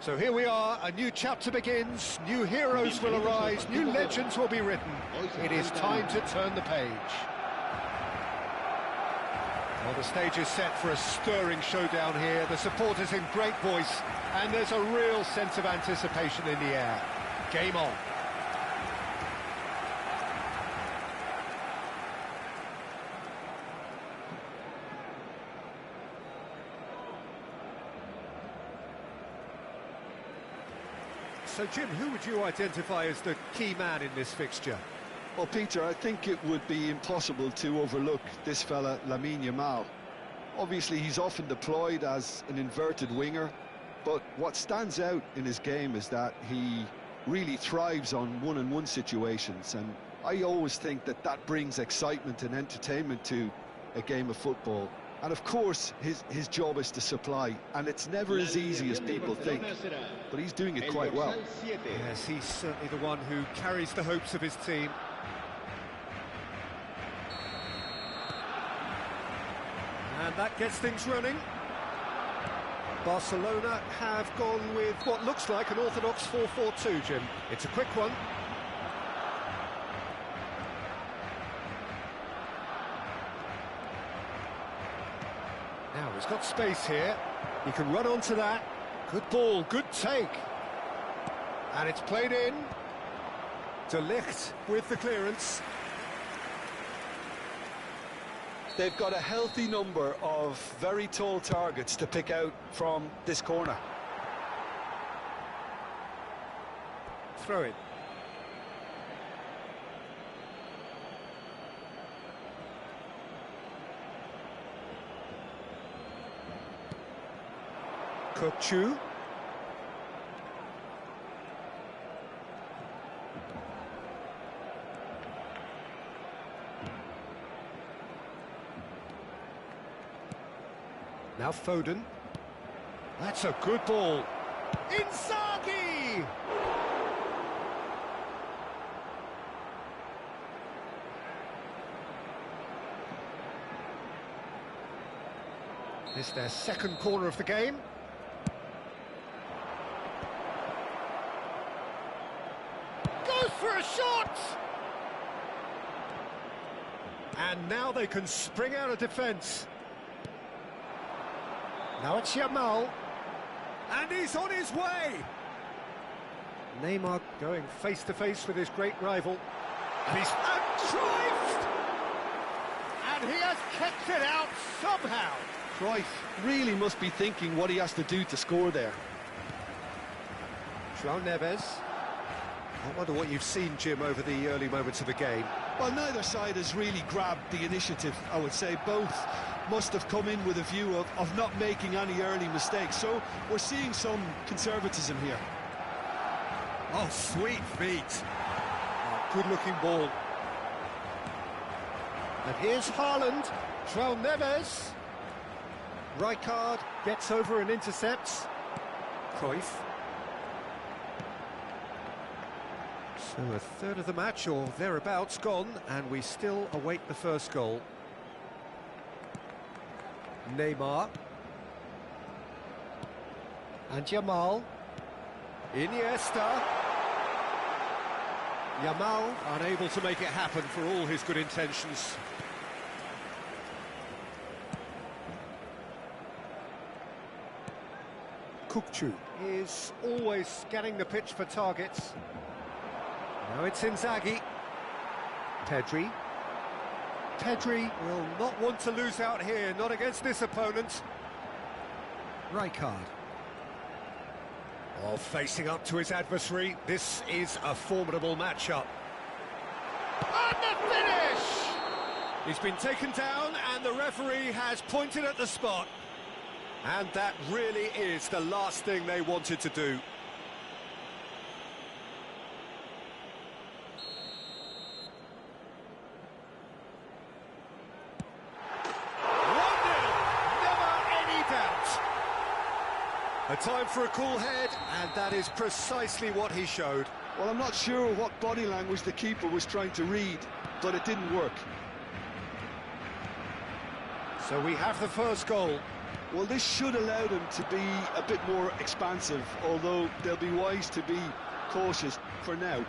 So here we are, a new chapter begins, new heroes will arise, new legends will be written. It is time to turn the page. Well, the stage is set for a stirring showdown here, the supporters in great voice, and there's a real sense of anticipation in the air. Game on. So, Jim, who would you identify as the key man in this fixture? Well, Peter, I think it would be impossible to overlook this fella, Lamine. Obviously, he's often deployed as an inverted winger, but what stands out in his game is that he really thrives on one-on-one situations, and I always think that that brings excitement and entertainment to a game of football. And of course, his job is to supply, and it's never as easy as people think, but he's doing it quite well. Yes, he's certainly the one who carries the hopes of his team. And that gets things running. Barcelona have gone with what looks like an orthodox 4-4-2, Jim. It's a quick one. Now, he's got space here. He can run onto that. Good ball, good take. And it's played in. De Ligt with the clearance. They've got a healthy number of very tall targets to pick out from this corner. Throw it. Kochu. Now Foden. That's a good ball. Inzaghi! This is their second corner of the game. Goes for a shot! And now they can spring out of defence. Now it's Yamal, and he's on his way! Neymar going face-to-face with his great rival, and he's Cruyff! And he has kept it out somehow! Cruyff really must be thinking what he has to do to score there. João Neves. I wonder what you've seen, Jim, over the early moments of the game. Well, neither side has really grabbed the initiative, I would say. Both must have come in with a view of not making any early mistakes. So we're seeing some conservatism here. Oh, sweet feet. Oh, good-looking ball. And here's Haaland. João Neves. Rijkaard gets over and intercepts. Cruyff. So a third of the match, or thereabouts, gone, and we still await the first goal. Neymar. And Yamal. Iniesta. Yamal unable to make it happen for all his good intentions. Kochu is always scanning the pitch for targets. Now it's Inzaghi. Pedri. Pedri will not want to lose out here, not against this opponent. Rijkaard. Oh, facing up to his adversary, this is a formidable matchup. And the finish! He's been taken down and the referee has pointed at the spot. And that really is the last thing they wanted to do. A time for a cool head, and that is precisely what he showed. Well, I'm not sure what body language the keeper was trying to read, but it didn't work. So we have the first goal. Well, this should allow them to be a bit more expansive, although they'll be wise to be cautious for now.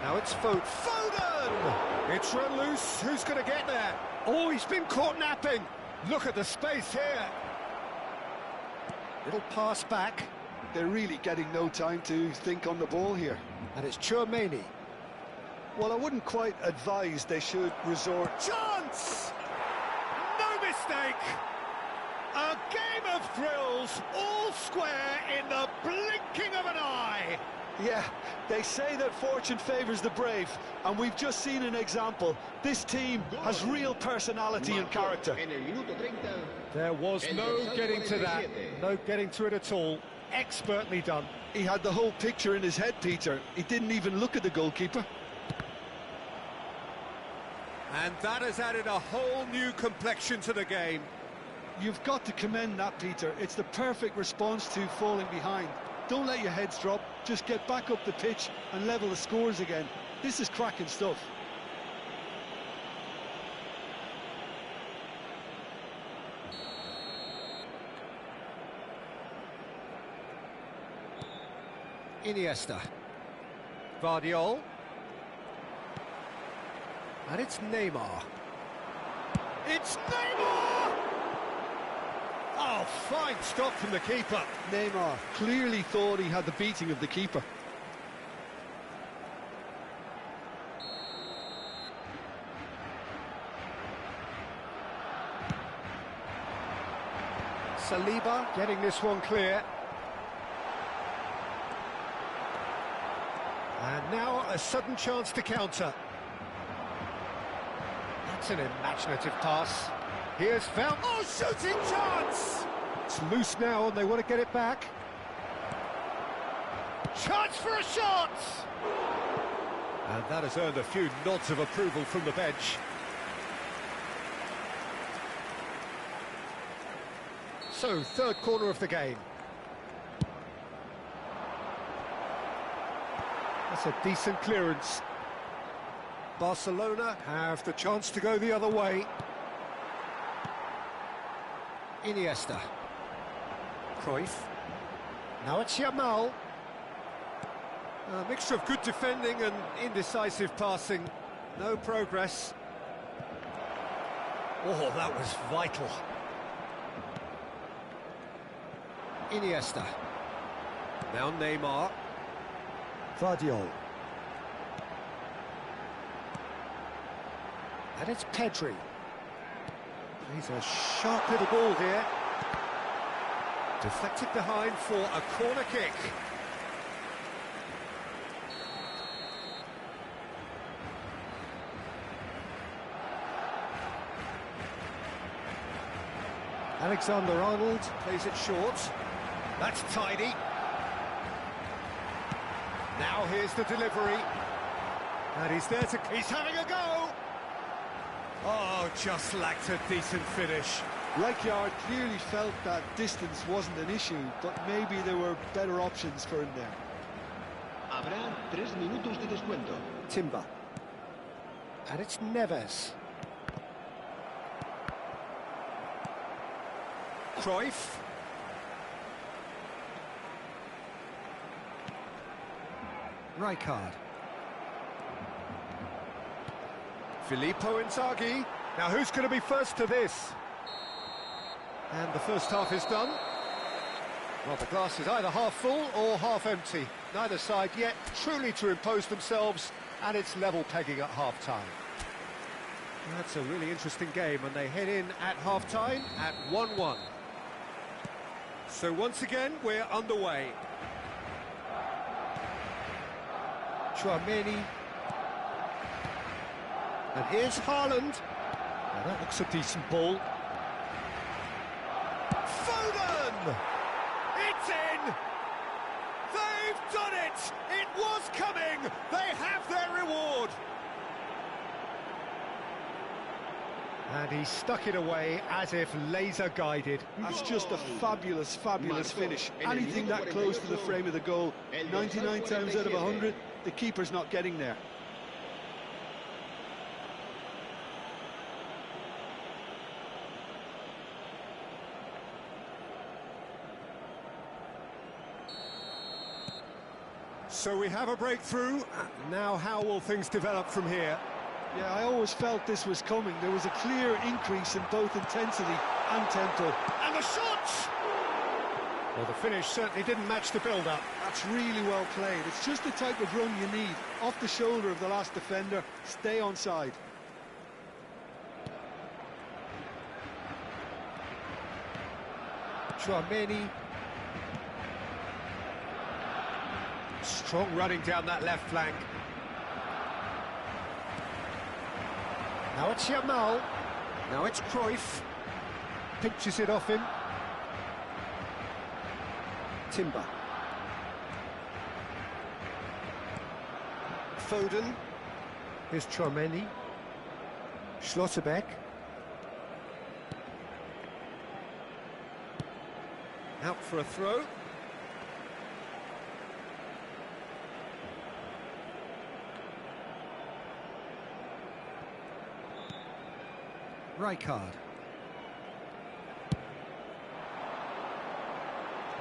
Now it's Foden! It's run loose, who's going to get there? Oh, he's been caught napping! Look at the space here! Little pass back. They're really getting no time to think on the ball here. And it's Chouameni. Well, I wouldn't quite advise they should resort... Chance! No mistake! A game of thrills, all square in the blinking of an eye! Yeah, they say that fortune favours the brave, and we've just seen an example. This team has real personality and character. There was no getting to that, no getting to it at all. Expertly done. He had the whole picture in his head, Peter. He didn't even look at the goalkeeper. And that has added a whole new complexion to the game. You've got to commend that, Peter. It's the perfect response to falling behind. Don't let your heads drop, just get back up the pitch and level the scores again. This is cracking stuff. Iniesta. Vardiol. And it's Neymar. It's Neymar! Oh, fine stop from the keeper. Neymar clearly thought he had the beating of the keeper. Saliba getting this one clear. And now a sudden chance to counter. That's an imaginative pass. Here's found. Oh, shooting chance! It's loose now and they want to get it back. Chance for a shot! And that has earned a few nods of approval from the bench. So, third corner of the game. That's a decent clearance. Barcelona have the chance to go the other way. Iniesta. Cruyff. Now it's Yamal. A mixture of good defending and indecisive passing. No progress. Oh, that was vital. Iniesta. Now Neymar. Vardiol. And it's Pedri. He's a sharp little ball here. Deflected behind for a corner kick. Alexander-Arnold plays it short. That's tidy. Now here's the delivery. And he's there to... He's having a go! Oh, just lacked a decent finish. Rijkaard clearly felt that distance wasn't an issue, but maybe there were better options for him there. Habrá 3 minutos de descuento. Timber. And it's Neves. Cruyff. Rijkaard. Filippo Inzaghi. Now who's going to be first to this? And the first half is done. Well, the glass is either half full or half empty. Neither side yet truly to impose themselves, and it's level pegging at half-time. That's a really interesting game, and they head in at half-time at 1-1. So once again, we're underway. Chouameni. And here's Haaland. Now that looks a decent ball. Foden! It's in! They've done it! It was coming! They have their reward! And he stuck it away as if laser-guided. That's just a fabulous, fabulous finish. Anything that close to the frame of the goal, 99 times out of 100, the keeper's not getting there. So we have a breakthrough. Now how will things develop from here? Yeah, I always felt this was coming. There was a clear increase in both intensity and tempo. And the shot! Well, the finish certainly didn't match the build-up. That's really well played. It's just the type of run you need. Off the shoulder of the last defender, stay onside. Chouameni. Strong running down that left flank. Now it's Yamal. Now it's Cruyff. Pinches it off him. Timber. Foden. Here's Chouameni. Schlotterbeck. Out for a throw. Rijkaard.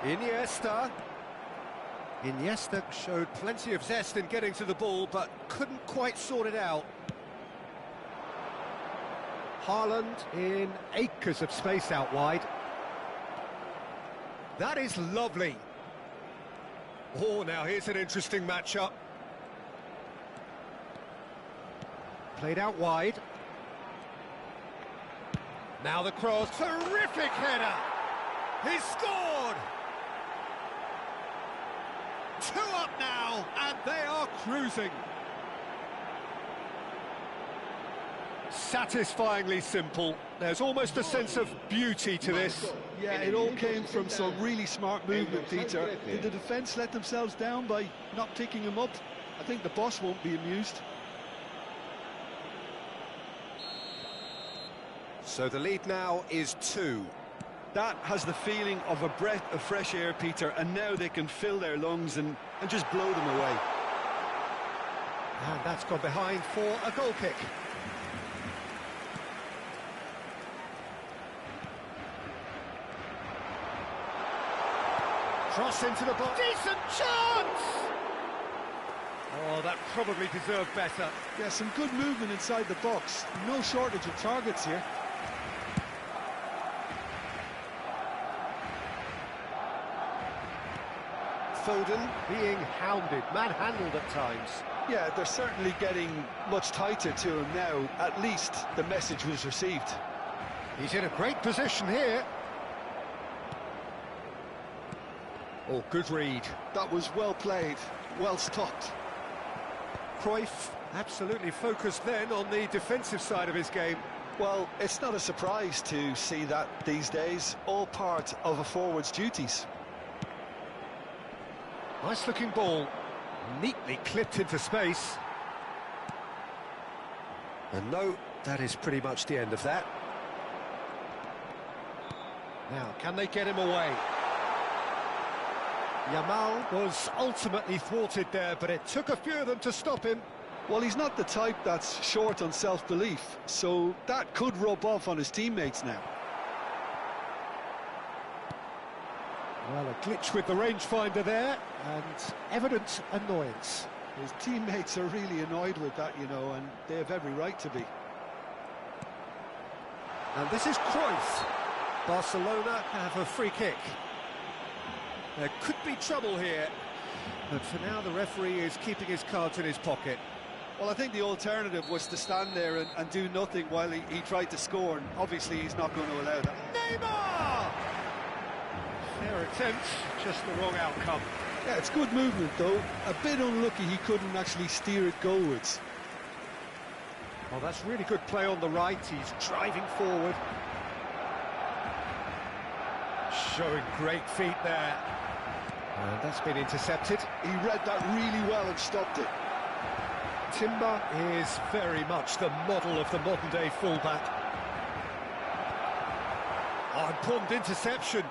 Iniesta. Iniesta showed plenty of zest in getting to the ball, but couldn't quite sort it out. Haaland in acres of space out wide. That is lovely. Oh, now here's an interesting matchup. Played out wide. Now the cross, terrific header! He's scored! 2 up now, and they are cruising. Satisfyingly simple. There's almost a sense of beauty to this. Yeah, it all came from some really smart movement, Peter. Did the defence let themselves down by not picking him up? I think the boss won't be amused. So the lead now is 2. That has the feeling of a breath of fresh air, Peter, and now they can fill their lungs and just blow them away. And that's gone behind for a goal kick. Cross into the box. Decent chance! Oh, that probably deserved better. Yeah, some good movement inside the box. No shortage of targets here. Foden being hounded, manhandled at times. Yeah, they're certainly getting much tighter to him now. At least the message was received. He's in a great position here. Oh, good read. That was well played, well stopped. Cruyff absolutely focused then on the defensive side of his game. Well, it's not a surprise to see that these days, all part of a forward's duties. Nice looking ball, neatly clipped into space. And no, that is pretty much the end of that. Now, can they get him away? Yamal was ultimately thwarted there, but it took a few of them to stop him. Well, he's not the type that's short on self-belief, so that could rub off on his teammates now. Well, a glitch with the rangefinder there, and evident annoyance. His teammates are really annoyed with that, you know, and they have every right to be. And this is Cruyff. Barcelona have a free kick. There could be trouble here, but for now the referee is keeping his cards in his pocket. Well, I think the alternative was to stand there and do nothing while he tried to score, and obviously he's not going to allow that. Neymar! Fair attempt, just the wrong outcome. Yeah, it's good movement though. A bit unlucky he couldn't actually steer it goalwards. Well, that's really good play on the right. He's driving forward. Showing great feet there. And that's been intercepted. He read that really well and stopped it. Timber is very much the model of the modern-day fullback. Oh, important interception.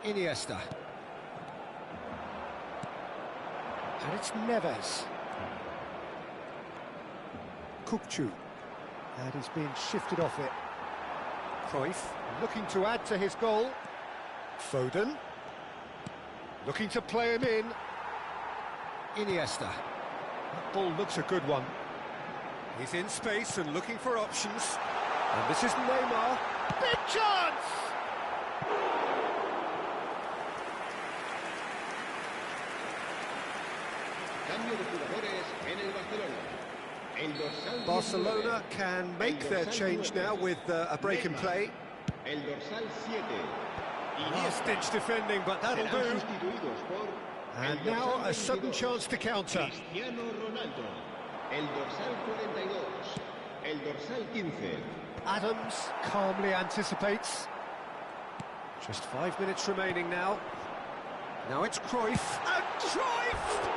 Iniesta. And it's Neves. Kukçu. And he's been shifted off it. Cruyff looking to add to his goal. Foden. Looking to play him in. Iniesta. That ball looks a good one. He's in space and looking for options. And this is Neymar. Big chance! Cambio de jugadores en el Barcelona. El dorsal Barcelona can make their change now with a break in play. El dorsal 7. Last-ditch defending, but that'll Serán do. sustituidos por And el now dorsal a sudden 22, chance to counter. Cristiano Ronaldo. El dorsal 42. El dorsal 15. Adams calmly anticipates. Just 5 minutes remaining now. Now it's Cruyff. And Cruyff!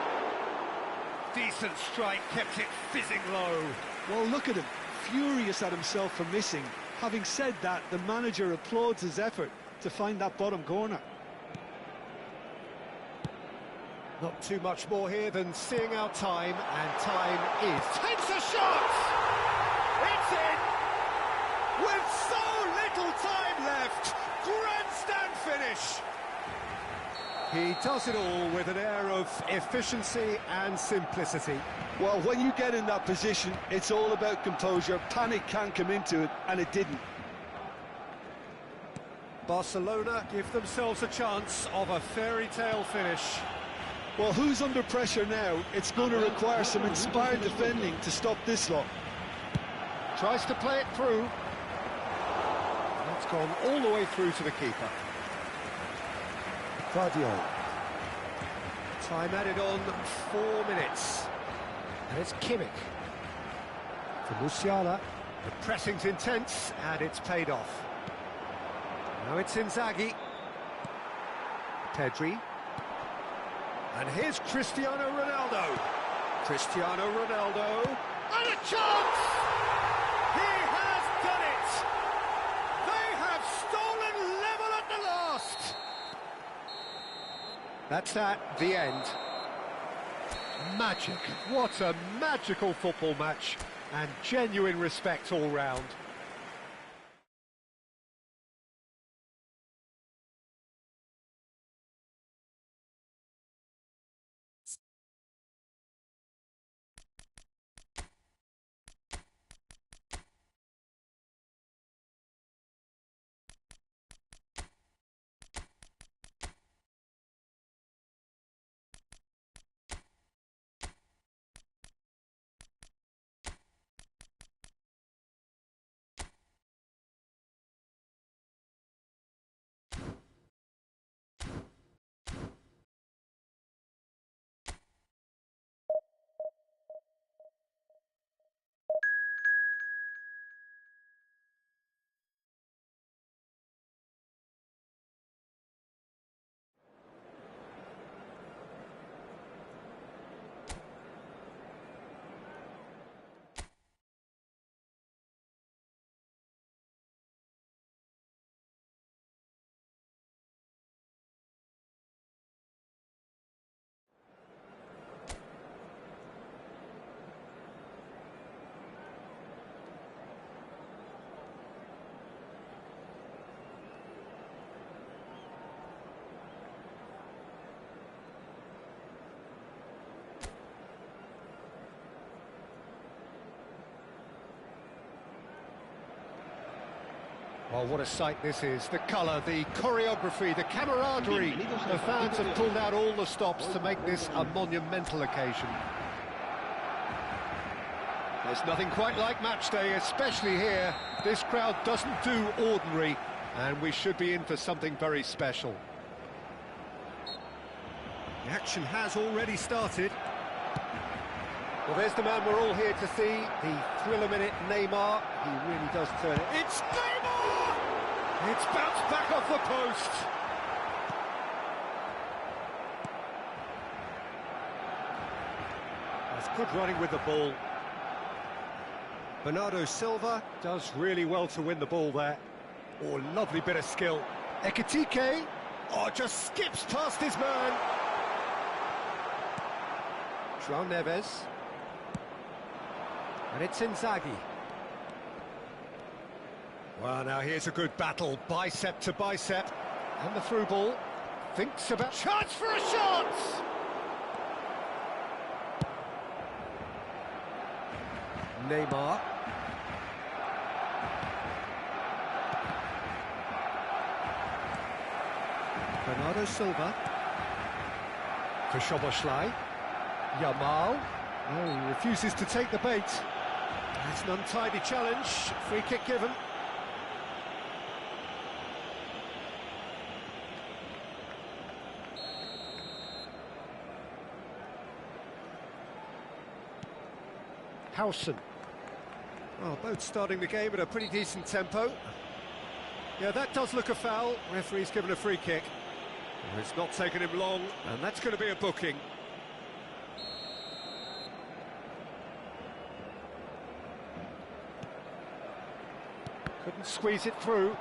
Decent strike, kept it fizzing low. Well, look at him, furious at himself for missing. Having said that, the manager applauds his effort to find that bottom corner. Not too much more here than seeing out time, and time is... Takes a shot! It's in! With so little time left! Grandstand finish! He does it all with an air of efficiency and simplicity. Well, when you get in that position, it's all about composure. Panic can't come into it, and it didn't. Barcelona give themselves a chance of a fairy tale finish. Well, who's under pressure now? It's going to require some inspired defending to stop this lot. Tries to play it through. That's gone all the way through to the keeper. Guardiola. Time added on 4 minutes. And it's Kimmich. For Musiala. The pressing's intense, and it's paid off. Now it's Inzaghi. Pedri. And here's Cristiano Ronaldo. Cristiano Ronaldo. And a chance! He has done it! They have stolen level at the last! That's that, the end. Magic. What a magical football match. And genuine respect all round. Well, what a sight this is. The colour, the choreography, the camaraderie. The fans have pulled out all the stops to make this a monumental occasion. There's nothing quite like match day, especially here. This crowd doesn't do ordinary, and we should be in for something very special. The action has already started. Well, there's the man we're all here to see, the thriller-minute Neymar. He really does turn it. It's Neymar! It's bounced back off the post. That's good running with the ball. Bernardo Silva does really well to win the ball there. Oh, lovely bit of skill. Ekitike, oh, just skips past his man. João Neves. And it's Inzaghi. Well, now here's a good battle, bicep to bicep. And the through ball. Thinks about... Chance for a shot! Neymar. Bernardo Silva. Aleennicolay. Yamal. No, he refuses to take the bait. It's an untidy challenge. Free kick given. Howson. Well, both starting the game at a pretty decent tempo. Yeah, that does look a foul. Referee's given a free kick. It's not taken him long, and that's going to be a booking. Couldn't squeeze it through.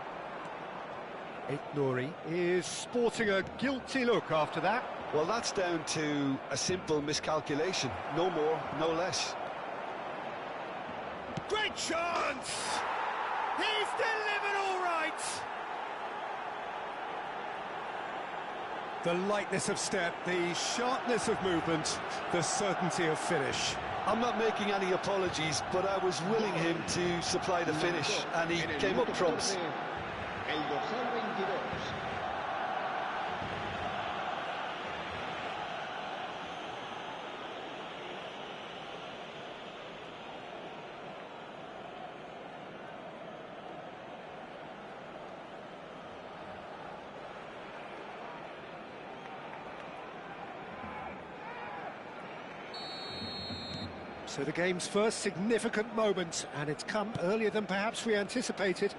Aleennicolay is sporting a guilty look after that. Well, that's down to a simple miscalculation. No more, no less. Great chance! He's delivered all right! The lightness of step, the sharpness of movement, the certainty of finish. I'm not making any apologies, but I was willing him to supply the finish, and he came up trumps. El dorsal 22. So the game's first significant moment, and it's come earlier than perhaps we anticipated.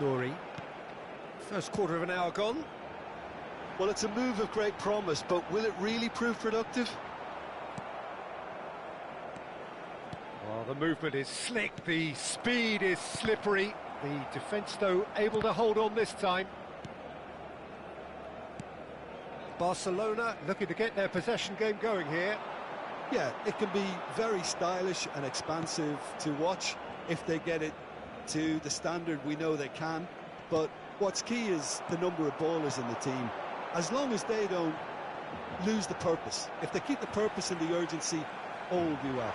Aleennicolay. First quarter of an hour gone. Well, it's a move of great promise, but will it really prove productive? Well, the movement is slick, the speed is slippery. The defence, though, able to hold on this time. Barcelona looking to get their possession game going here. Yeah, it can be very stylish and expansive to watch if they get it to the standard we know they can. But what's key is the number of ballers in the team. As long as they don't lose the purpose, if they keep the purpose and the urgency, all will be well.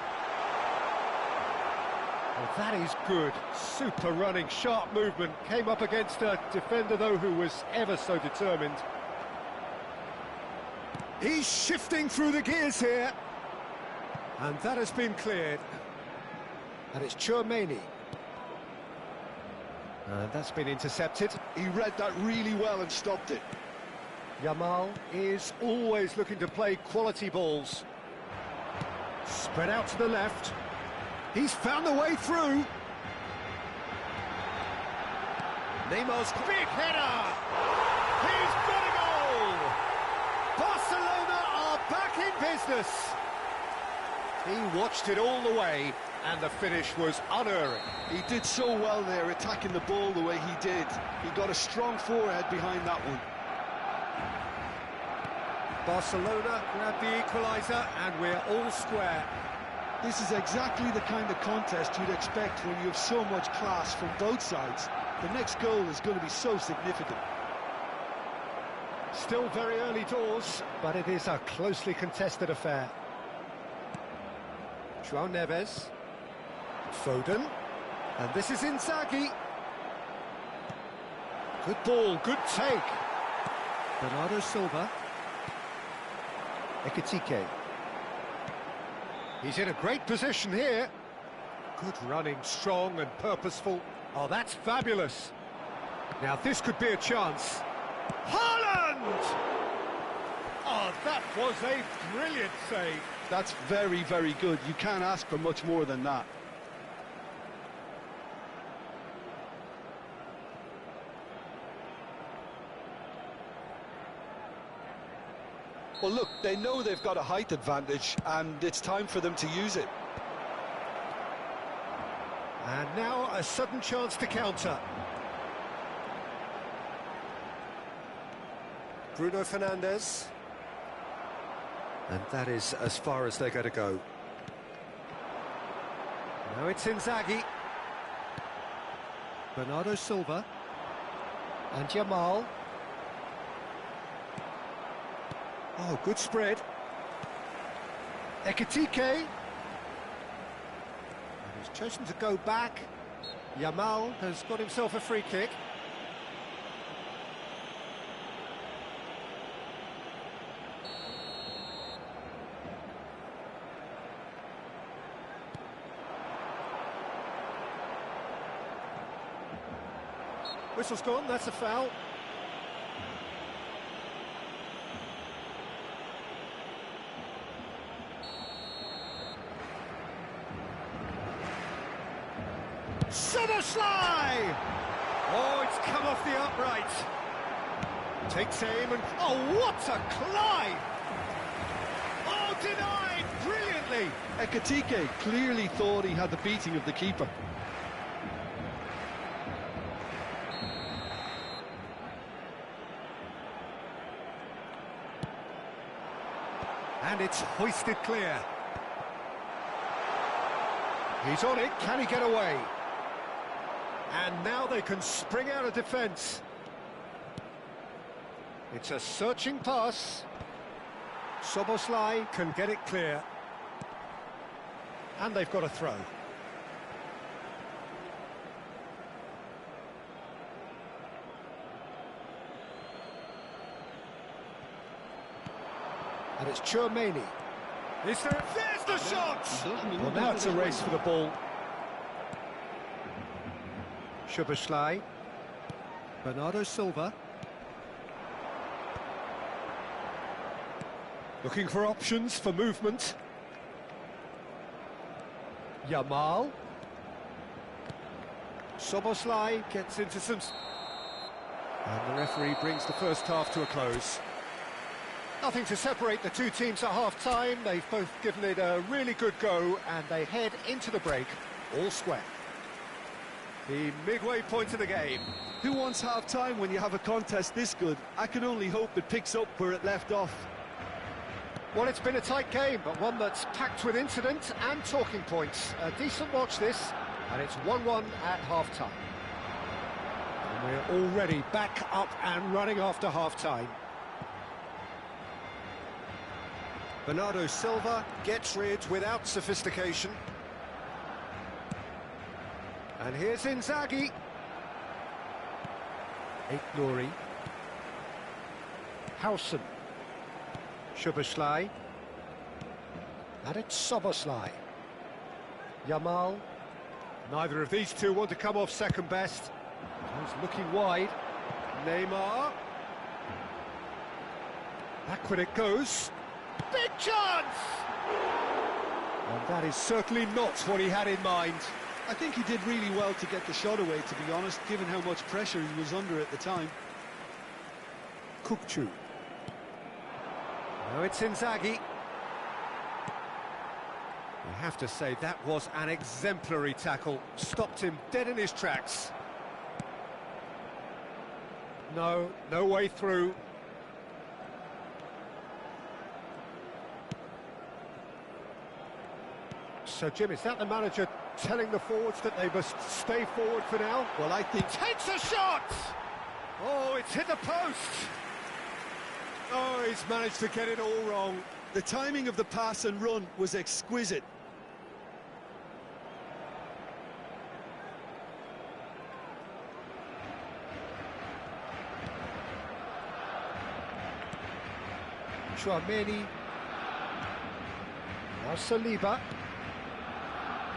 Well, that is good. Super running, sharp movement. Came up against a defender, though, who was ever so determined. He's shifting through the gears here. And that has been cleared. And it's Chouameni. And that's been intercepted. He read that really well and stopped it. Yamal is always looking to play quality balls. Spread out to the left. He's found the way through. Neymar's big header. He's got a goal. Barcelona are back in business. He watched it all the way, and the finish was unerring. He did so well there, attacking the ball the way he did. He got a strong forehead behind that one. Barcelona grabbed the equaliser, and we're all square. This is exactly the kind of contest you'd expect when you have so much class from both sides. The next goal is going to be so significant. Still very early doors, but it is a closely contested affair. João Neves. Foden. And this is Inzaghi. Good ball, good take. Bernardo Silva. Ekitike. He's in a great position here. Good running, strong and purposeful. Oh, that's fabulous. Now this could be a chance. Haaland! Oh, that was a brilliant save. That's very, very good. You can't ask for much more than that. Well, look, they know they've got a height advantage, and it's time for them to use it. And now a sudden chance to counter. Bruno Fernandes. And that is as far as they're going to go. Now it's Inzaghi. Bernardo Silva. And Jamal. Oh, good spread. Ekitike. And he's chosen to go back. Jamal has got himself a free kick. Whistle's gone, that's a foul. Soboslai! Oh, it's come off the upright. Takes aim and... oh, what a climb! Oh, denied brilliantly! Ekitike clearly thought he had the beating of the keeper. And it's hoisted clear. He's on it, can he get away? And now they can spring out of defence. It's a searching pass. Soboslai can get it clear. And they've got a throw. And it's Chouameni. Is there... there's the shot! Well, now it's a race for the ball. Soboslai. Bernardo Silva. Looking for options for movement. Jamal. Soboslai gets into some... and the referee brings the first half to a close. Nothing to separate the two teams at half-time. They've both given it a really good go, and they head into the break all square. The midway point of the game. Who wants half-time when you have a contest this good? I can only hope it picks up where it left off. Well, it's been a tight game, but one that's packed with incident and talking points. A decent watch this, and it's 1-1 at half-time. And we're already back up and running after half-time. Bernardo Silva gets rid without sophistication. And here's Inzaghi. Aït-Nouri. Howson. Soboslai. And it's Soboslai. Jamal. Neither of these two want to come off second best. He's looking wide. Neymar. Backward it goes. Big chance! And that is certainly not what he had in mind. I think he did really well to get the shot away, to be honest, given how much pressure he was under at the time. Kukçu. Now it's Inzaghi. You have to say that was an exemplary tackle. Stopped him dead in his tracks. No way through. So, Jim, is that the manager telling the forwards that they must stay forward for now? Well, I think... takes a shot! Oh, it's hit the post! Oh, he's managed to get it all wrong. The timing of the pass and run was exquisite. Chouameni. Now Saliba.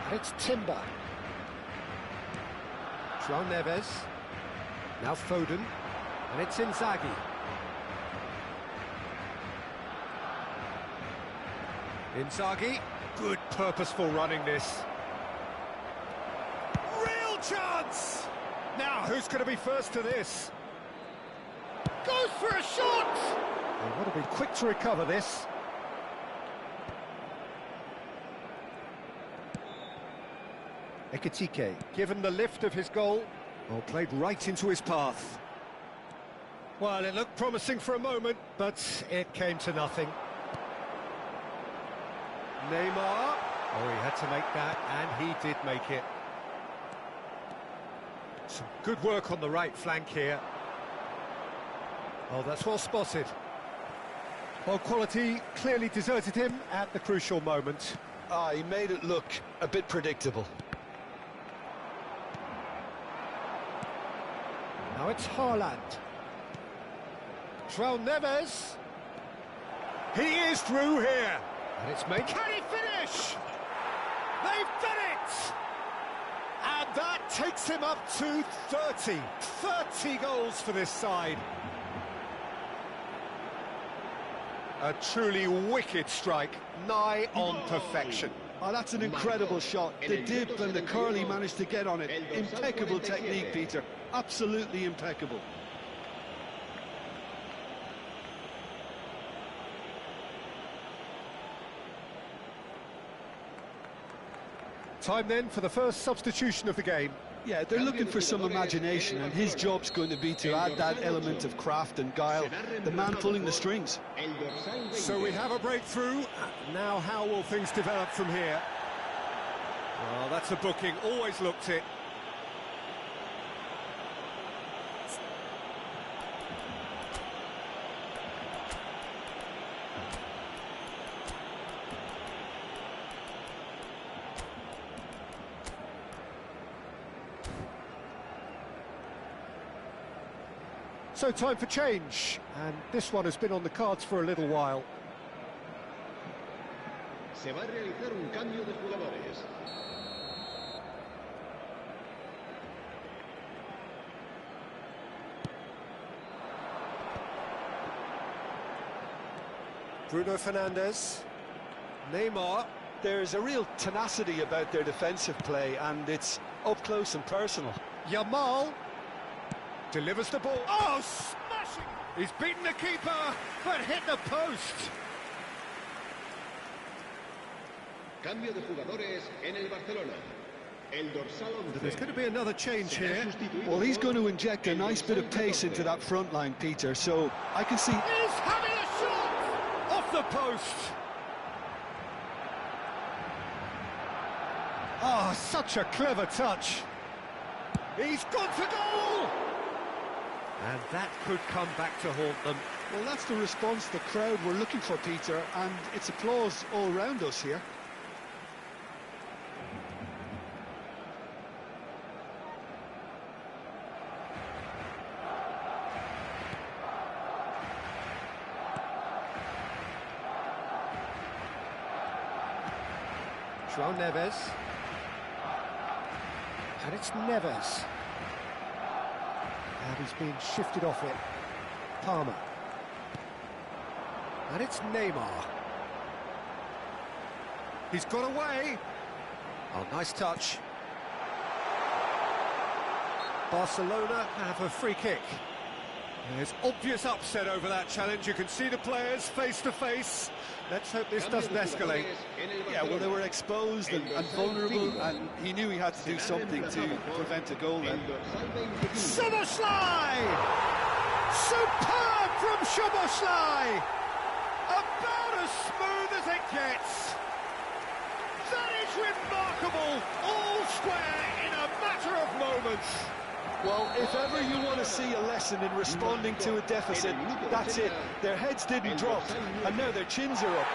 And it's Timber. João Neves. Now Foden. And it's Inzaghi. Inzaghi. Good purposeful running this. Real chance! Now, who's going to be first to this? Goes for a shot! They've got to be quick to recover this. Ekitike, given the lift of his goal, well, played right into his path. Well, it looked promising for a moment, but it came to nothing. Neymar. Oh, he had to make that, and he did make it. Some good work on the right flank here. Oh, that's well spotted. Well, quality clearly deserted him at the crucial moment. Ah, he made it look a bit predictable. Now it's Haaland. João Neves. He is through here. And it's made. Can he finish? They've done it! And that takes him up to 30. 30 goals for this side. A truly wicked strike, nigh on perfection. Oh, that's an incredible shot. The dip and the curl he managed to get on it. Impeccable technique, Peter. Absolutely impeccable. Time then for the first substitution of the game. Yeah, they're looking for some imagination, and his job's going to be to add that element of craft and guile, the man pulling the strings. So we have a breakthrough. Now how will things develop from here? Well, that's a booking, always looked it. So time for change, and this one has been on the cards for a little while. Se va a realizar un cambio de jugadores. Bruno Fernandes, Neymar. There's a real tenacity about their defensive play, and it's up close and personal. Yamal delivers the ball. Oh, smashing! He's beaten the keeper, but hit the post. Cambio de jugadores en el Barcelona. El dorsal 11. There's going to be another change here. Well, he's going to inject a nice bit of pace into that front line, Peter, so I can see... He's having a shot! Off the post! Oh, such a clever touch. He's gone for goal! And that could come back to haunt them. Well, that's the response the crowd were looking for, Peter, and it's applause all round us here. João Neves. And it's Neves. And he's being shifted off it. Palmer. And it's Neymar. He's got away. Oh, nice touch. Barcelona have a free kick. There's obvious upset over that challenge. You can see the players face to face. Let's hope this doesn't escalate. Yeah, well, they were exposed and vulnerable, and he knew he had to do something to prevent a goal then. Szoboszlai! Superb from Szoboszlai! About as smooth as it gets. That is remarkable, all square in a matter of moments. Well, if ever you want to see a lesson in responding to a deficit, that's it. Their heads didn't drop, and now their chins are up.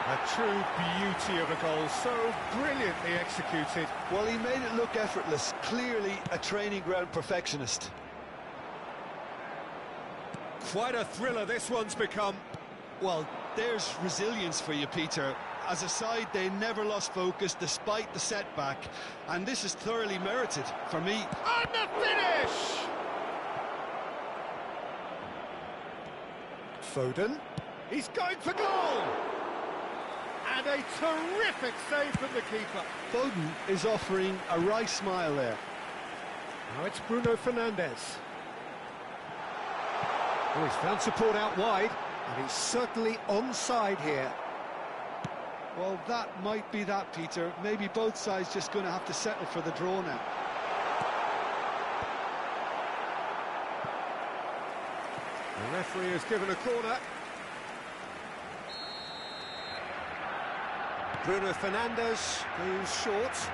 A true beauty of a goal, so brilliantly executed. Well, he made it look effortless, clearly a training ground perfectionist. Quite a thriller this one's become. Well, there's resilience for you, Peter. As a side, they never lost focus despite the setback, and this is thoroughly merited for me. And the finish! Foden, he's going for goal! And a terrific save from the keeper. Foden is offering a wry smile there. Now it's Bruno Fernandes. Oh, he's found support out wide, and he's certainly onside here. Well, that might be that, Peter. Maybe both sides just going to have to settle for the draw now. The referee has given a corner. Bruno Fernandes goes short.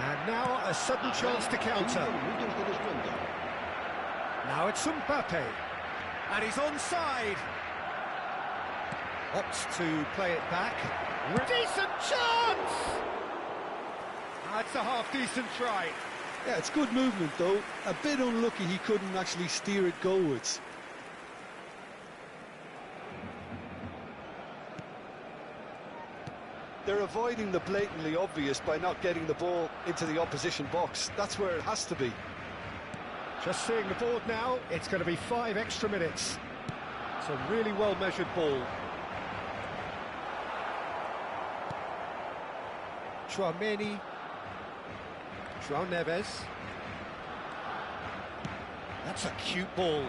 And now a sudden chance to counter. Now it's Mbappe. And he's onside. Opts to play it back. Decent chance! That's a half-decent try. Yeah, it's good movement, though. A bit unlucky he couldn't actually steer it goalwards. They're avoiding the blatantly obvious by not getting the ball into the opposition box. That's where it has to be. Just seeing the board now, it's going to be 5 extra minutes. It's a really well-measured ball. Chouameni. João Neves. That's a cute ball.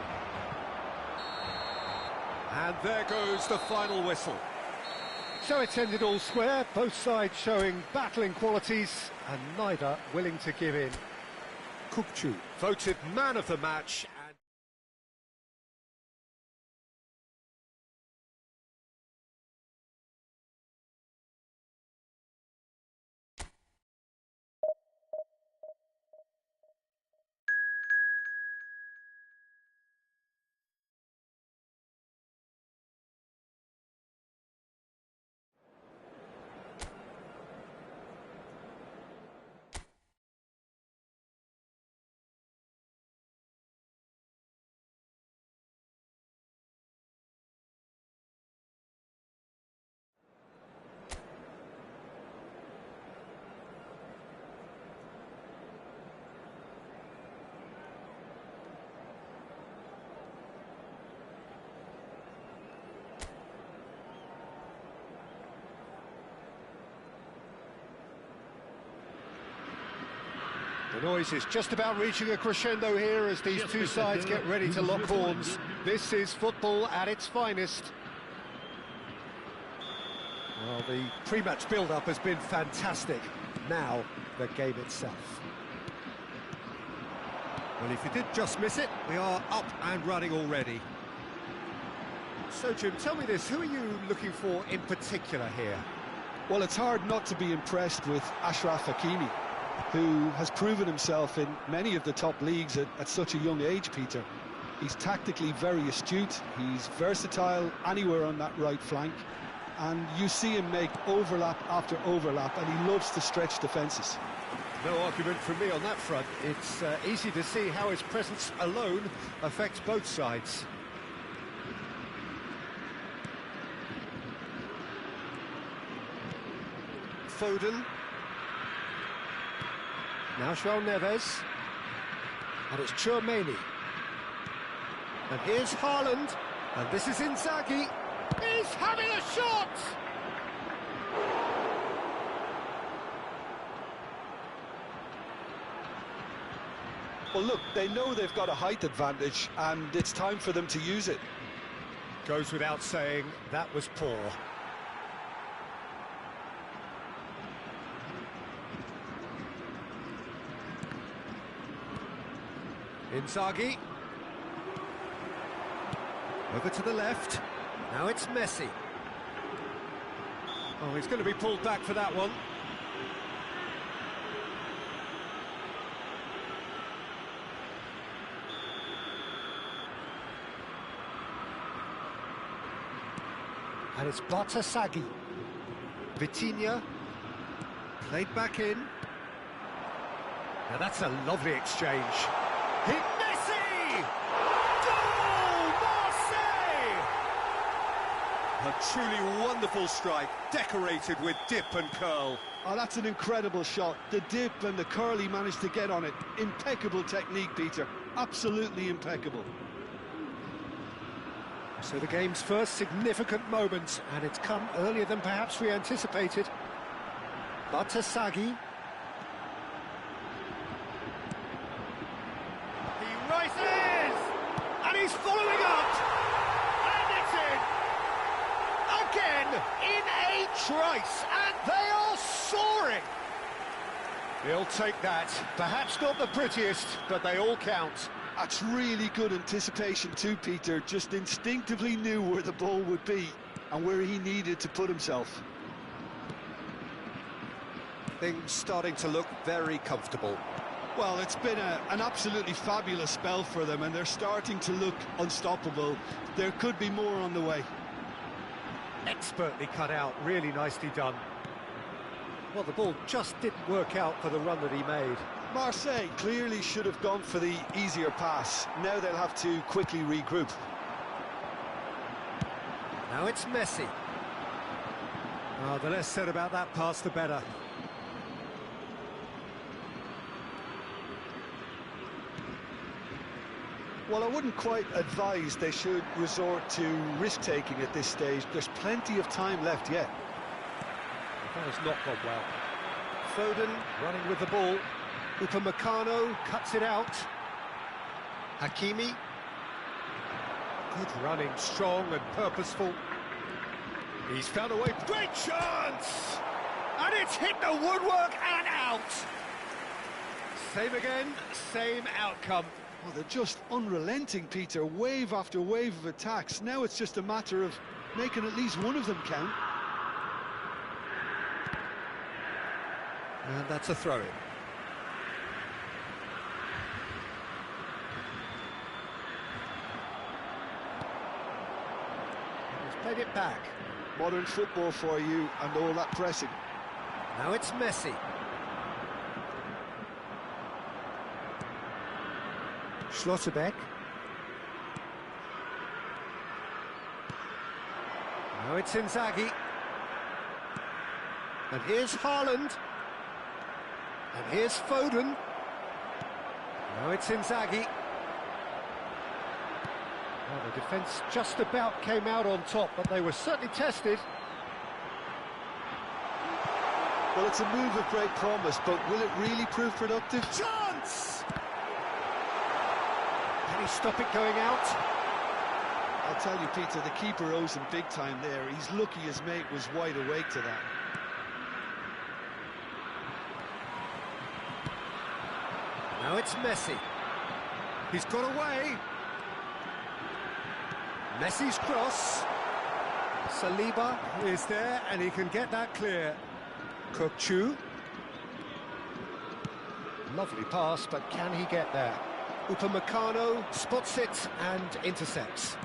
And there goes the final whistle. So it's ended all square, both sides showing battling qualities and neither willing to give in. Kukçu voted man of the match. The noise is just about reaching a crescendo here as these two sides get ready to lock horns. This is football at its finest. Well, the pre-match build-up has been fantastic. Now, the game itself. Well, if you did just miss it, we are up and running already. So, Jim, tell me this, who are you looking for in particular here? Well, it's hard not to be impressed with Achraf Hakimi, who has proven himself in many of the top leagues at such a young age, Peter. He's tactically very astute, he's versatile anywhere on that right flank, and you see him make overlap after overlap, and he loves to stretch defences. No argument from me on that front. It's easy to see how his presence alone affects both sides. Foden. Now João Neves. And it's Chouameni. And here's Haaland. And this is Inzaghi. He's having a shot! Well, look, they know they've got a height advantage, and it's time for them to use it. Goes without saying, that was poor. Inzaghi. Over to the left. Now it's Messi. Oh, he's going to be pulled back for that one. And it's Bartasaghi. Vitinha. Played back in. Now that's a lovely exchange. Hit Messi! Goal! Marseille! A truly wonderful strike, decorated with dip and curl. Oh, that's an incredible shot. The dip and the curl he managed to get on it. Impeccable technique, Peter. Absolutely impeccable. So the game's first significant moment, and it's come earlier than perhaps we anticipated. Bartasaghi. He rises! And he's following up! And it's in! Again, in a trice, and they are soaring! He'll take that. Perhaps not the prettiest, but they all count. That's really good anticipation too, Peter. Just instinctively knew where the ball would be and where he needed to put himself. Things starting to look very comfortable. Well, it's been an absolutely fabulous spell for them, and they're starting to look unstoppable. There could be more on the way. Expertly cut out, really nicely done. Well, the ball just didn't work out for the run that he made. Marseille clearly should have gone for the easier pass. Now they'll have to quickly regroup. Now it's Messi. Oh, the less said about that pass, the better. Well, I wouldn't quite advise they should resort to risk-taking at this stage. There's plenty of time left yet. That has not gone well. Foden running with the ball. Upamecano cuts it out. Hakimi. Good running, strong and purposeful. He's found a way. Great chance! And it's hit the woodwork and out. Same again, same outcome. Well, they're just unrelenting, Peter. Wave after wave of attacks. Now it's just a matter of making at least one of them count. And that's a throw-in. He's played it back. Modern football for you and all that pressing. Now it's Messi. Schlotterbeck. Now it's Inzaghi. And here's Haaland. And here's Foden. Now it's Inzaghi. Well, the defence just about came out on top, but they were certainly tested. Well, it's a move of great promise, but will it really prove productive? Chance! Can he stop it going out? I'll tell you, Peter, the keeper owes him big time there. He's lucky his mate was wide awake to that. Now it's Messi. He's got away. Messi's cross. Saliba is there and he can get that clear. Kokchu. Lovely pass, but can he get there? Upamecano spots it and intercepts.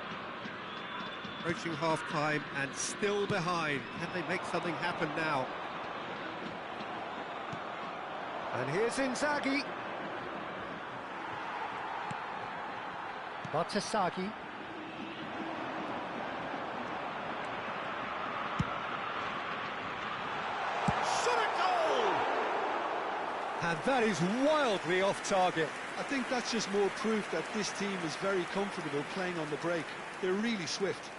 Approaching half-time and still behind. Can they make something happen now? And here's Inzaghi. Bartasaghi. Shot at goal! And that is wildly off target. I think that's just more proof that this team is very comfortable playing on the break. They're really swift.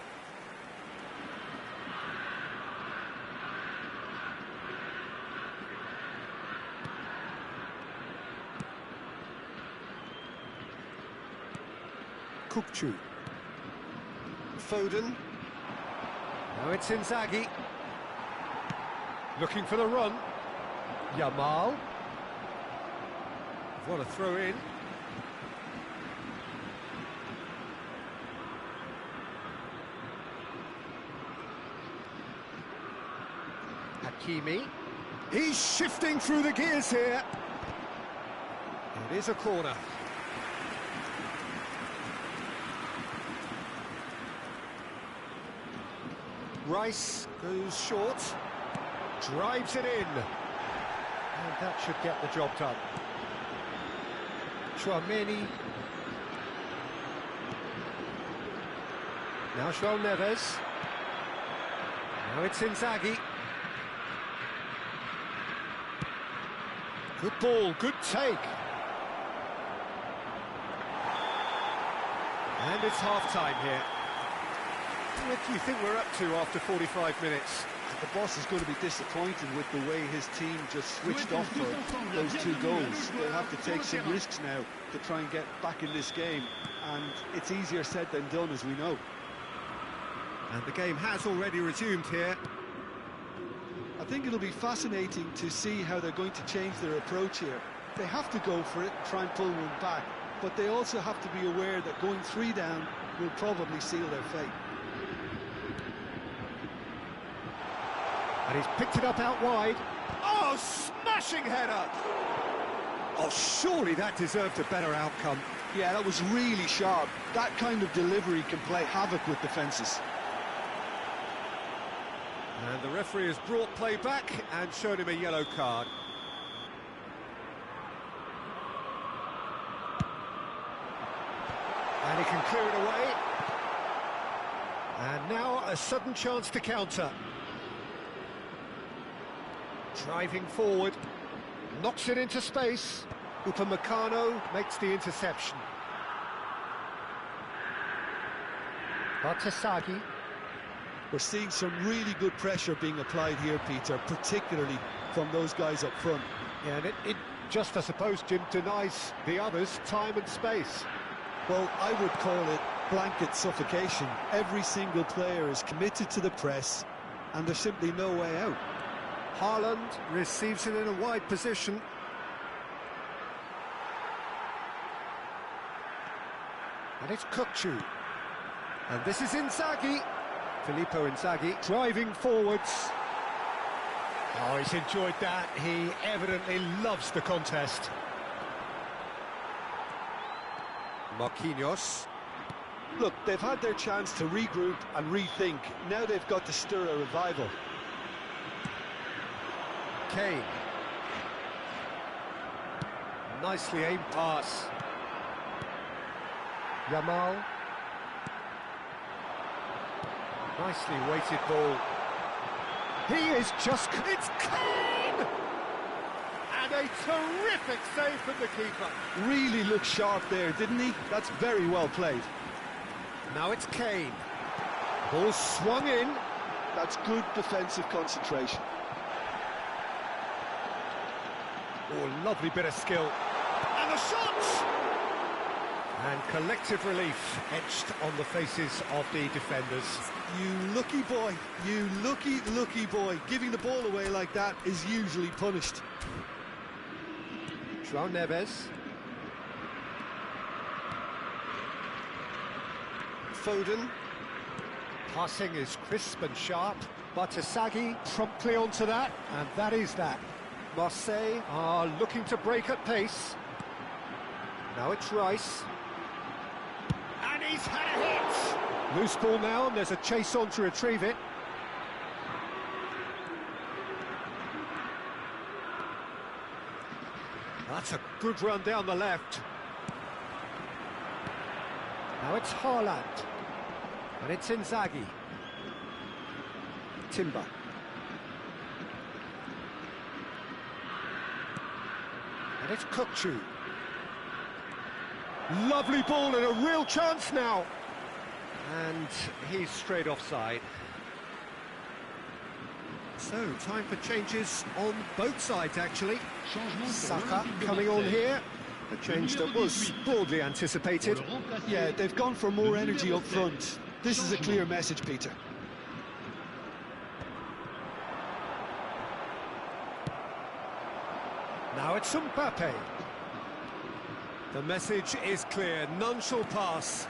Kokchu. Foden. Now it's Inzaghi. Looking for the run. Yamal. What a throw in. Hakimi. He's shifting through the gears here. It is a corner. Rice goes short, drives it in, and that should get the job done. Chouameni. Now João Neves. Now it's Inzaghi. Good ball, good take. And it's half-time here. What do you think we're up to after 45 minutes? The boss is going to be disappointed with the way his team just switched off for those two goals. They'll have to take some risks now to try and get back in this game, and it's easier said than done, as we know. And the game has already resumed here. I think it'll be fascinating to see how they're going to change their approach here. They have to go for it and try and pull one back, but they also have to be aware that going 3 down will probably seal their fate. And he's picked it up out wide. Oh! Oh, smashing header! Oh, surely that deserved a better outcome. Yeah, that was really sharp. That kind of delivery can play havoc with defences. And the referee has brought play back and shown him a yellow card. And he can clear it away. And now a sudden chance to counter. Driving forward, knocks it into space. Upamecano makes the interception. Bartasagi. We're seeing some really good pressure being applied here, Peter, particularly from those guys up front. Yeah, and it just, I suppose, Jim, denies the others time and space. Well, I would call it blanket suffocation. Every single player is committed to the press, and there's simply no way out. Haaland receives it in a wide position. And it's Kukçu. And this is Inzaghi. Filippo Inzaghi driving forwards. Oh, he's enjoyed that. He evidently loves the contest. Marquinhos. Look, they've had their chance to regroup and rethink. Now they've got to stir a revival. Kane. Nicely aimed pass. Yamal. Nicely weighted ball. He is just... It's Kane! And a terrific save from the keeper. Really looked sharp there, didn't he? That's very well played. Now it's Kane. Ball swung in. That's good defensive concentration. Oh, lovely bit of skill. And the shot! And collective relief etched on the faces of the defenders. You lucky boy, you lucky boy. Giving the ball away like that is usually punished. João Neves. Foden. Passing is crisp and sharp. Bartasagi promptly onto that, and that is that. Marseille are looking to break at pace. Now it's Rice. And he's had a hit! Loose ball now, and there's a chase on to retrieve it. That's a good run down the left. Now it's Haaland. And it's Inzaghi. Timber. And it's Kukçu. Lovely ball and a real chance now. And he's straight offside. So, time for changes on both sides, actually. Saka coming on here. A change that was broadly anticipated. Yeah, they've gone for more energy up front. This is a clear message, Peter. Now it's Mbappe. The message is clear, none shall pass.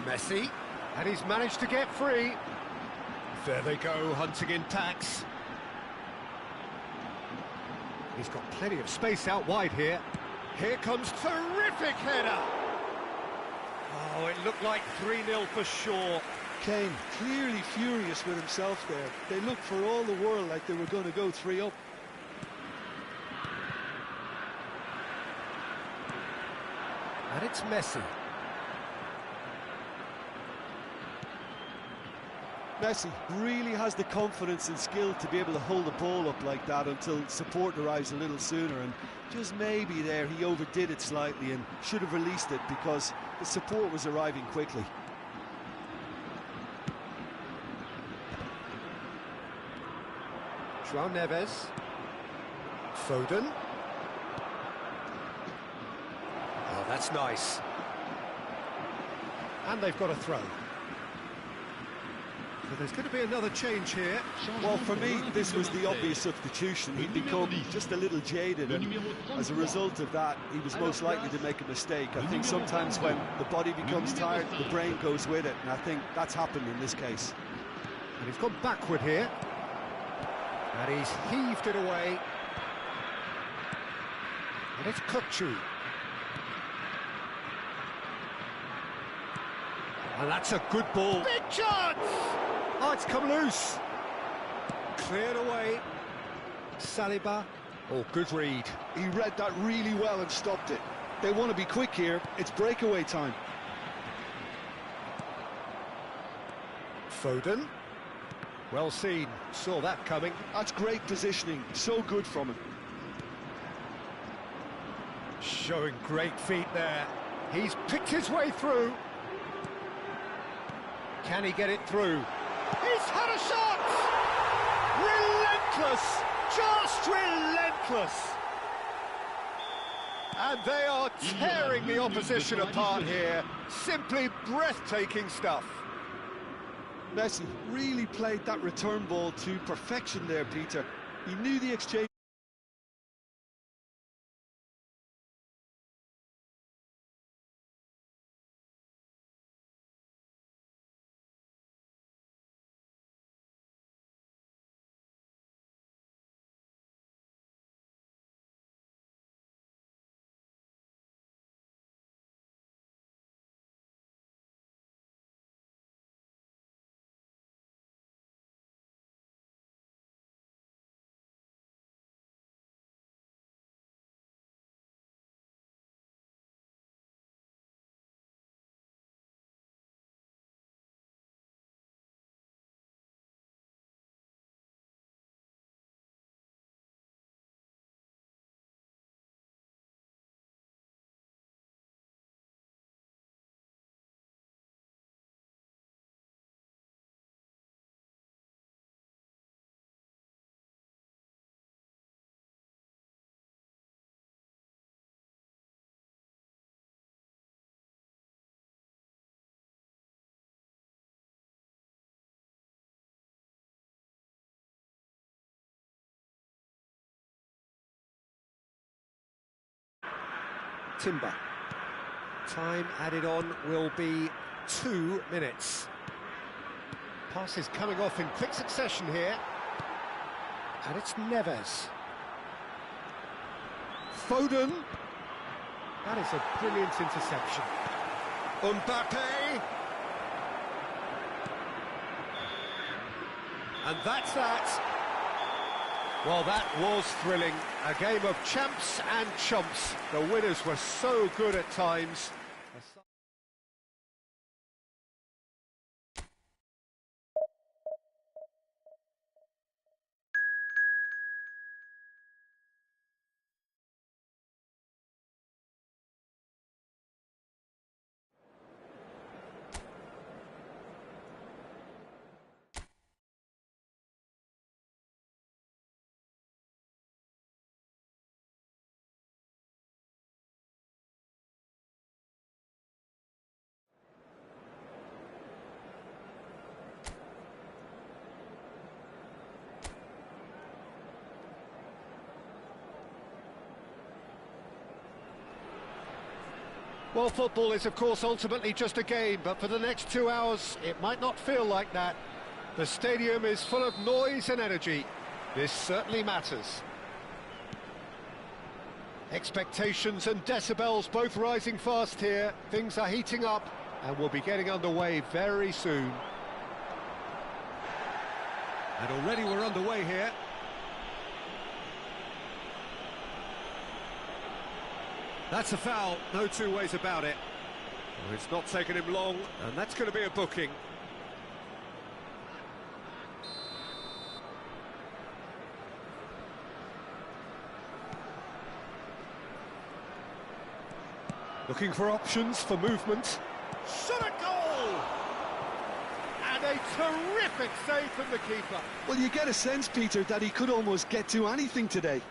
Messi, and he's managed to get free. There they go, hunting in packs. He's got plenty of space out wide here. Here comes terrific header. Oh, it looked like 3-0 for sure. Kane clearly furious with himself there. They looked for all the world like they were going to go 3-up. And it's Messi. Messi really has the confidence and skill to be able to hold the ball up like that until support arrives a little sooner, and just maybe there he overdid it slightly and should have released it because the support was arriving quickly. João Neves. Foden. Oh, that's nice. And they've got a throw. So there's going to be another change here. Well, for me, this was the obvious substitution. He'd become just a little jaded, and as a result of that, he was most likely to make a mistake. I think sometimes when the body becomes tired, the brain goes with it, and I think that's happened in this case. And he's gone backward here. And he's heaved it away. And it's Kukçu. And that's a good ball. Big chance! Oh, it's come loose. Cleared away. Saliba. Oh, good read. He read that really well and stopped it. They want to be quick here. It's breakaway time. Foden. Well seen. Saw that coming. That's great positioning. So good from him. Showing great feet there. He's picked his way through. Can he get it through? He's had a shot! Relentless! Just relentless! And they are tearing the opposition apart here. Simply breathtaking stuff. Messi really played that return ball to perfection there, Peter. He knew the exchange. Timber. Time added on will be 2 minutes. Passes coming off in quick succession here. And it's Neves. Foden. That is a brilliant interception. Mbappe. And that's that. Well, that was thrilling. A game of champs and chumps. The winners were so good at times. Well, football is, of course, ultimately just a game, but for the next 2 hours, it might not feel like that. The stadium is full of noise and energy. This certainly matters. Expectations and decibels both rising fast here. Things are heating up, and we'll be getting underway very soon. And already we're underway here. That's a foul, no two ways about it. Well, it's not taken him long, and that's going to be a booking. Looking for options for movement. Shot a goal! And a terrific save from the keeper. Well, you get a sense, Peter, that he could almost get to anything today.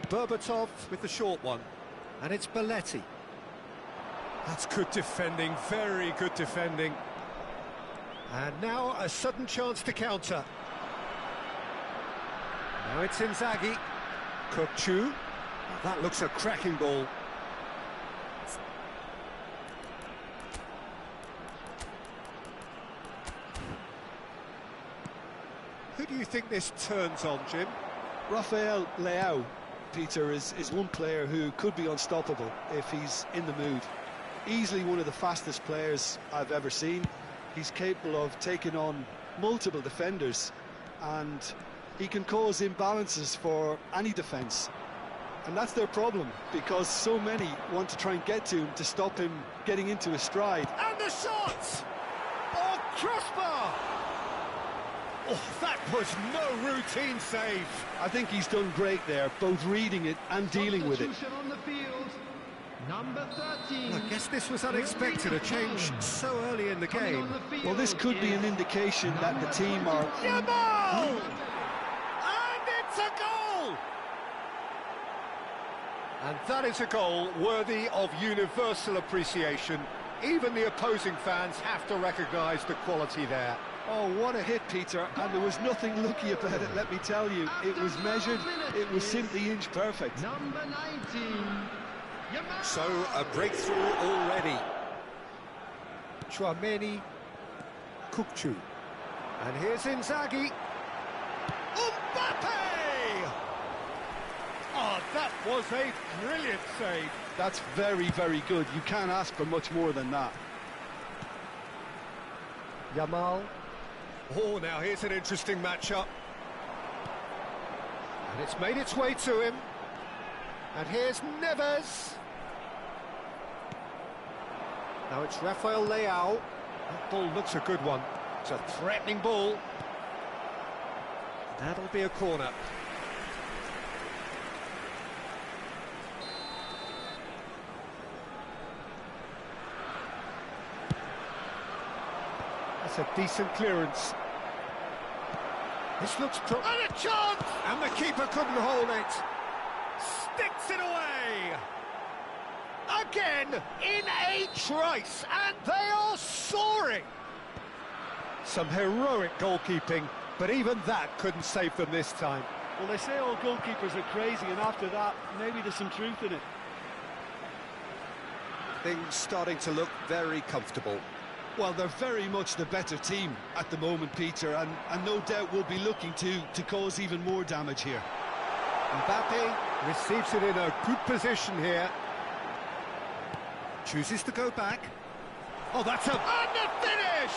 Berbatov with the short one, and it's Belletti. That's good defending, very good defending. And now a sudden chance to counter. Now it's Inzaghi. Kukçu. That looks a cracking ball. Who do you think this turns on, Jim? Rafael Leao, Peter, is one player who could be unstoppable if he's in the mood. Easily one of the fastest players I've ever seen. He's capable of taking on multiple defenders, and he can cause imbalances for any defence. And that's their problem, because so many want to try and get to him to stop him getting into his stride. And the shot! Oh, crossbar! Oh, that was no routine save. I think he's done great there, both reading it and dealing with it. Substitution on the field, number 13. I guess this was unexpected, a change so early in the game. Well, this could be an indication that the team are... Yamal! And it's a goal! And that is a goal worthy of universal appreciation. Even the opposing fans have to recognise the quality there. Oh, what a hit, Peter, and there was nothing lucky about it, let me tell you. It was measured, it was simply inch perfect. Number 19. So, a breakthrough already. Chouameni, Kukçu. And here's Inzaghi. Mbappe! Oh, that was a brilliant save. That's very, very good. You can't ask for much more than that. Yamal. Oh, now here's an interesting matchup. And it's made its way to him. And here's Neves. Now it's Rafael Leao. That ball looks a good one. It's a threatening ball. That'll be a corner. That's a decent clearance. This looks... And a chance! And the keeper couldn't hold it. Sticks it away! Again, in a trice, and they are soaring! Some heroic goalkeeping, but even that couldn't save them this time. Well, they say all goalkeepers are crazy, and after that, maybe there's some truth in it. Things starting to look very comfortable. Well, they're very much the better team at the moment, Peter, and no doubt will be looking to cause even more damage here. Mbappe receives it in a good position here. Chooses to go back. Oh, that's a... And the finish!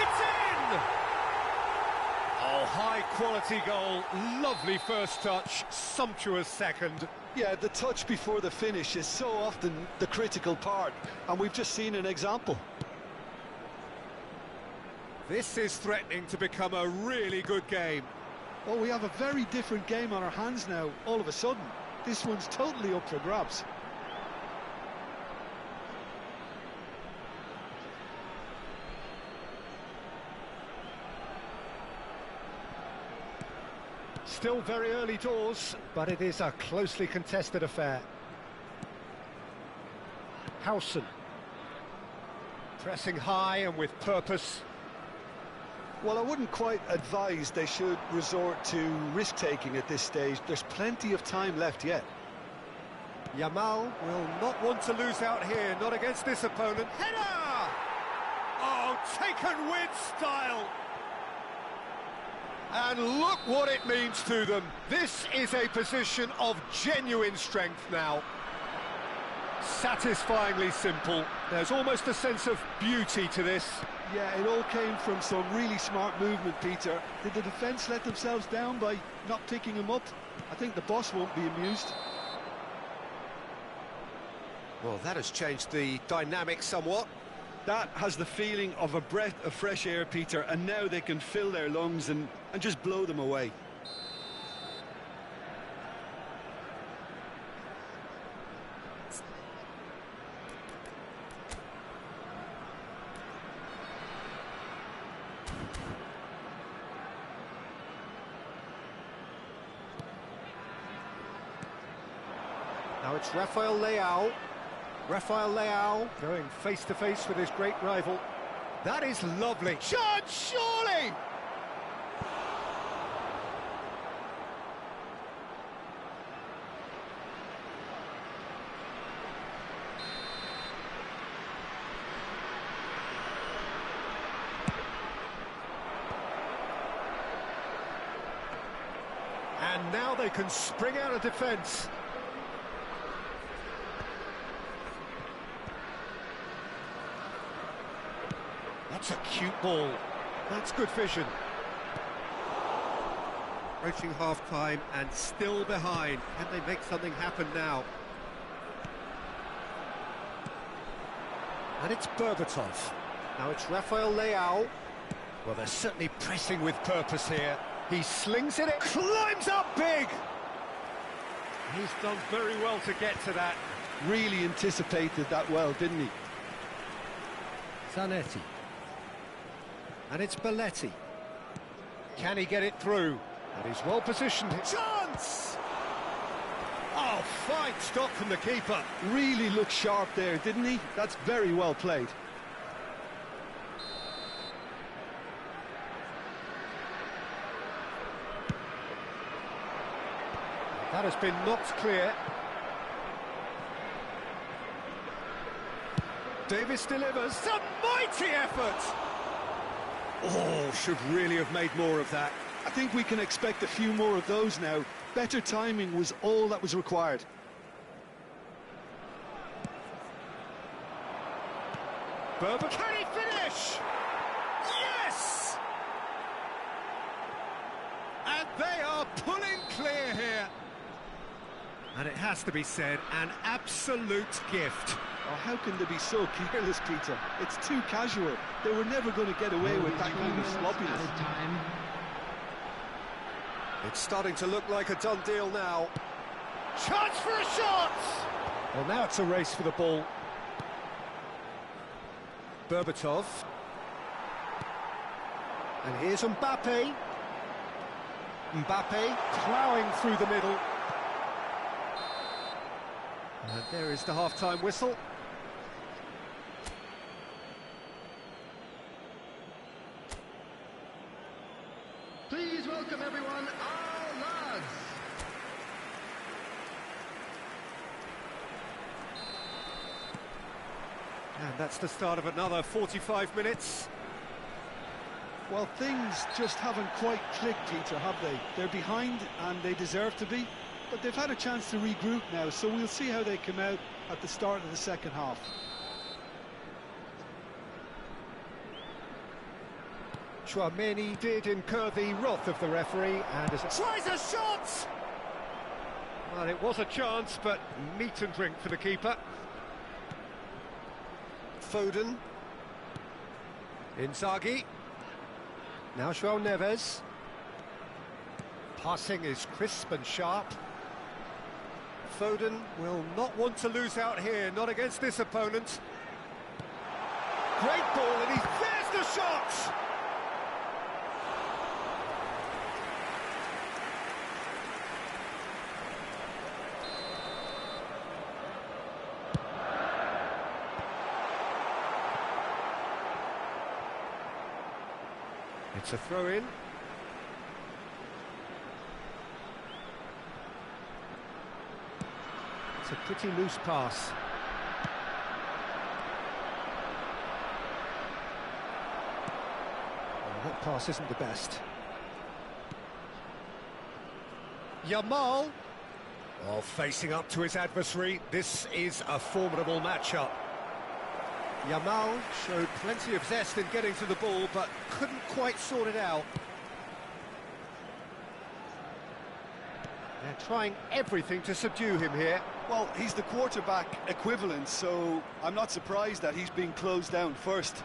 It's in! Oh, high-quality goal. Lovely first touch. Sumptuous second. Yeah, the touch before the finish is so often the critical part, and we've just seen an example. This is threatening to become a really good game. Well, we have a very different game on our hands now, all of a sudden. This one's totally up for grabs. Still very early doors, but it is a closely contested affair. Howson. Pressing high and with purpose. Well, I wouldn't quite advise they should resort to risk-taking at this stage. There's plenty of time left yet. Yamal will not want to lose out here, not against this opponent. Header! Oh, taken with style! And look what it means to them. This is a position of genuine strength now. Satisfyingly simple. There's almost a sense of beauty to this. Yeah, it all came from some really smart movement, Peter. Did the defence let themselves down by not picking him up? I think the boss won't be amused. Well, that has changed the dynamic somewhat. That has the feeling of a breath of fresh air, Peter, and now they can fill their lungs and just blow them away. Now it's Rafael Leao. Rafael Leao going face-to-face with his great rival. That is lovely. Shot, surely! now they can spring out of defence. That's a cute ball. That's good vision. Approaching half-time and still behind. Can they make something happen now? And it's Berbatov. Now it's Rafael Leao. Well, they're certainly pressing with purpose here. He slings it, climbs up big! He's done very well to get to that. Really anticipated that well, didn't he? Zanetti. And it's Belletti. Can he get it through? And he's well positioned. Chance! Oh, fine stop from the keeper. Really looked sharp there, didn't he? That's very well played. That has been knocked clear. Davis delivers. A mighty effort! Oh, should really have made more of that. I think we can expect a few more of those now. Better timing was all that was required. Berber, can he finish? Yes! And they are pulling clear here. And it has to be said, an absolute gift. Oh, how can they be so careless, Peter? It's too casual. They were never going to get away with that kind of sloppiness. It's starting to look like a done deal now. Chance for a shot! Well, now it's a race for the ball. Berbatov. And here's Mbappe. Mbappe ploughing through the middle. And there is the half-time whistle. Please welcome everyone, our lads. And that's the start of another 45 minutes. Well, things just haven't quite clicked, Peter, have they? They're behind and they deserve to be, but they've had a chance to regroup now, so we'll see how they come out at the start of the second half. Chouameni did incur the wrath of the referee and tries a shot! Well, it was a chance, but meat and drink for the keeper. Foden. Inzaghi. Now João Neves. Passing is crisp and sharp. Foden will not want to lose out here, not against this opponent. Great ball, and there's the shot! It's a throw-in. It's a pretty loose pass. Well, that pass isn't the best. Yamal. Oh, facing up to his adversary. This is a formidable matchup. Yamal showed plenty of zest in getting to the ball, but couldn't quite sort it out. They're trying everything to subdue him here. Well, he's the quarterback equivalent, so I'm not surprised that he's being closed down first.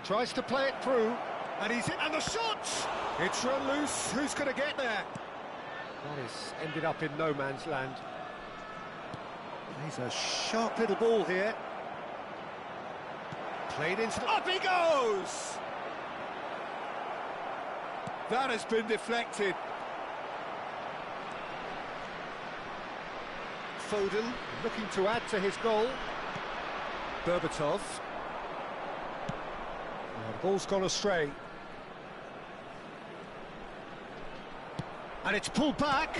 Tries to play it through, and he's in, and the shot! It's run loose, who's going to get there? That is ended up in no man's land. He's a sharp little ball here. Played into the... Up he goes! That has been deflected. Foden looking to add to his goal. Berbatov. The ball's gone astray. And it's pulled back.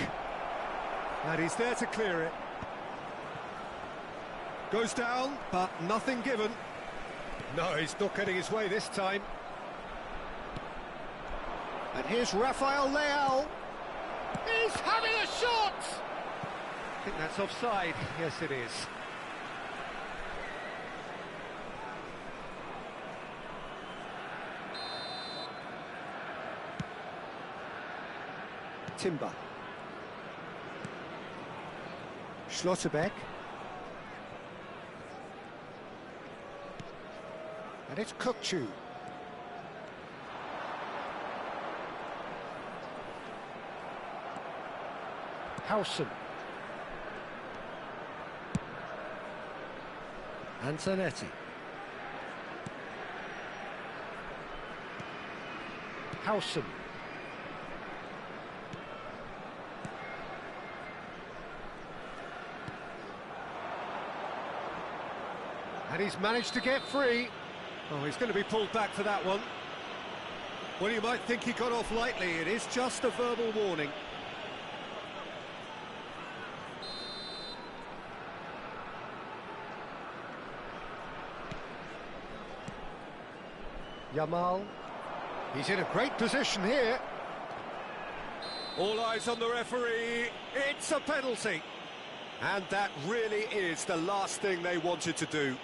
And he's there to clear it. Goes down, but nothing given. No, he's not getting his way this time. And here's Rafael Leao. He's having a shot! I think that's offside. Yes, it is. Timber. Schlotterbeck. And it's Kukçu. Howson. Antonetti. Howson. And he's managed to get free. Oh, he's going to be pulled back for that one. Well, you might think he got off lightly. It is just a verbal warning. Yamal. He's in a great position here. All eyes on the referee. It's a penalty. And that really is the last thing they wanted to do.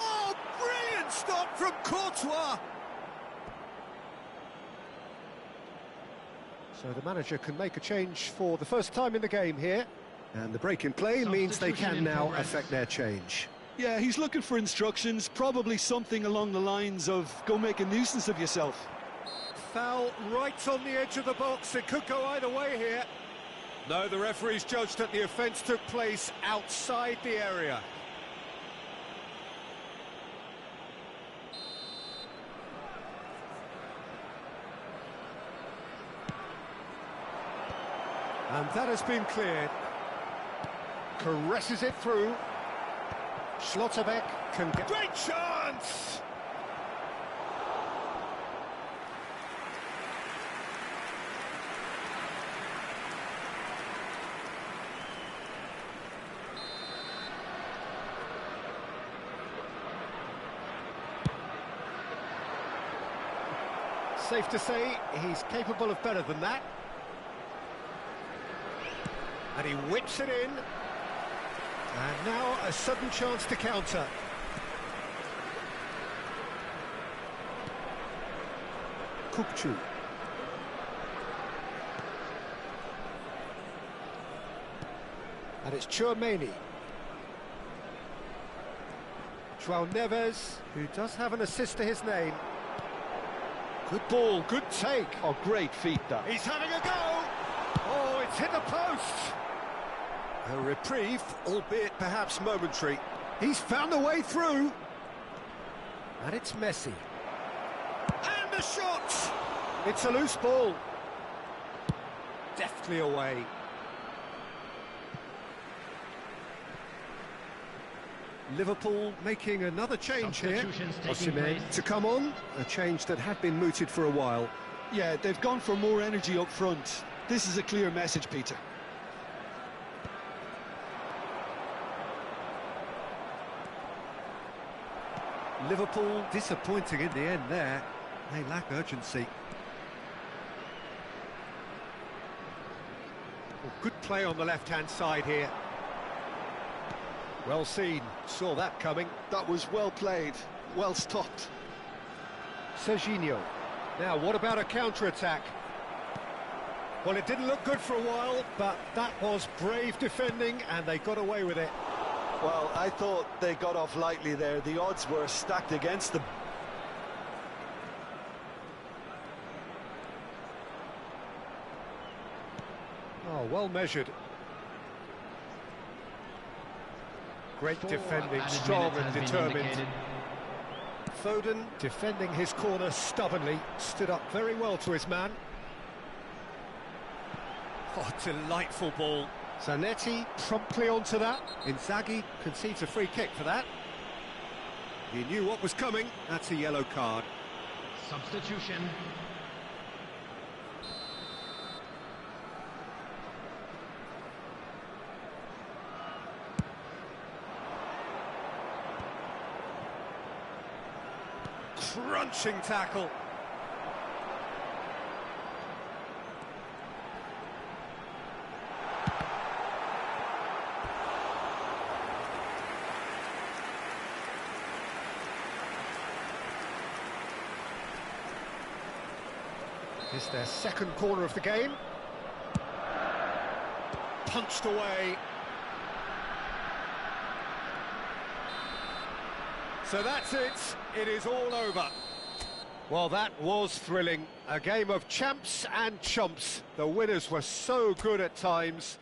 Oh, brilliant stop from Courtois. So the manager can make a change for the first time in the game here. And the break in play means they can now affect their change. Yeah, he's looking for instructions, probably something along the lines of, go make a nuisance of yourself. Foul right on the edge of the box. It could go either way here. No, the referee's judged that the offence took place outside the area. And that has been cleared. Caresses it through. Schlotterbeck can get... Great chance! Safe to say he's capable of better than that. And he whips it in. And now a sudden chance to counter. Kukçu. And it's Tchouaméni. João Neves, who does have an assist to his name. Good ball, good take. Oh, great feet, that. He's having a go. Oh, it's hit the post. A reprieve, albeit perhaps momentary. He's found a way through. And it's Messi. And a shot! It's a loose ball. Deftly away. Liverpool making another change here. Osimhen to come on, a change that had been mooted for a while. Yeah, they've gone for more energy up front. This is a clear message, Peter. Liverpool disappointing in the end there. They lack urgency. Well, good play on the left-hand side here. Well seen, saw that coming. That was well played, well stopped. Serginho. Now, what about a counter-attack? Well, it didn't look good for a while, but that was brave defending, and they got away with it. Well, I thought they got off lightly there. The odds were stacked against them. Oh, well measured. Great defending, strong and determined. Foden defending his corner stubbornly, stood up very well to his man. Oh, delightful ball. Zanetti promptly onto that. Inzaghi concedes a free kick for that. He knew what was coming. That's a yellow card. Substitution. crunching tackle. It's their second corner of the game. Punched away. So that's it. It is all over. Well, that was thrilling. A game of champs and chumps. The winners were so good at times.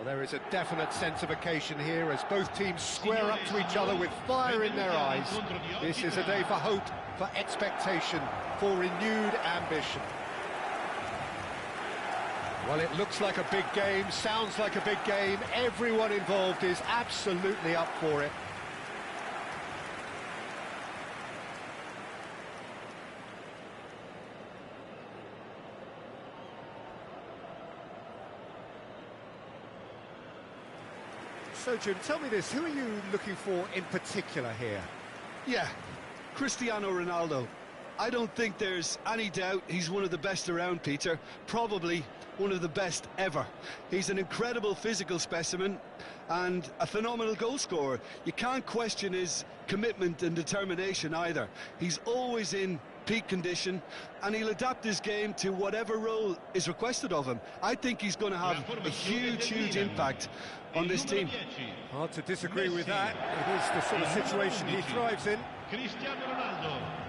Well, there is a definite sense of occasion here as both teams square up to each other with fire in their eyes. This is a day for hope, for expectation, for renewed ambition. Well, it looks like a big game, sounds like a big game. Everyone involved is absolutely up for it. So, Jim, tell me this, who are you looking for in particular here? Yeah, Cristiano Ronaldo. I don't think there's any doubt he's one of the best around, Peter. Probably one of the best ever. He's an incredible physical specimen and a phenomenal goal scorer. You can't question his commitment and determination either. He's always in peak condition and he'll adapt his game to whatever role is requested of him. I think he's going to have a huge impact on this team. Hard to disagree with that. It is the sort of situation he thrives in. Cristiano Ronaldo.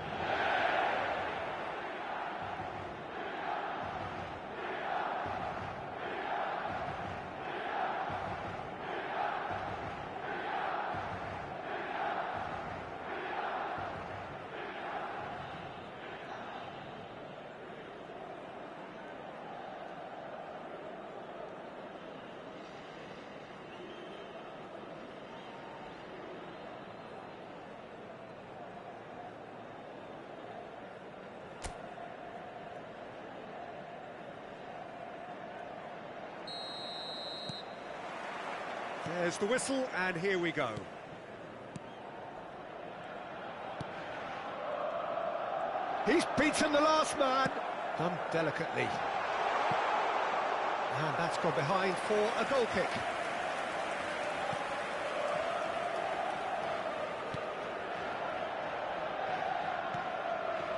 There's the whistle, and here we go. He's beaten the last man. Done delicately. And that's gone behind for a goal kick.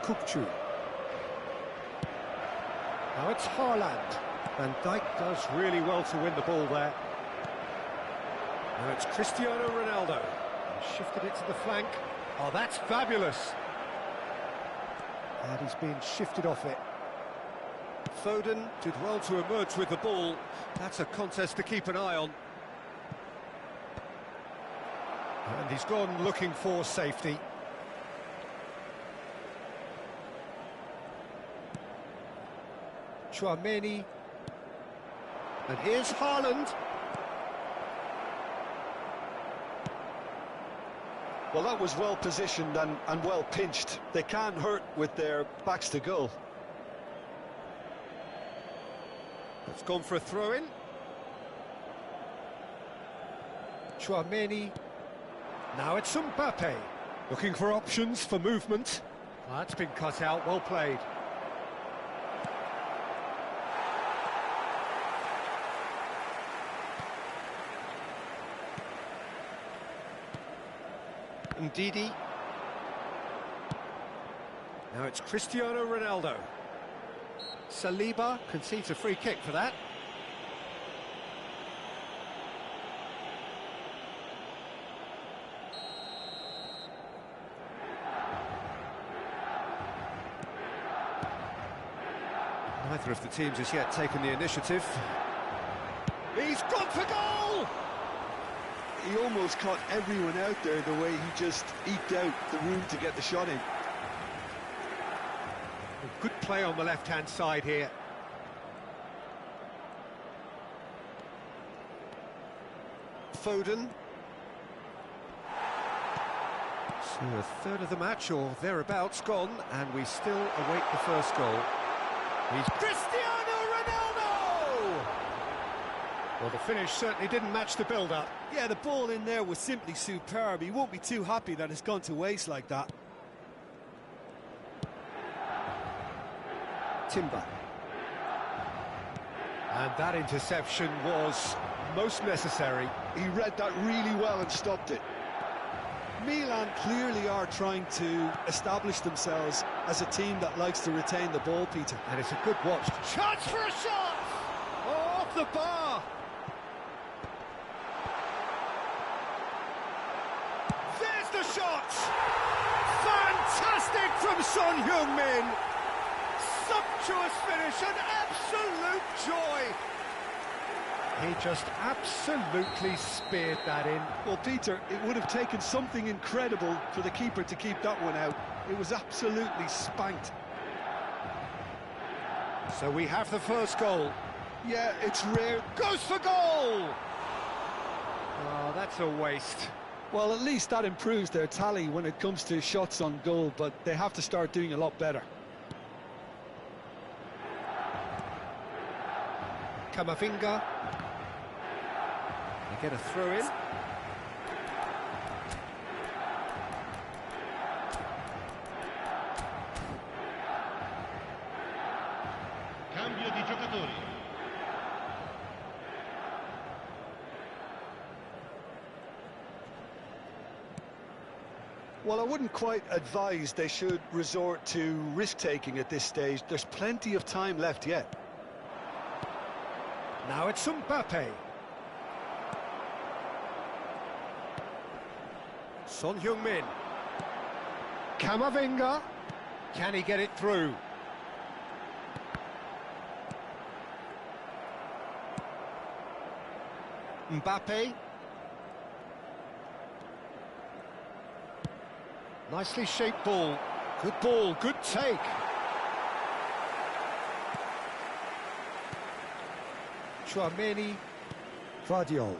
Kukçu. Now it's Haaland. Van Dijk does really well to win the ball there. Now it's Cristiano Ronaldo. He's shifted it to the flank. Oh, that's fabulous. And he's been shifted off it. Foden did well to emerge with the ball. That's a contest to keep an eye on. And he's gone looking for safety. Tchouaméni. And here's Haaland. Well, that was well positioned and well pinched. They can't hurt with their backs to goal. It's gone for a throw-in. Tchouaméni. Now it's Mbappe. Looking for options for movement. That's been cut out, well played. Ndidi. Now it's Cristiano Ronaldo. Saliba concedes a free kick for that. Neither of the teams has yet taken the initiative. He's gone for goal! He almost caught everyone out there the way he just eked out the room to get the shot in. Good play on the left-hand side here. Foden. So a third of the match or thereabouts gone, and we still await the first goal. He's Cristiano Ronaldo! Well, the finish certainly didn't match the build-up. Yeah, the ball in there was simply superb. He won't be too happy that it's gone to waste like that. Timber. And that interception was most necessary. He read that really well and stopped it. Milan clearly are trying to establish themselves as a team that likes to retain the ball, Peter. And it's a good watch. Chance for a shot! Oh, off the bar! There's the shot! Fantastic from Son Heung-min! Sumptuous finish, an absolute joy! He just absolutely speared that in. Well, Peter, it would have taken something incredible for the keeper to keep that one out. It was absolutely spanked. So we have the first goal. Yeah, it's rare. Goes for goal! Oh, that's a waste. Well, at least that improves their tally when it comes to shots on goal, but they have to start doing a lot better. Camavinga. They get a throw in. Cambio di giocatori. Well, I wouldn't quite advise they should resort to risk-taking at this stage. There's plenty of time left yet. Now it's Mbappe. Son Heung-min. Camavinga. Can he get it through? Mbappe. Nicely shaped ball. Good take. Tchouaméni. Vardiol.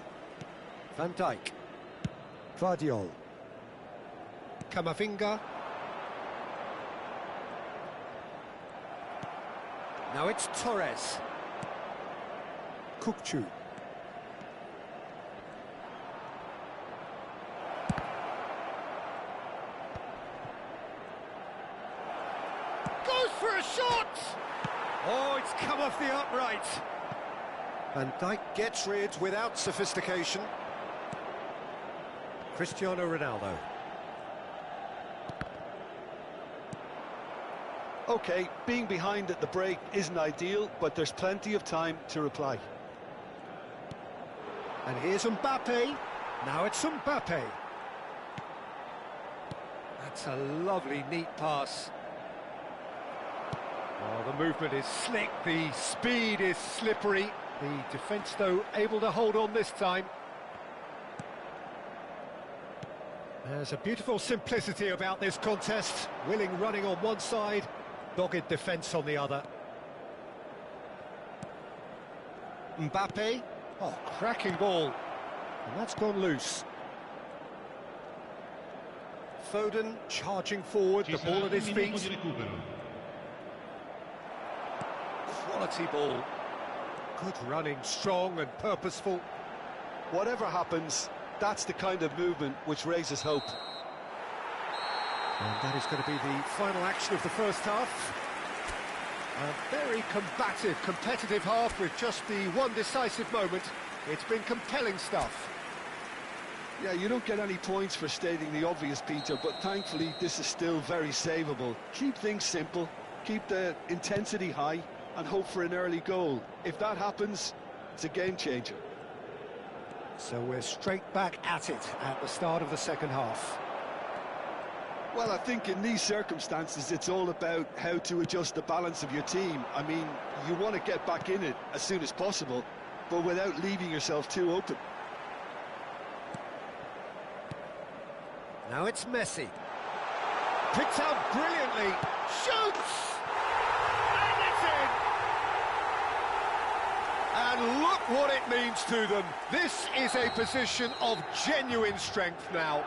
Van Dijk. Vardiol. Camavinga. Now it's Torres. Kukçu. goes for a shot! Oh, it's come off the upright. Van Dijk gets rid without sophistication. Cristiano Ronaldo. OK, being behind at the break isn't ideal, but there's plenty of time to reply. And here's Mbappe. Now it's Mbappe. That's a lovely, neat pass. Oh, the movement is slick, the speed is slippery. The defence, though, able to hold on this time. There's a beautiful simplicity about this contest. Willing running on one side, dogged defence on the other. Mbappe. Oh, cracking ball. And that's gone loose. Foden charging forward, the ball at his feet. Quality ball. Good running, strong and purposeful. Whatever happens, that's the kind of movement which raises hope. And that is going to be the final action of the first half. A very combative, competitive half with just the one decisive moment. It's been compelling stuff. Yeah, you don't get any points for stating the obvious, Peter, but thankfully this is still very savable. Keep things simple, keep the intensity high, and hope for an early goal. If that happens, it's a game changer. So we're straight back at it at the start of the second half. Well, I think in these circumstances it's all about how to adjust the balance of your team. I mean, you want to get back in it as soon as possible, but without leaving yourself too open. Now it's Messi. Picked out brilliantly. Shoots! And it's in! And look what it means to them. This is a position of genuine strength now.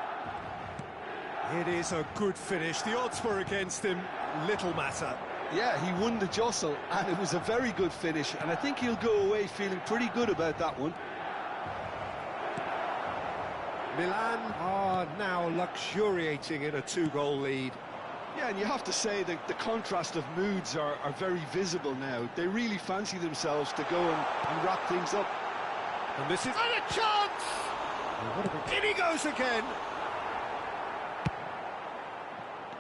It is a good finish. The odds were against him. Little matter. Yeah, he won the jostle, and it was a very good finish, and I think he'll go away feeling pretty good about that one. Milan are now luxuriating in a two-goal lead. Yeah, and you have to say that the contrast of moods are very visible now. They really fancy themselves to go and wrap things up. And this is... And a chance! In he goes again!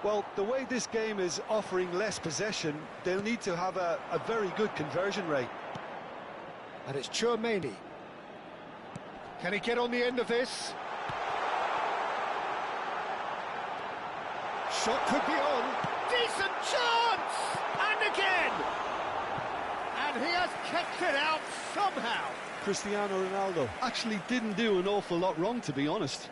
Well, the way this game is offering less possession, they'll need to have a very good conversion rate. And it's Tchouaméni. Can he get on the end of this? Shot could be on. Decent chance! And again! And he has kept it out somehow. Cristiano Ronaldo Actually didn't do an awful lot wrong, to be honest.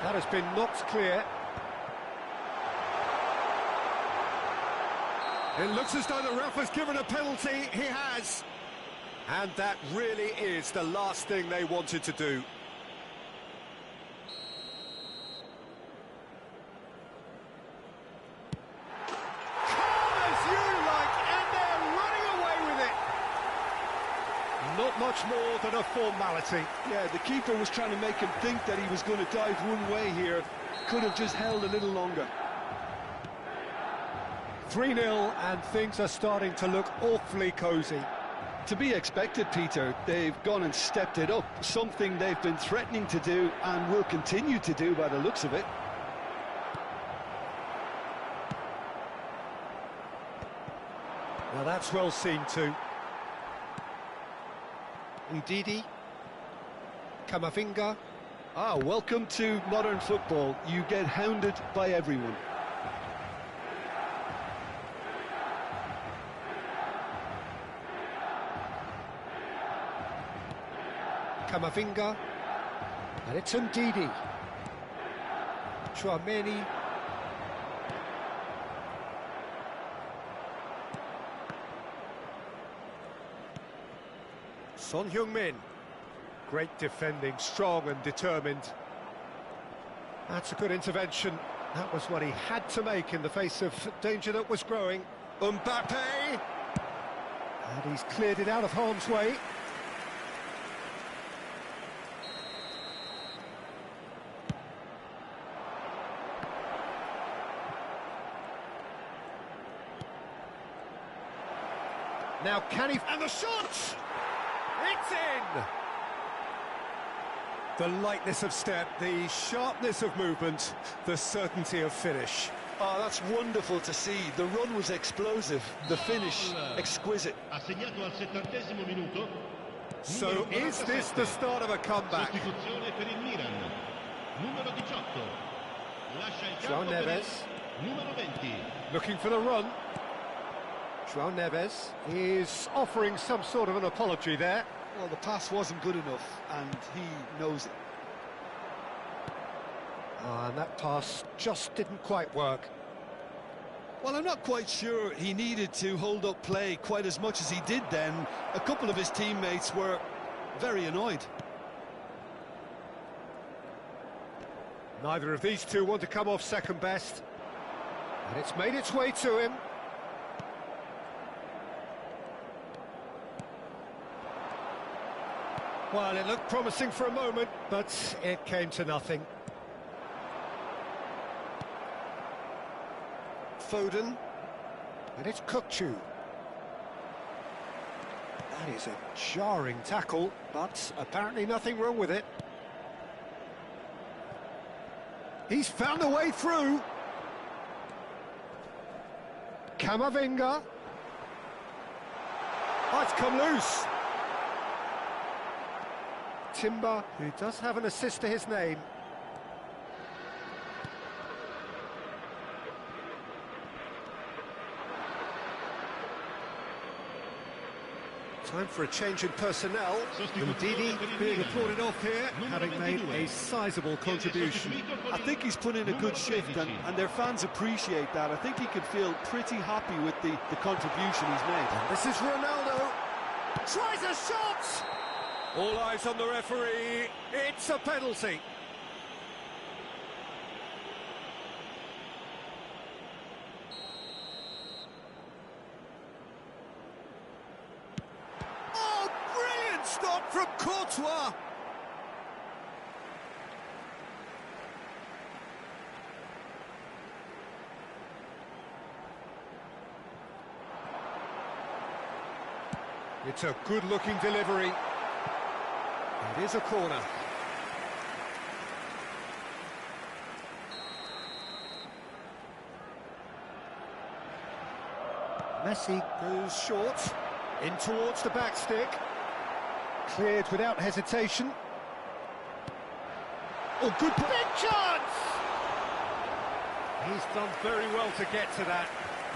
That has been knocked clear. It looks as though the ref has given a penalty. He has. And that really is the last thing they wanted to do. Calm as you like, and they're running away with it. Not much more than a formality. Yeah, the keeper was trying to make him think that he was going to dive one way here. Could have just held a little longer. 3-0, and things are starting to look awfully cosy. To be expected, Peter. They've gone and stepped it up, something they've been threatening to do and will continue to do by the looks of it. Well, that's well seen too. Ndidi. Camavinga. Ah, welcome to modern football. You get hounded by everyone. Camavinga, and it's Ndidi. Tchouaméni. Son Heung-min. Great defending, strong and determined. That's a good intervention. That was what he had to make in the face of danger that was growing. Mbappe! And he's cleared it out of harm's way. Now can he... And the shot! It's in! The lightness of step, the sharpness of movement, the certainty of finish. Oh, that's wonderful to see. The run was explosive, the finish exquisite. Assegnato al 70° minuto. So is this the start of a comeback? Sostituzione per il Milan. Numero 18. Lascia il João campo per Neves. il numero 20. Looking for the run. João Neves is offering some sort of an apology there. Well, the pass wasn't good enough, and he knows it. And that pass just didn't quite work. Well, I'm not quite sure he needed to hold up play quite as much as he did then. A couple of his teammates were very annoyed. Neither of these two want to come off second best. And it's made its way to him. Well, it looked promising for a moment, but it came to nothing. Foden, and it's Kukçu. That is a jarring tackle, but apparently nothing wrong with it. He's found a way through. Camavinga. Oh, it's come loose. Timber, who does have an assist to his name. Time for a change in personnel. Ndidi being applauded off here, having made a sizable contribution. I think he's put in a good shift, and their fans appreciate that. I think he can feel pretty happy with the contribution he's made. This is Ronaldo. Tries a shot! All eyes on the referee. It's a penalty. Oh, brilliant stop from Courtois. It's a good-looking delivery. It is a corner. Messi goes short, in towards the back stick. Cleared without hesitation. Oh, good big chance! He's done very well to get to that.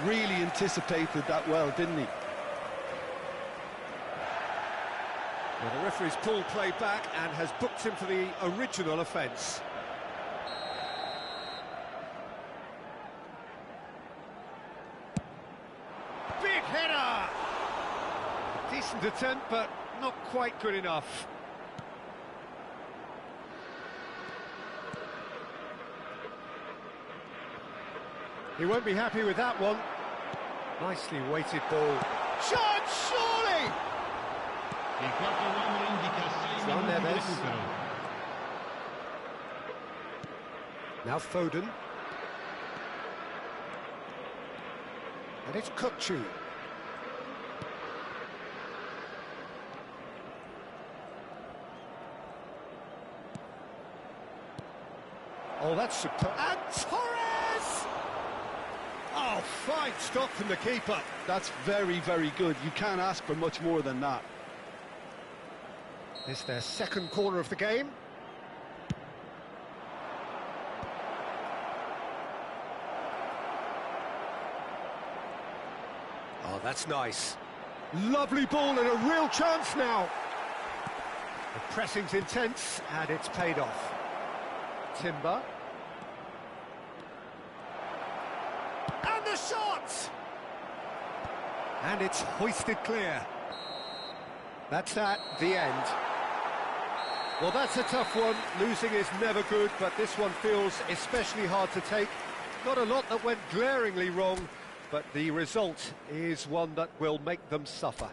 Really anticipated that well, didn't he? Well, the referee's pulled play back and has booked him for the original offence. Big header! Decent attempt, but not quite good enough. He won't be happy with that one. Nicely weighted ball. Shot, surely! Il quarto uomo indica 6 João minuti di Neves. recupero. Now Foden. And it's Kukçu. Oh, that's superb. And Torres! Oh, fine stop from the keeper. That's very, very good. You can't ask for much more than that. It's their second corner of the game. Oh, that's nice. Lovely ball and a real chance now. The pressing's intense and it's paid off. Timber. And the shot! And it's hoisted clear. That's that, the end. Well, that's a tough one. Losing is never good, but this one feels especially hard to take. Not a lot that went glaringly wrong, but the result is one that will make them suffer.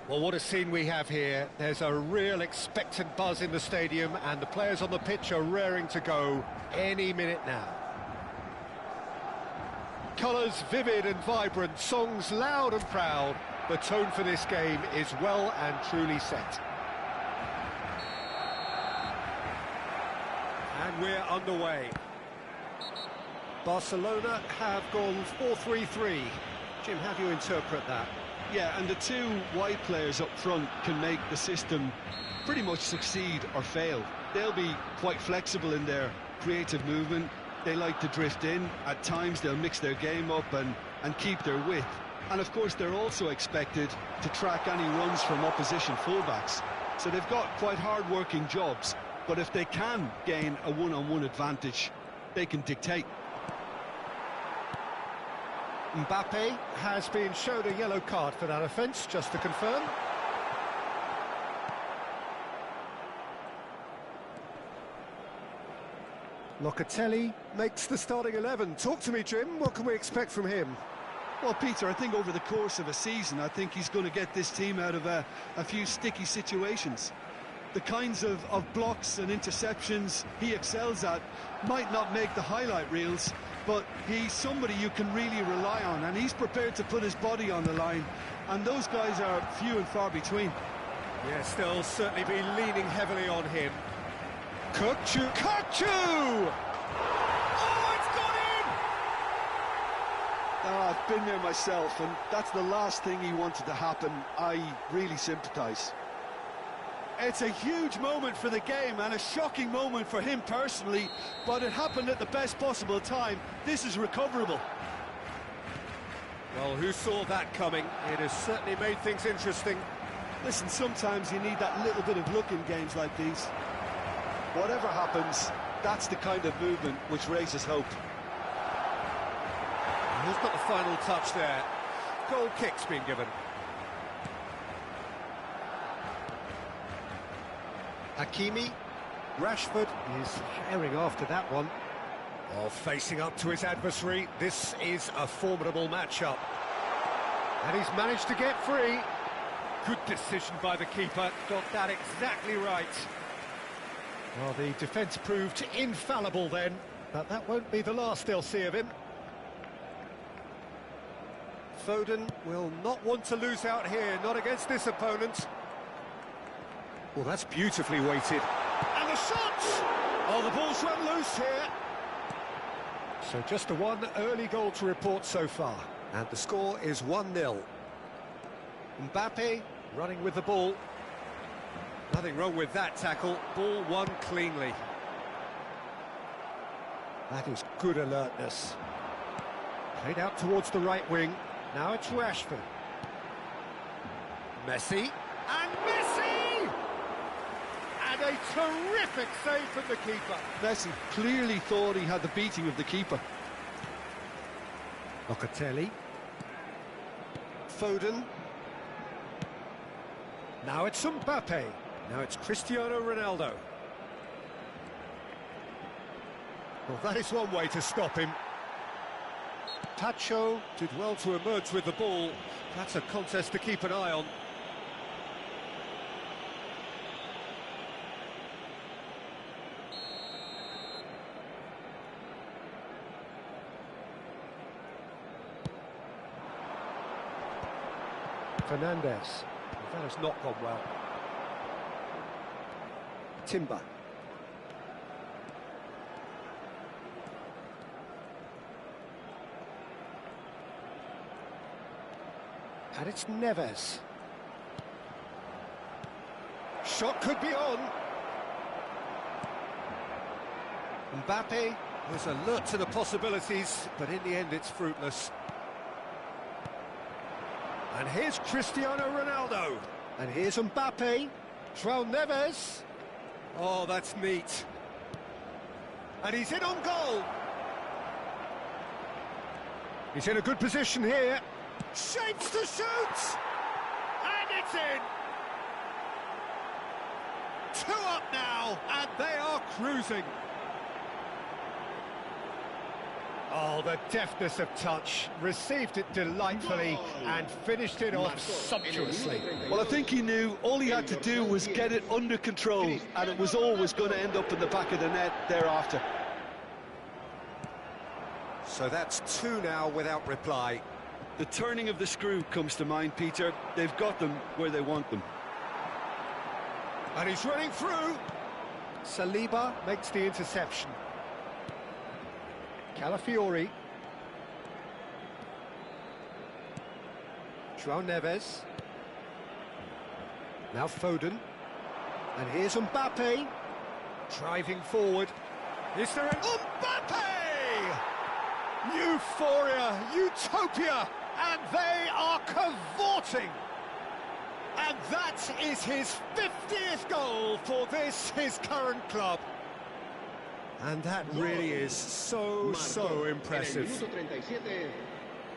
Well, what a scene we have here. There's a real expectant buzz in the stadium, and the players on the pitch are raring to go any minute now. Colours vivid and vibrant, songs loud and proud. The tone for this game is well and truly set. And we're underway. Barcelona have gone 4-3-3. Jim, how do you interpret that? Yeah, and the two wide players up front can make the system pretty much succeed or fail. They'll be quite flexible in their creative movement. They like to drift in. At times they'll mix their game up and keep their width. And of course they're also expected to track any runs from opposition fullbacks. So they've got quite hard-working jobs, but if they can gain a one-on-one advantage, they can dictate. Mbappe has been shown a yellow card for that offence, just to confirm. Locatelli makes the starting 11. Talk to me, Jim. What can we expect from him? Well, Peter, I think over the course of a season, I think he's going to get this team out of a few sticky situations. The kinds of blocks and interceptions he excels at might not make the highlight reels, but he's somebody you can really rely on, and he's prepared to put his body on the line, and those guys are few and far between. Yes, they'll certainly be leaning heavily on him. Kirkchu! Oh, it's gone in! I've been there myself, and that's the last thing he wanted to happen. I really sympathise. It's a huge moment for the game and a shocking moment for him personally, but it happened at the best possible time. This is recoverable. Well, who saw that coming? It has certainly made things interesting. Listen, sometimes you need that little bit of luck in games like these. Whatever happens, that's the kind of movement which raises hope. Who's got the final touch there? Goal kick's been given. Hakimi, Rashford is herring after that one. Oh, facing up to his adversary, this is a formidable matchup. And he's managed to get free. Good decision by the keeper, got that exactly right. Well, the defence proved infallible then, but that won't be the last they'll see of him. Foden will not want to lose out here, not against this opponent. Well, that's beautifully weighted. And the shot! Oh, the ball's run loose here. So just the one early goal to report so far. And the score is 1-0. Mbappe running with the ball. Nothing wrong with that tackle. Ball won cleanly. That is good alertness. Played out towards the right wing. Now it's Rashford. Messi. And Messi! And a terrific save from the keeper. Messi clearly thought he had the beating of the keeper. Locatelli. Foden. Now it's Mbappe. Now it's Cristiano Ronaldo. Well, that is one way to stop him. Pacho did well to emerge with the ball. That's a contest to keep an eye on. Fernandez. That has not gone well. Timber. And it's Neves. Shot could be on. Mbappe was alert to the possibilities, but in the end it's fruitless. And here's Cristiano Ronaldo. And here's Mbappe. João Neves. Oh, that's neat. And he's in on goal. He's in a good position here. Shapes to shoot! And it's in! 2 up now, and they are cruising. Oh, the deftness of touch, received it delightfully and finished it off sumptuously. Well, I think he knew all he had to do was get it under control, and it was always going to end up in the back of the net thereafter. So that's two now without reply. The turning of the screw comes to mind, Peter. They've got them where they want them. And he's running through. Saliba makes the interception. Calafiori. João Neves. Now Foden. And here's Mbappe. Driving forward. Is there an Mbappe? Euphoria, utopia, and they are cavorting. And that is his 50th goal for this, his current club. And that really is so impressive. En el minuto 37,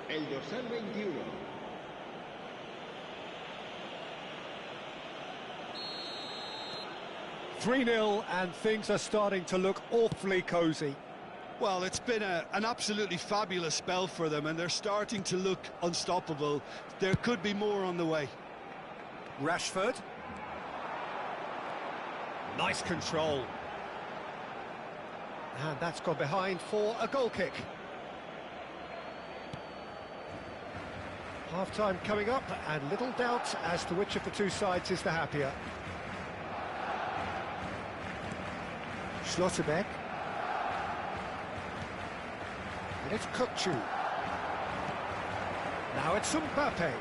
el dorsal 21. "3-0, and things are starting to look awfully cosy. Well, it's been an absolutely fabulous spell for them, and they're starting to look unstoppable. There could be more on the way. Rashford. Nice control. And that's gone behind for a goal kick. Half-time coming up, and little doubt as to which of the two sides is the happier. Schlotterbeck. And it's Kukçu. Now it's Mbappe.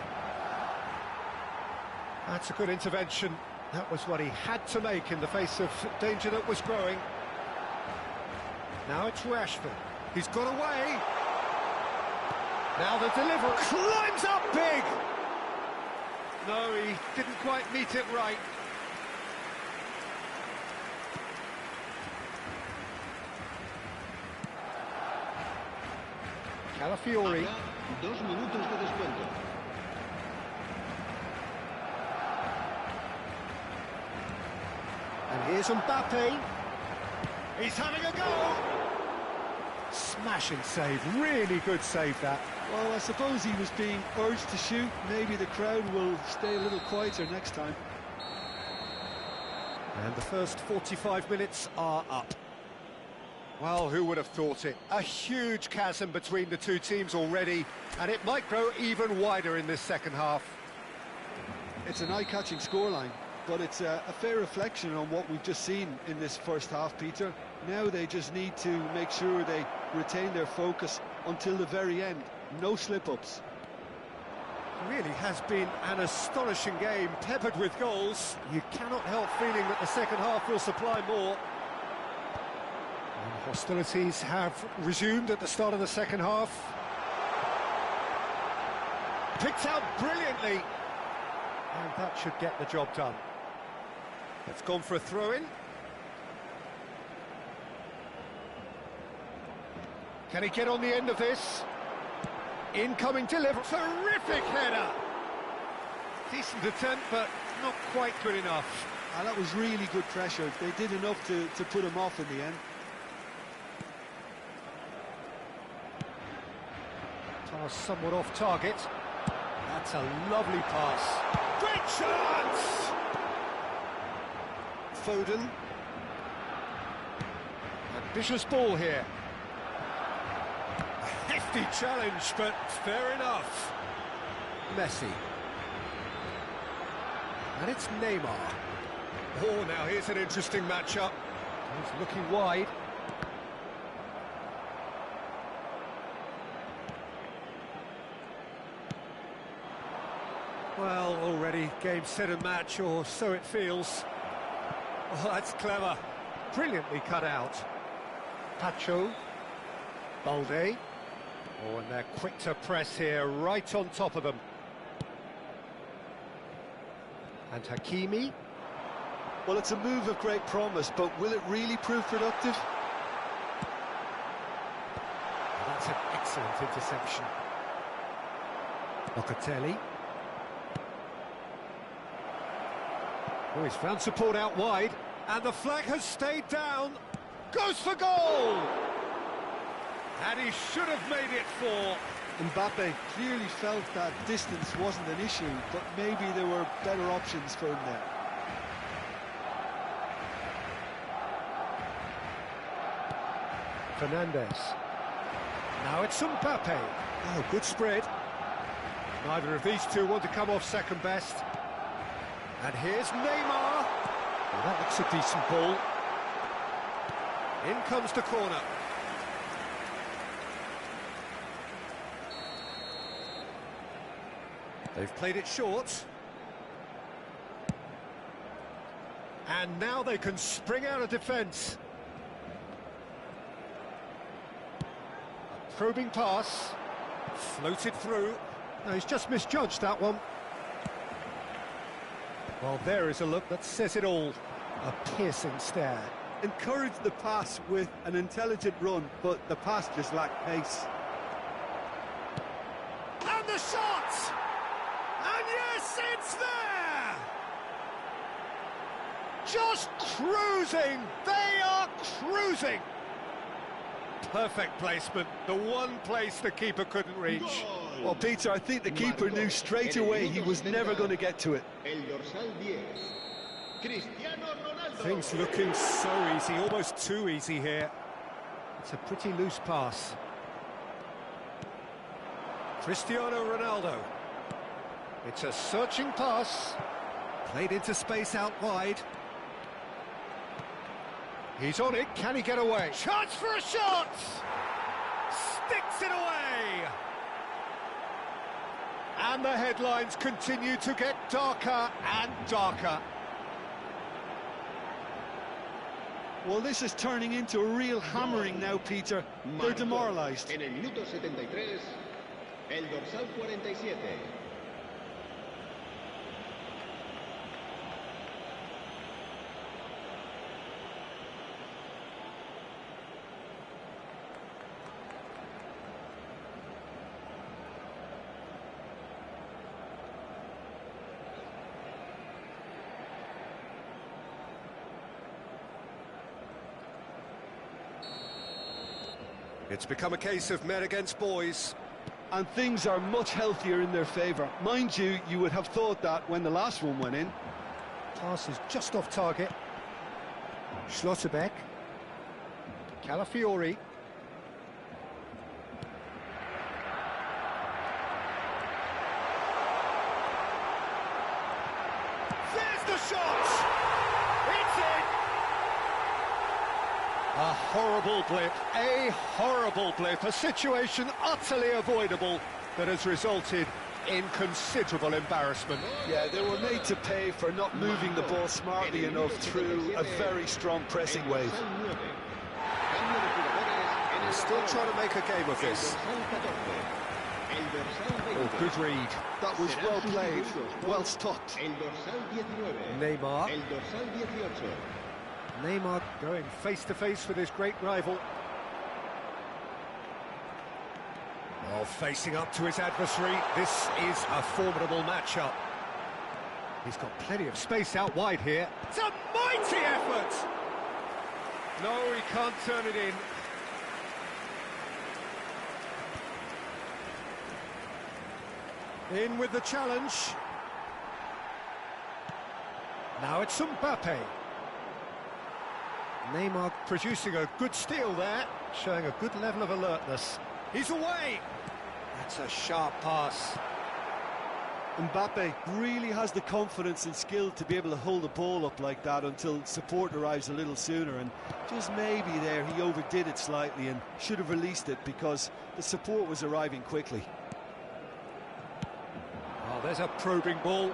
That's a good intervention. That was what he had to make in the face of danger that was growing. Now it's Rashford. He's got away. Now the delivery climbs up big. No, he didn't quite meet it right. Calafiori. Habrá 2 minutos de descuento. And here's Mbappe. He's having a go. Smashing save, really good save that. Well, I suppose he was being urged to shoot. Maybe the crowd will stay a little quieter next time. And the first 45 minutes are up. Well, who would have thought it? A huge chasm between the two teams already, and it might grow even wider in this second half. It's an eye-catching scoreline, but it's a fair reflection on what we've just seen in this first half, Peter. Now they just need to make sure they retain their focus until the very end. No slip-ups. It really has been an astonishing game, peppered with goals. You cannot help feeling that the second half will supply more. And hostilities have resumed at the start of the second half. Picked out brilliantly. And that should get the job done. It's gone for a throw-in. Can he get on the end of this? Incoming delivery. Terrific header. Decent attempt, but not quite good enough. And that was really good pressure. They did enough to put him off in the end. Pass somewhat off target. That's a lovely pass. Great chance! Foden. Ambitious ball here. A hefty challenge, but fair enough. Messi. And it's Neymar. Oh, now here's an interesting matchup. He's looking wide. Well, already game, set and match, or so it feels. Oh, that's clever. Brilliantly cut out. Pacho. Balde. Oh, and they're quick to press here, right on top of them. And Hakimi. Well, it's a move of great promise, but will it really prove productive? That's an excellent interception. Locatelli. Oh, he's found support out wide, and the flag has stayed down. Goes for goal! And he should have made it 4. Mbappe clearly felt that distance wasn't an issue, but maybe there were better options for him there. Fernandez. Now it's Mbappe. Oh, good spread. Neither of these two want to come off second best. And here's Neymar. Well, that looks a decent ball. In comes the corner. They've played it short. And now they can spring out of defence. A probing pass. Floated through. No, he's just misjudged that one. Well, there is a look that says it all. A piercing stare. Encouraged the pass with an intelligent run, but the pass just lacked pace. And the shot! And yes, it's there! Just cruising! They are cruising! Perfect placement, the one place the keeper couldn't reach. Well, Peter, I think the keeper knew straight away he was never going to get to it. Things looking so easy, almost too easy here. It's a pretty loose pass. Cristiano Ronaldo. It's a searching pass. Played into space out wide. He's on it, can he get away? Chance for a shot! Sticks it away! And the headlines continue to get darker and darker. Well, this is turning into a real hammering now, Peter. They're demoralised. En el minuto 73, el dorsal 47. It's become a case of men against boys. And things are much healthier in their favour. Mind you, you would have thought that when the last one went in. Pass is just off target. Schlotterbeck. Calafiori. There's the shot! It's in! A horrible blip, a situation utterly avoidable that has resulted in considerable embarrassment. Yeah, they were made to pay for not moving the ball smartly enough through a very strong pressing wave. They're still trying to make a game of this. Oh, good read. That was well played, well stopped. Neymar. Neymar going face-to-face with his great rival. Well, facing up to his adversary, this is a formidable matchup. He's got plenty of space out wide here. It's a mighty effort! No, he can't turn it in. In with the challenge. Now it's Mbappe. Neymar producing a good steal there, showing a good level of alertness. He's away! That's a sharp pass. Mbappe really has the confidence and skill to be able to hold the ball up like that until support arrives a little sooner, and just maybe there he overdid it slightly and should have released it because the support was arriving quickly. Oh, there's a probing ball.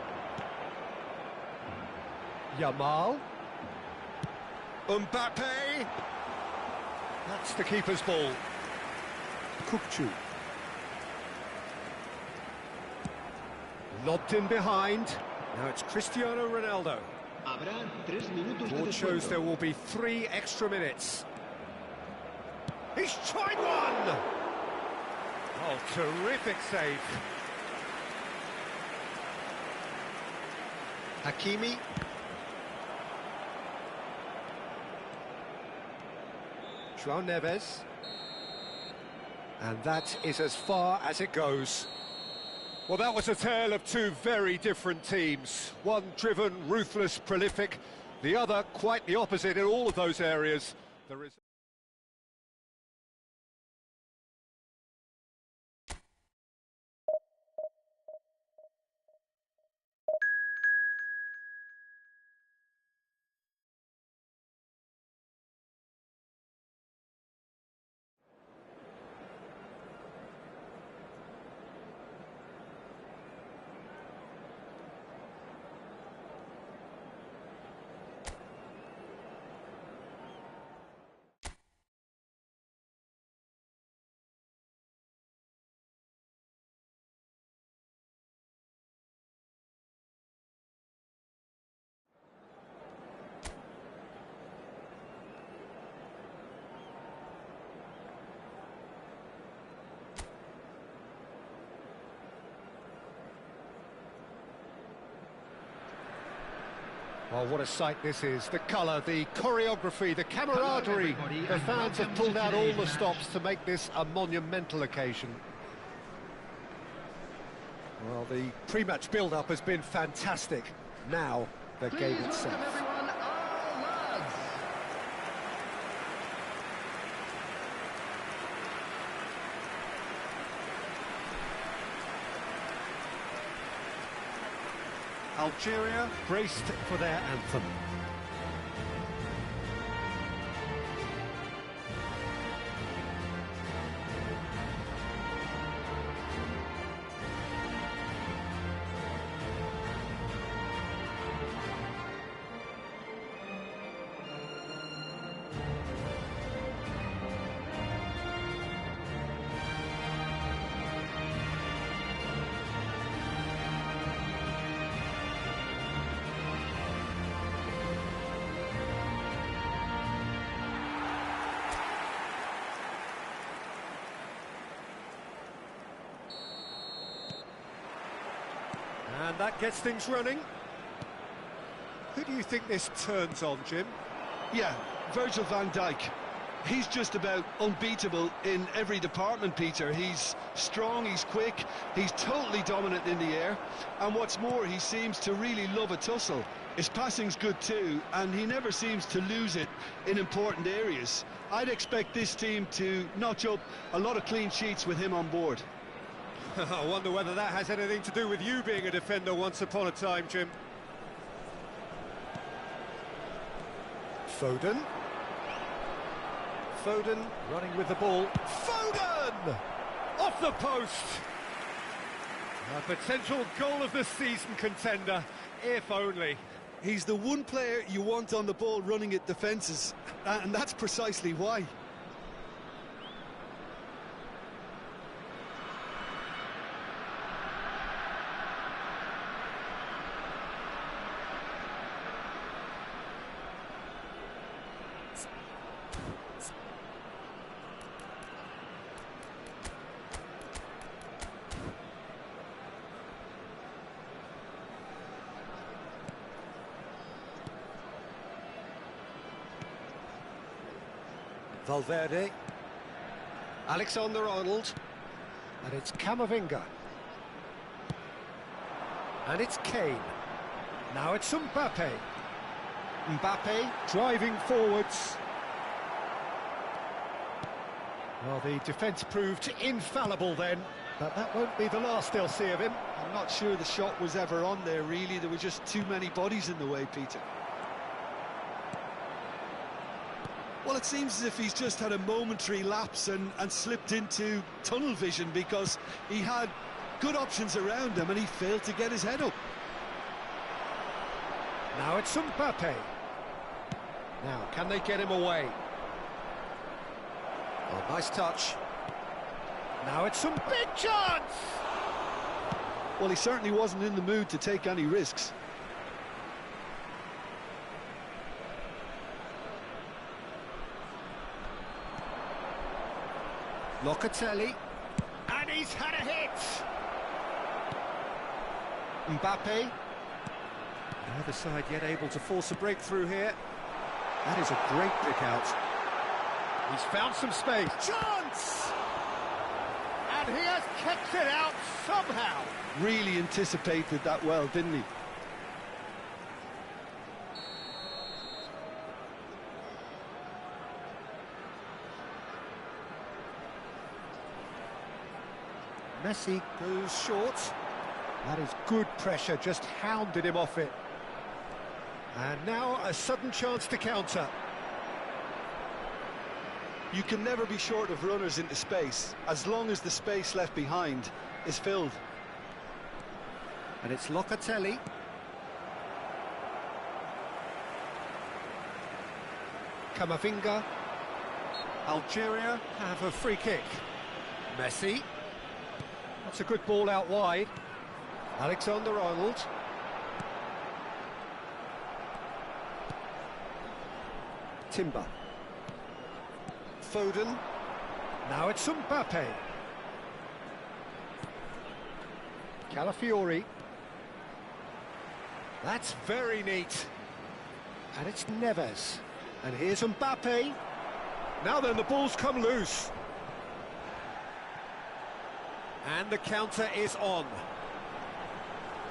Yamal. Mbappe. That's the keeper's ball. Kukçu. Lobbed in behind. Now it's Cristiano Ronaldo. Board shows there will be 3 extra minutes. He's tried one! Oh, terrific save. Hakimi. João Neves. And that is as far as it goes. Well, that was a tale of two very different teams. One driven, ruthless, prolific. The other quite the opposite in all of those areas. There is... Well, what a sight this is. The colour, the choreography, the camaraderie. The fans have pulled out all the stops to make this a monumental occasion. Well, the pre-match build-up has been fantastic. Now, the game itself. Algeria braced for their anthem. And that gets things running. Who do you think this turns on, Jim? Yeah, Virgil van Dijk. He's just about unbeatable in every department, Peter. He's strong, he's quick, he's totally dominant in the air. And what's more, he seems to really love a tussle. His passing's good too, and he never seems to lose it in important areas. I'd expect this team to notch up a lot of clean sheets with him on board. I wonder whether that has anything to do with you being a defender once upon a time, Jim. Foden. Foden running with the ball. Foden! Off the post! A potential goal of the season contender, if only. He's the one player you want on the ball running at defences, and that's precisely why. Valverde, Alexander-Arnold, and it's Camavinga. And it's Kane. Now it's Mbappe. Mbappe driving forwards. Well, the defence proved infallible then, but that won't be the last they'll see of him. I'm not sure the shot was ever on there, really. There were just too many bodies in the way, Peter. Well, it seems as if he's just had a momentary lapse and slipped into tunnel vision, because he had good options around him and he failed to get his head up. Now it's Mbappe. Now, can they get him away? Oh, nice touch. Now it's some big chance! Well, he certainly wasn't in the mood to take any risks. Locatelli, and he's had a hit! Mbappe. Neither side yet able to force a breakthrough here. That is a great pick out. He's found some space. Chance! And he has kept it out somehow. Really anticipated that well, didn't he? Messi goes short. That is good pressure, just hounded him off it. And now a sudden chance to counter. You can never be short of runners into space, as long as the space left behind is filled. And it's Locatelli. Camavinga. Algeria have a free kick. Messi. That's a good ball out wide. Alexander-Arnold. Timber. Foden. Now it's Mbappe. Calafiori. That's very neat. And it's Neves. And here's Mbappe. Now then, the ball's come loose. And the counter is on.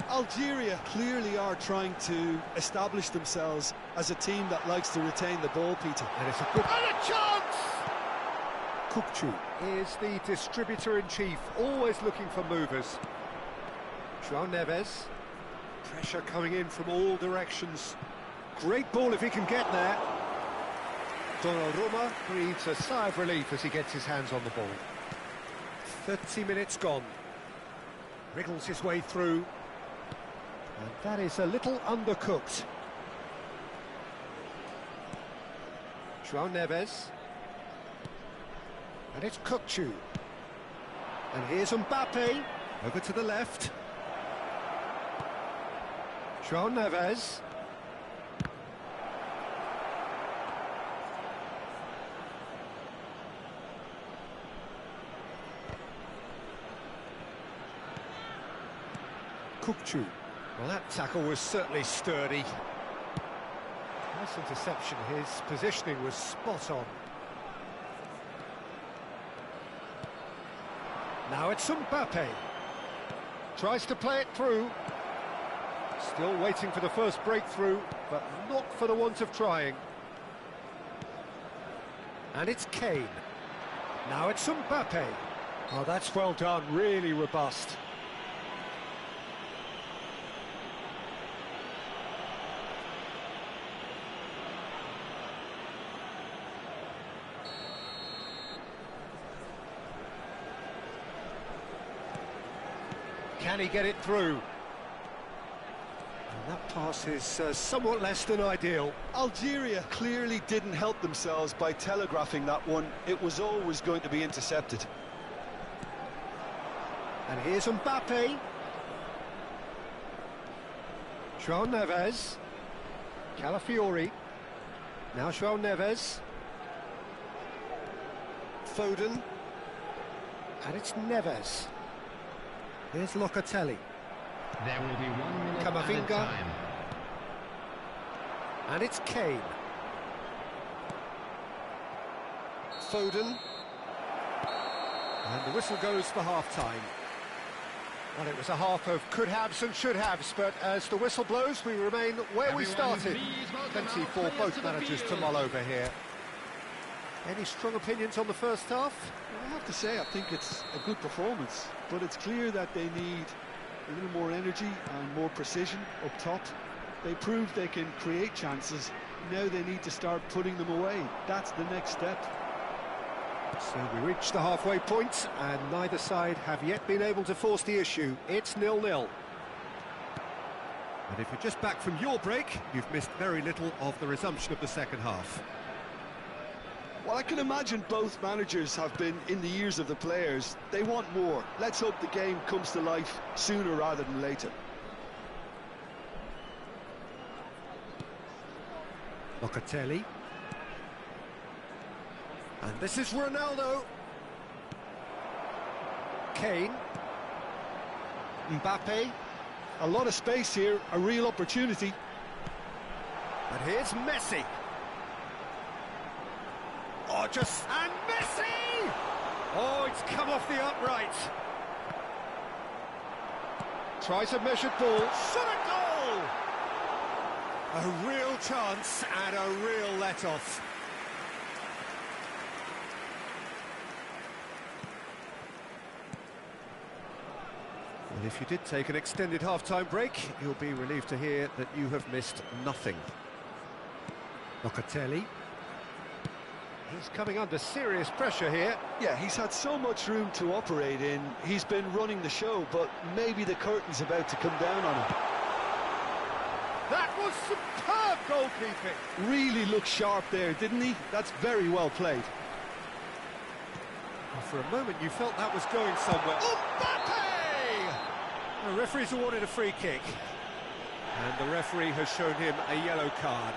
Algeria clearly are trying to establish themselves as a team that likes to retain the ball, Peter. And it's a good... And a chance! Kukçu is the distributor-in-chief, always looking for movers. João Neves. Pressure coming in from all directions. Great ball if he can get there. Donnarumma breathes a sigh of relief as he gets his hands on the ball. 30 minutes gone. Wriggles his way through. And that is a little undercooked. João Neves. And it's Kukçu. And here's Mbappe. Over to the left. João Neves. Kukçu. Well, that tackle was certainly sturdy. Nice interception. His positioning was spot on. Now it's Mbappe. Tries to play it through. Still waiting for the first breakthrough, but not for the want of trying. And it's Kane. Now it's Mbappe. Oh, that's well done, really robust. Can he get it through? And that pass is somewhat less than ideal. Algeria clearly didn't help themselves by telegraphing that one. It was always going to be intercepted. And here's Mbappe. João Neves. Calafiori. Now João Neves. Foden. And it's Neves. Here's Locatelli. There will be 1 minute Camavinga. added time. And it's Kane. Foden. And the whistle goes for half-time. Well, it was a half of could-haves and should-haves, but as the whistle blows, we remain where we started. Plenty for both managers to mull over here. Any strong opinions on the first half? I have to say, I think it's a good performance, but it's clear that they need a little more energy and more precision up top. They proved they can create chances. Now they need to start putting them away. That's the next step. So we reach the halfway point, and neither side have yet been able to force the issue. It's 0-0. And if you're just back from your break, you've missed very little of the resumption of the second half. Well, I can imagine both managers have been in the ears of the players. They want more. Let's hope the game comes to life sooner rather than later. Locatelli. And this is Ronaldo. Kane. Mbappe. A lot of space here, a real opportunity. And here's Messi. Oh, and Messi! Oh, it's come off the upright. Tries a measured ball. Shot a goal! A real chance and a real let-off. And if you did take an extended half-time break, you'll be relieved to hear that you have missed nothing. Locatelli. He's coming under serious pressure here. Yeah, he's had so much room to operate in. He's been running the show, but maybe the curtain's about to come down on him. That was superb goalkeeping. Really looked sharp there, didn't he? That's very well played. Well, for a moment you felt that was going somewhere. Mbappe! The referee's awarded a free kick. And the referee has shown him a yellow card.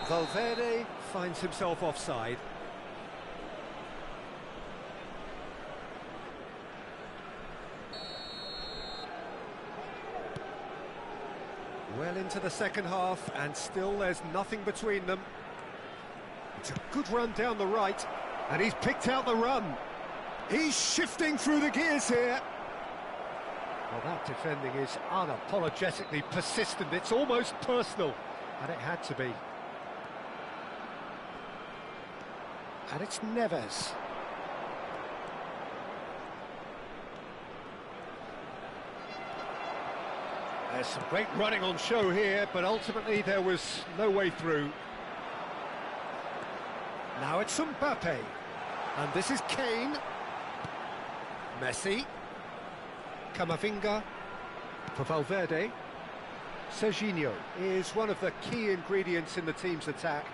Valverde finds himself offside. Well into the second half, and still there's nothing between them. It's a good run down the right, and he's picked out the run. He's shifting through the gears here. Well, that defending is unapologetically persistent. It's almost personal, and it had to be. And it's Neves. There's some great running on show here, but ultimately there was no way through. Now it's Mbappe. And this is Kane. Messi. Camavinga. For Valverde. Serginho is one of the key ingredients in the team's attack.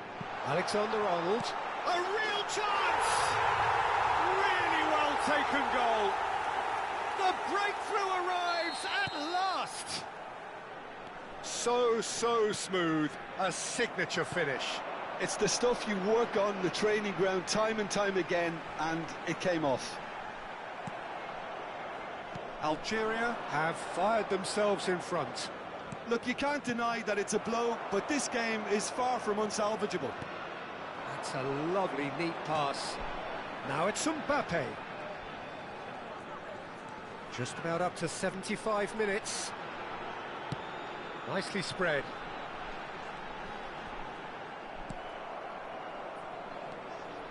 Alexander-Arnold. A real chance! Really well taken goal. The breakthrough arrives at last. So smooth. A signature finish. It's the stuff you work on the training ground time and time again, and it came off. Algeria have fired themselves in front. Look, you can't deny that it's a blow, but this game is far from unsalvageable. That's a lovely, neat pass. Now it's Mbappe. Just about up to 75 minutes. Nicely spread.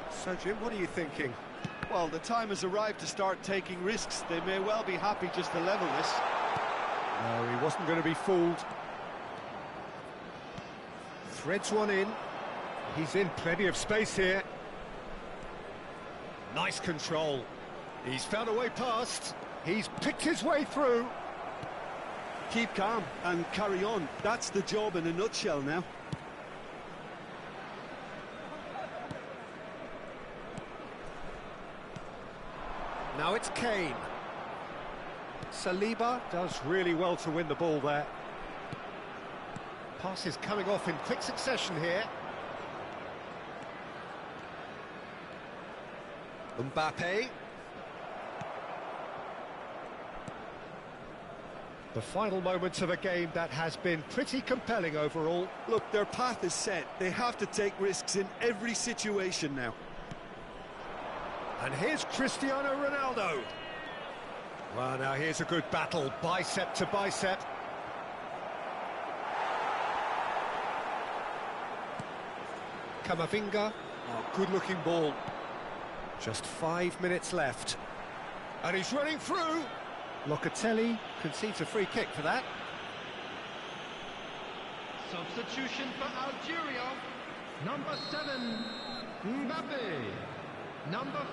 So, Jim, what are you thinking? Well, the time has arrived to start taking risks. They may well be happy just to level this. No, he wasn't going to be fooled. Threads one in. He's in plenty of space here. Nice control. He's found a way past. He's picked his way through. Keep calm and carry on. That's the job in a nutshell now. Now it's Kane. Saliba does really well to win the ball there. Passes coming off in quick succession here. Mbappe. The final moments of a game that has been pretty compelling overall. Look, their path is set. They have to take risks in every situation now. And here's Cristiano Ronaldo. Well, now here's a good battle, bicep to bicep. Camavinga. Oh, good-looking ball. Just 5 minutes left. And he's running through. Locatelli concedes a free kick for that. Substitution for Algeria. Number 7, Mbappe. Number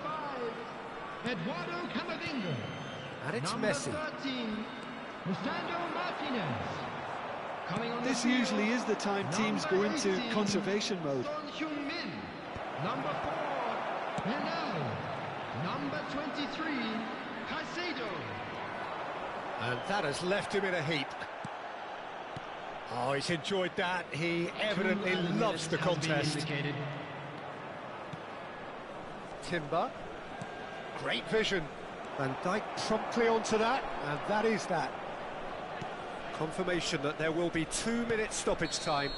5, Eduardo Camavinga. And it's Number Messi. 13, Lisandro Martinez. Coming on This the field, usually is the time teams go into 18, conservation mode. Son Heung-min. Number 4, Bernal. Number 23, Caicedo. And that has left him in a heap. Oh, he's enjoyed that. He evidently loves the contest. Timber. Great vision. Van Dijk promptly onto that, and that is that. Confirmation that there will be 2 minutes stoppage time.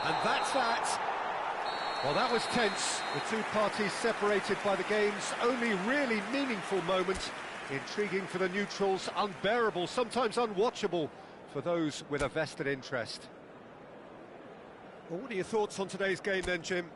And that's that. Well, that was tense. The two parties separated by the game's only really meaningful moment. Intriguing for the neutrals, unbearable, sometimes unwatchable for those with a vested interest. Well, what are your thoughts on today's game then, Jim?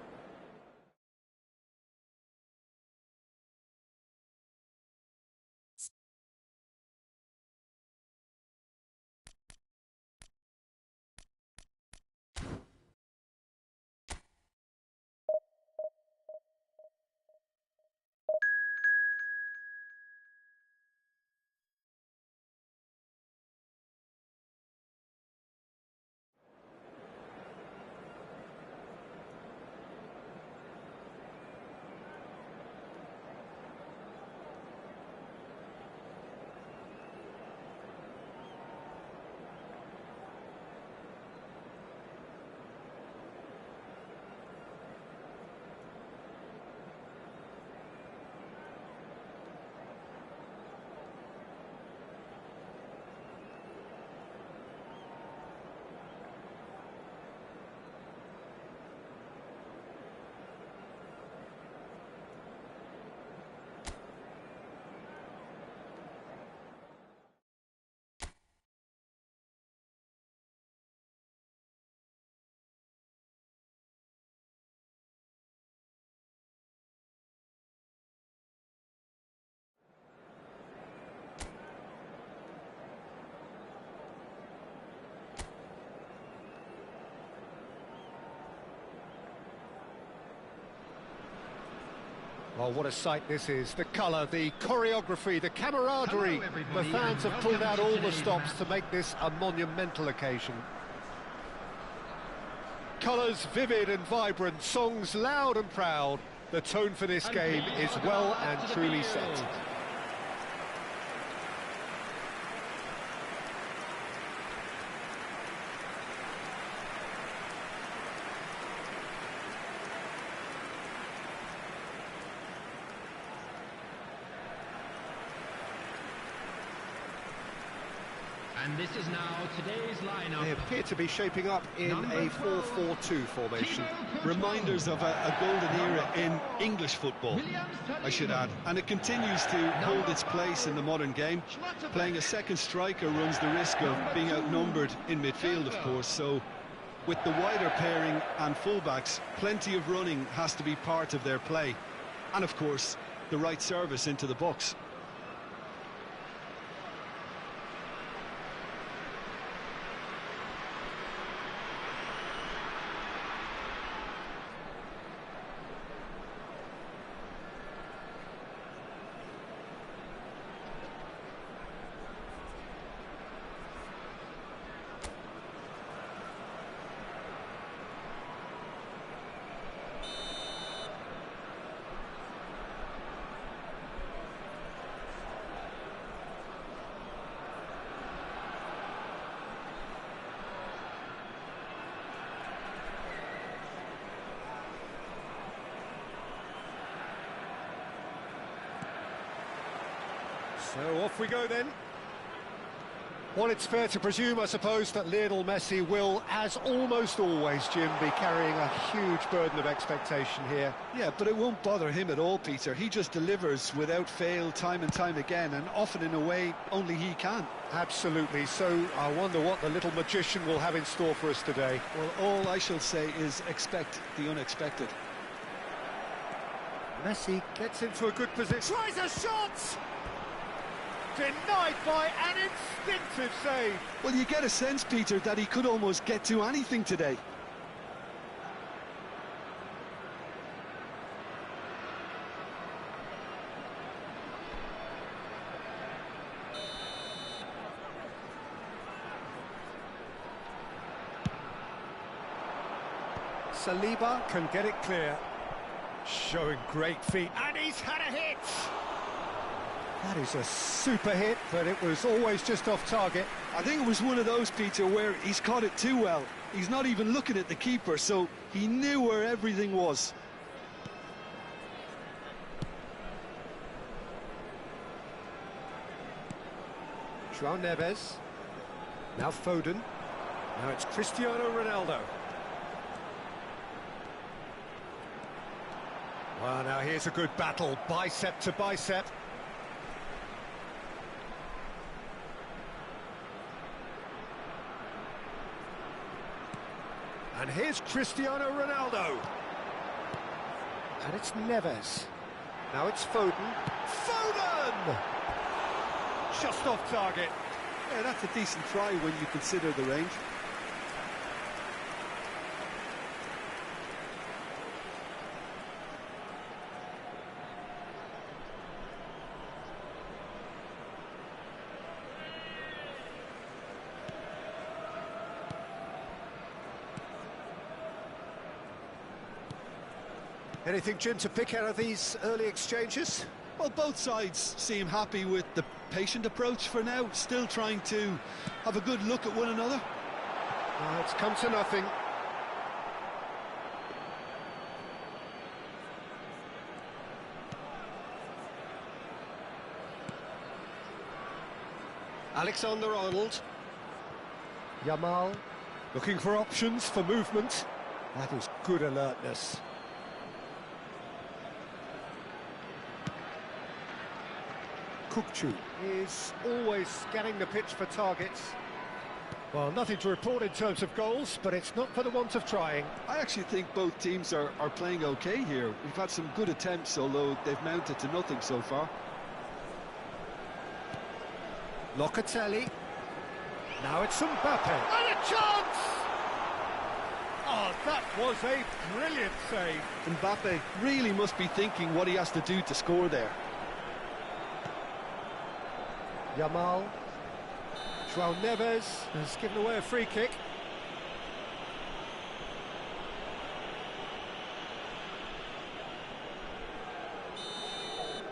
Well, what a sight this is. The colour, the choreography, the camaraderie. The fans have pulled out all the stops to make this a monumental occasion. Colours vivid and vibrant, songs loud and proud. The tone for this game is well and truly set. And this is now today's lineup. They appear to be shaping up in a 4-4-2 formation. Reminders of a golden era in English football, I should add. And it continues to hold its place in the modern game. Playing a second striker runs the risk of being outnumbered in midfield, of course. So with the wider pairing and fullbacks, plenty of running has to be part of their play. And of course, the right service into the box. So off we go then. Well, it's fair to presume, I suppose, that Lionel Messi will, as almost always, Jim, be carrying a huge burden of expectation here. Yeah, but it won't bother him at all, Peter. He just delivers without fail time and time again, and often in a way only he can. Absolutely. So I wonder what the little magician will have in store for us today. Well, all I shall say is expect the unexpected. Messi gets into a good position. Tries a shot! Denied by an instinctive save. Well, you get a sense, Peter, that he could almost get to anything today. Saliba can get it clear. Showing great feet, and he's had a hit! That is a super hit, but it was always just off target. I think it was one of those, Peter, where he's caught it too well. He's not even looking at the keeper, so he knew where everything was. João Neves. Now Foden. Now it's Cristiano Ronaldo. Well, now here's a good battle, bicep to bicep. And here's Cristiano Ronaldo. And it's Neves. Now it's Foden. Foden! Just off target. Yeah, that's a decent try when you consider the range. Anything, Jim, to pick out of these early exchanges? Well, both sides seem happy with the patient approach for now, still trying to have a good look at one another. It's come to nothing. Alexander-Arnold. Yamal, looking for options for movement. That is good alertness. Kukçu is always scanning the pitch for targets. Well, nothing to report in terms of goals, but it's not for the want of trying. I actually think both teams are playing okay here. We've had some good attempts, although they've mounted to nothing so far. Locatelli. Now it's Mbappe. And a chance! Oh, that was a brilliant save. Mbappe really must be thinking what he has to do to score there. Yamal. João Neves has given away a free kick.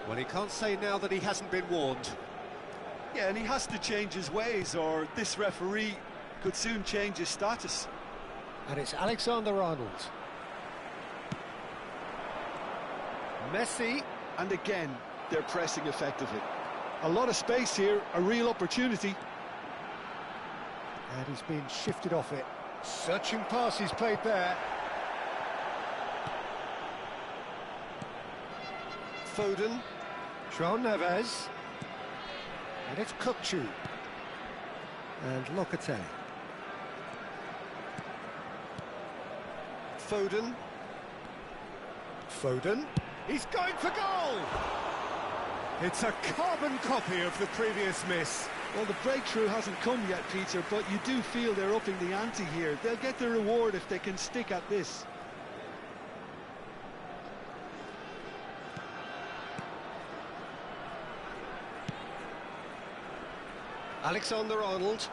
Well, he can't say now that he hasn't been warned. Yeah, and he has to change his ways, or this referee could soon change his status. And it's Alexander-Arnold. Messi. And again, they're pressing effectively. A lot of space here, a real opportunity. And he's been shifted off it. Searching pass he's played there. Foden. João Neves. And it's Kukçu. And Locatelli. Foden. Foden. He's going for goal! It's a carbon copy of the previous miss. Well, the breakthrough hasn't come yet, Peter, but you do feel they're upping the ante here. They'll get the reward if they can stick at this. Alexander-Arnold.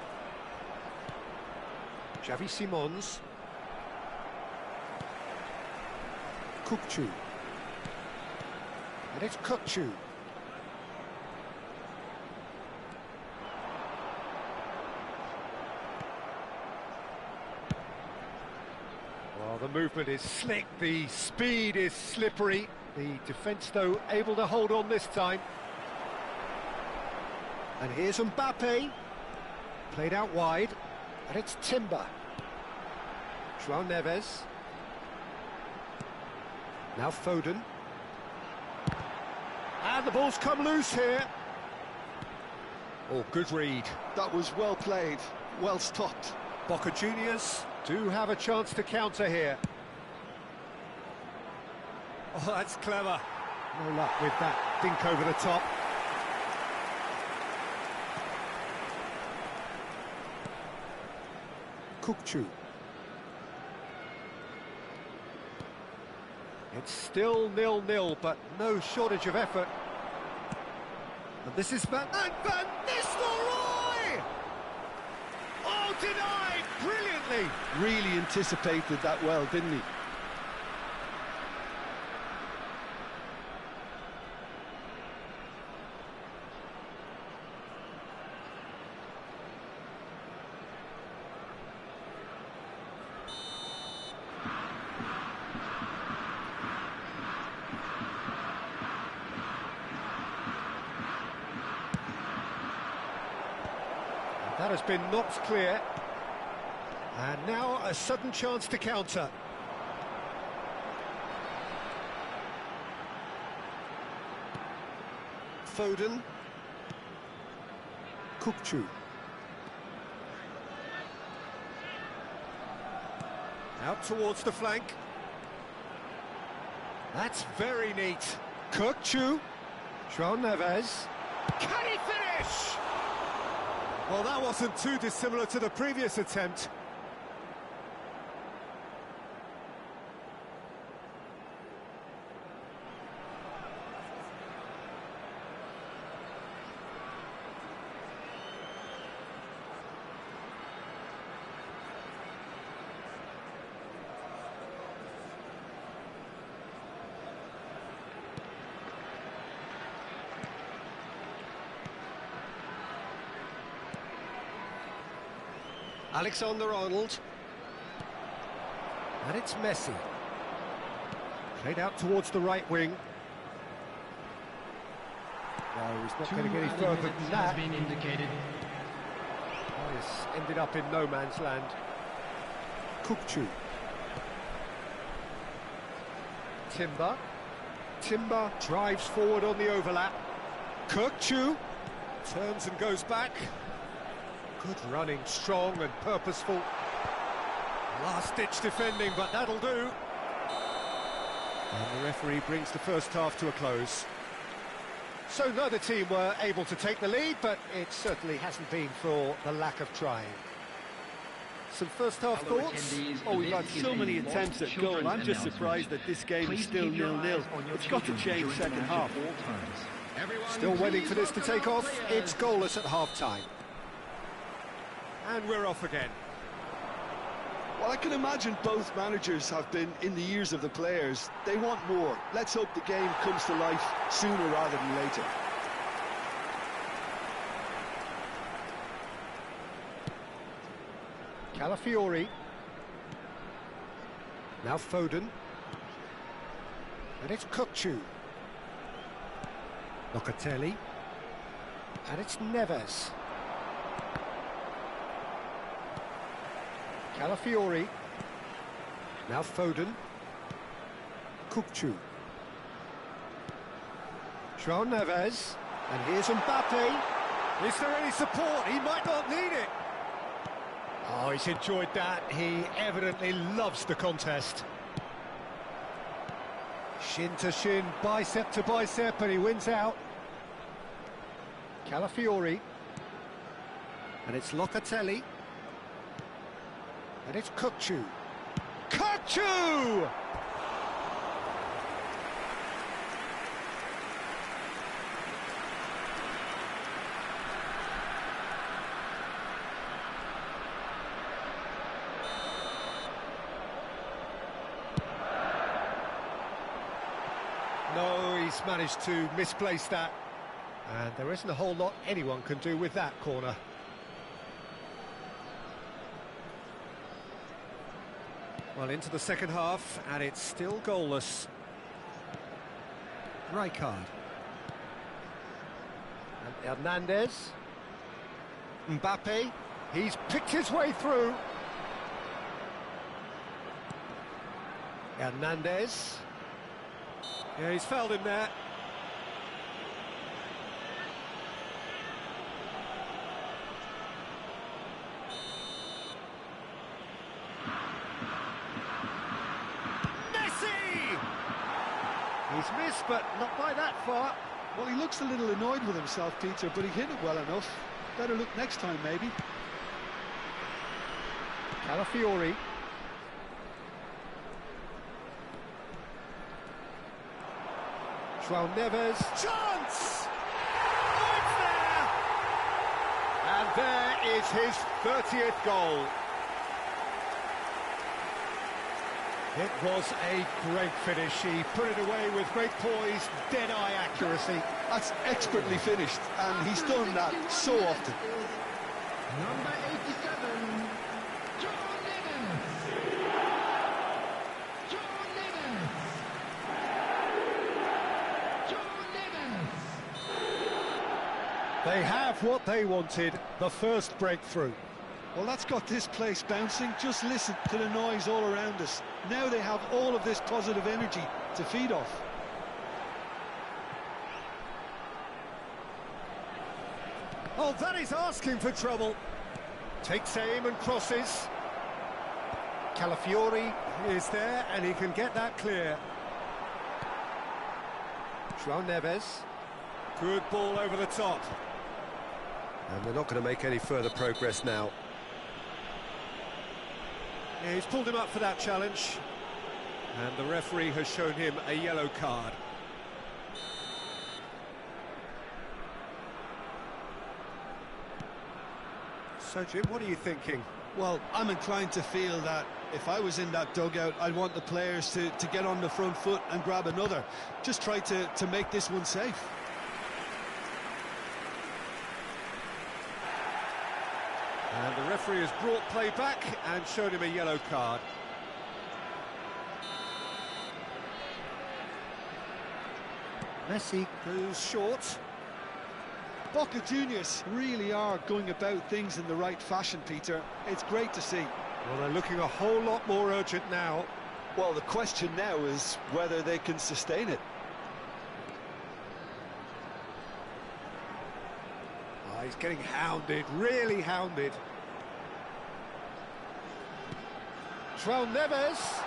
Xavi Simons. Kukçu. And it's Kukçu. Well, the movement is slick, the speed is slippery. The defence, though, able to hold on this time. And here's Mbappe. Played out wide. And it's Timber. João Neves. Now Foden. And the ball's come loose here. Oh, good read. That was well played, well stopped. Boca Juniors do have a chance to counter here. Oh, that's clever. No luck with that dink over the top. Kukçu. It's still 0-0, but no shortage of effort. And this is Van Nistelrooy! Oh, denied brilliantly. Really anticipated that well, didn't he? has been knocked clear. And now a sudden chance to counter. Foden. Kukçu. Out towards the flank. That's very neat. Kukçu. João Neves. Can he finish? Well, that wasn't too dissimilar to the previous attempt. Alexander-Arnold. And it's Messi. Played out towards the right wing. No, he's not going to get any further than that. Been indicated. Oh, he's ended up in no man's land. Kukçu. Timber. Timber drives forward on the overlap. Kukçu turns and goes back. Good running, strong and purposeful. Last-ditch defending, but that'll do. And the referee brings the first half to a close. So neither team were able to take the lead, but it certainly hasn't been for the lack of trying. Some first-half thoughts? Oh, we've had so many attempts at goal. I'm just surprised that this game is still 0-0. It's got to change second half. Still waiting for this to take off. It's goalless at half-time. And we're off again. Well, I can imagine both managers have been in the ears of the players. They want more. Let's hope the game comes to life sooner rather than later. Calafiori. Now Foden. And it's Kukçu. Locatelli. And it's Neves. Calafiori. Now Foden. Kukçu. João Neves. And here's Mbappe. Is there any support? He might not need it. Oh, he's enjoyed that. He evidently loves the contest. Shin to shin, bicep to bicep, and he wins out. Calafiori. And it's Locatelli. And it's Kukçu. Kukçu! No, he's managed to misplace that. And there isn't a whole lot anyone can do with that corner. Well, into the second half, and it's still goalless. Rijkaard. And Hernandez. Mbappe. He's picked his way through. Hernandez. Yeah, he's fouled him there. He's missed, but not by that far. Well, he looks a little annoyed with himself, Peter, but he hit it well enough. Better look next time, maybe. Calafiori. João Neves. Chance! Oh, it's there! And there is his 30th goal. It was a great finish. He put it away with great poise, dead-eye accuracy. That's expertly finished, and he's done that so often. Number 87, João Neves. João Neves. João Neves. They have what they wanted, the first breakthrough. Well, that's got this place bouncing. Just listen to the noise all around us. Now they have all of this positive energy to feed off. Oh, that is asking for trouble. Takes aim and crosses. Calafiori is there, and he can get that clear. João Neves. Good ball over the top. And they're not going to make any further progress now. Yeah, he's pulled him up for that challenge. And the referee has shown him a yellow card. So, Jim, what are you thinking? Well, I'm inclined to feel that if I was in that dugout, I'd want the players to get on the front foot and grab another. Just try to make this one safe. And the referee has brought play back and shown him a yellow card. Messi goes short. Boca Juniors really are going about things in the right fashion, Peter. It's great to see. Well, they're looking a whole lot more urgent now. Well, the question now is whether they can sustain it. Oh, he's getting hounded, really hounded. João Neves.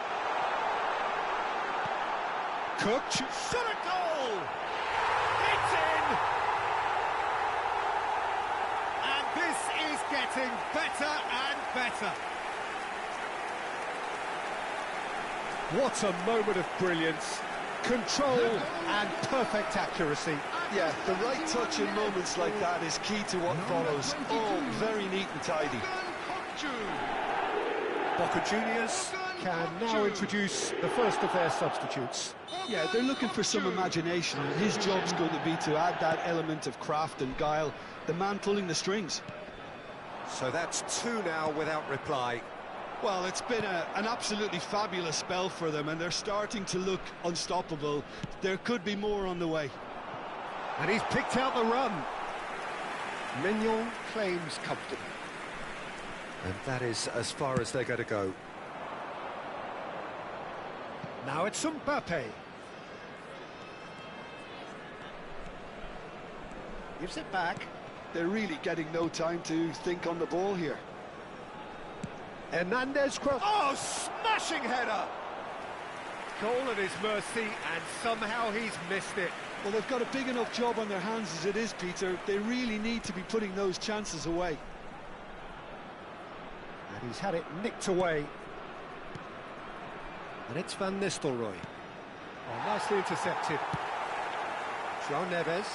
Cook shot a goal! It's in! And this is getting better and better. What a moment of brilliance. Control and perfect accuracy. Yeah, the right touch in moments like that is key to what follows. All very neat and tidy. Boca Juniors can now introduce the first of their substitutes. Yeah, they're looking for some imagination. His job's going to be to add that element of craft and guile, the man pulling the strings. So that's two now without reply. Well, it's been an absolutely fabulous spell for them, and they're starting to look unstoppable. There could be more on the way. And he's picked out the run. Mignon claims comfortable. And that is as far as they're going to go. Now it's Mbappe. Gives it back. They're really getting no time to think on the ball here. Hernandez cross. Oh, smashing header! Goal at his mercy, and somehow he's missed it. Well, they've got a big enough job on their hands as it is, Peter. They really need to be putting those chances away. And he's had it nicked away. And it's Van Nistelrooy. Oh, nicely intercepted. João Neves.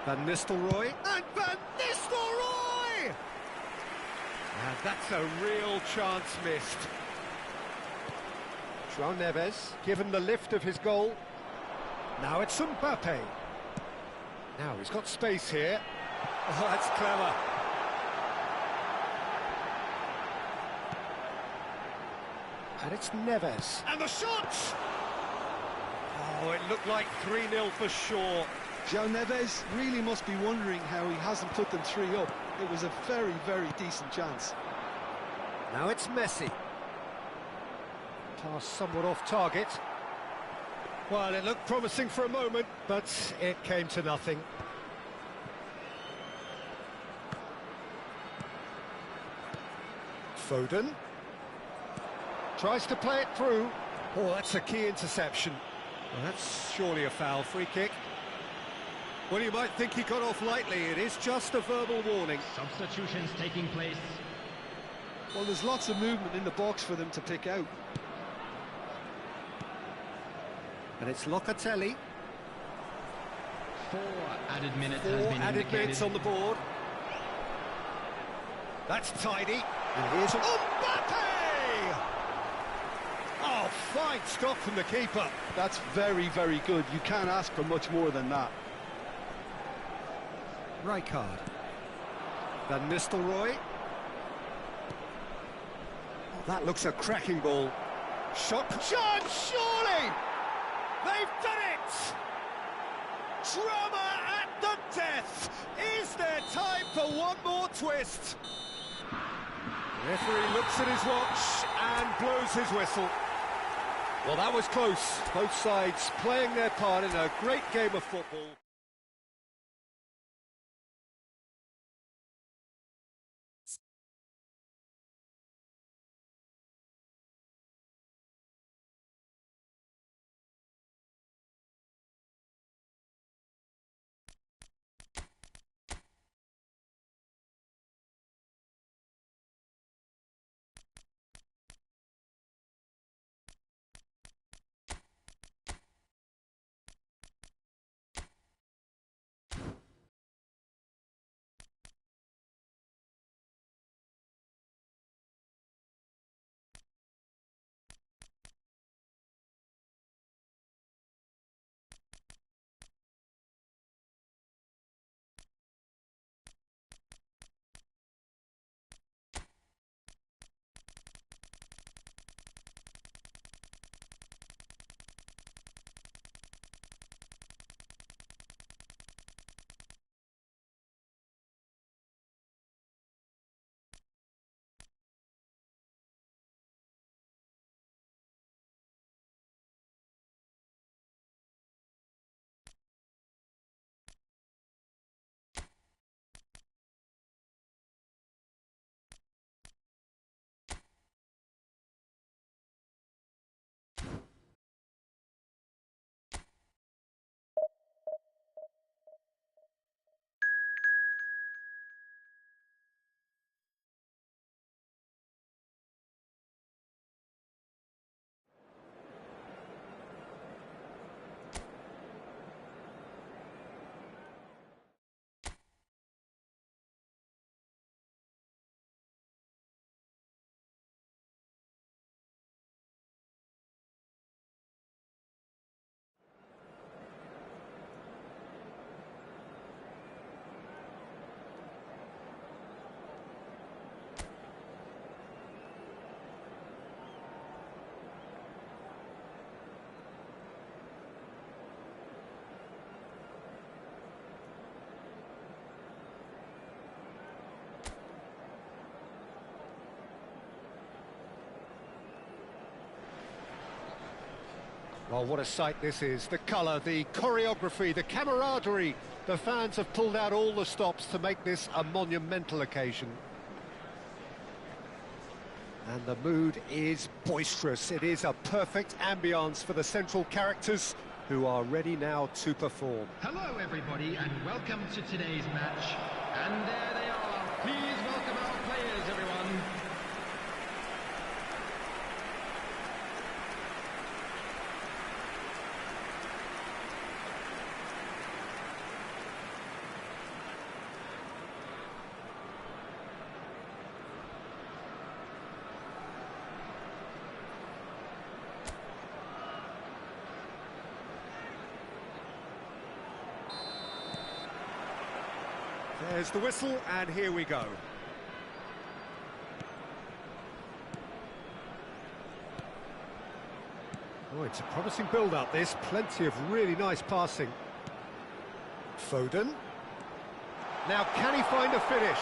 Van Nistelrooy. And Van Nistelrooy! And that's a real chance missed. João Neves, given the lift of his goal. Now it's Mbappe. Now he's got space here. Oh, that's clever. And it's Neves. And the shot! Oh, it looked like 3-0 for sure. João Neves really must be wondering how he hasn't put them 3 up. It was a very, very decent chance. Now it's Messi. Pass somewhat off target. Well, it looked promising for a moment, but it came to nothing. Foden. Tries to play it through. Oh, that's a key interception. Well, that's surely a foul. Free kick. Well, you might think he got off lightly. It is just a verbal warning. Substitutions taking place. Well, there's lots of movement in the box for them to pick out. And it's Locatelli. 4 added minutes Four has been added indicated. minutes on the board. That's tidy. And here's Mbappe! Oh, fine stop from the keeper. That's very, very good. You can't ask for much more than that. Rijkaard. Van Nistelrooy. Oh, that looks a cracking ball. Shot. Chance, surely! They've done it! Drama at the death! Is there time for one more twist? The referee looks at his watch and blows his whistle. Well, that was close. Both sides playing their part in a great game of football. Well, what a sight this is. The colour, the choreography, the camaraderie. The fans have pulled out all the stops to make this a monumental occasion. And the mood is boisterous. It is a perfect ambience for the central characters who are ready now to perform. Hello, everybody, and welcome to today's match. And there they are. Please welcome our players, everyone. There's the whistle, and here we go. Oh, it's a promising build-up, this. Plenty of really nice passing. Foden. Now, can he find a finish?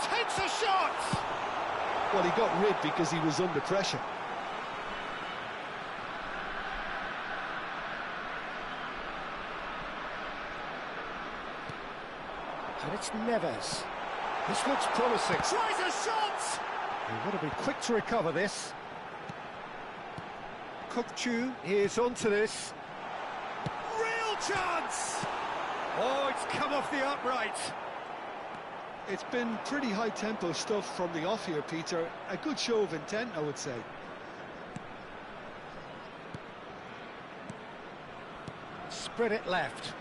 Takes a shot! Well, he got rid because he was under pressure. And it's Neves. This looks promising. Tries a shot! You've got to be quick to recover this. Kokchu is onto this. Real chance! Oh, it's come off the upright. It's been pretty high-tempo stuff from the off here, Peter. A good show of intent, I would say. Spread it left.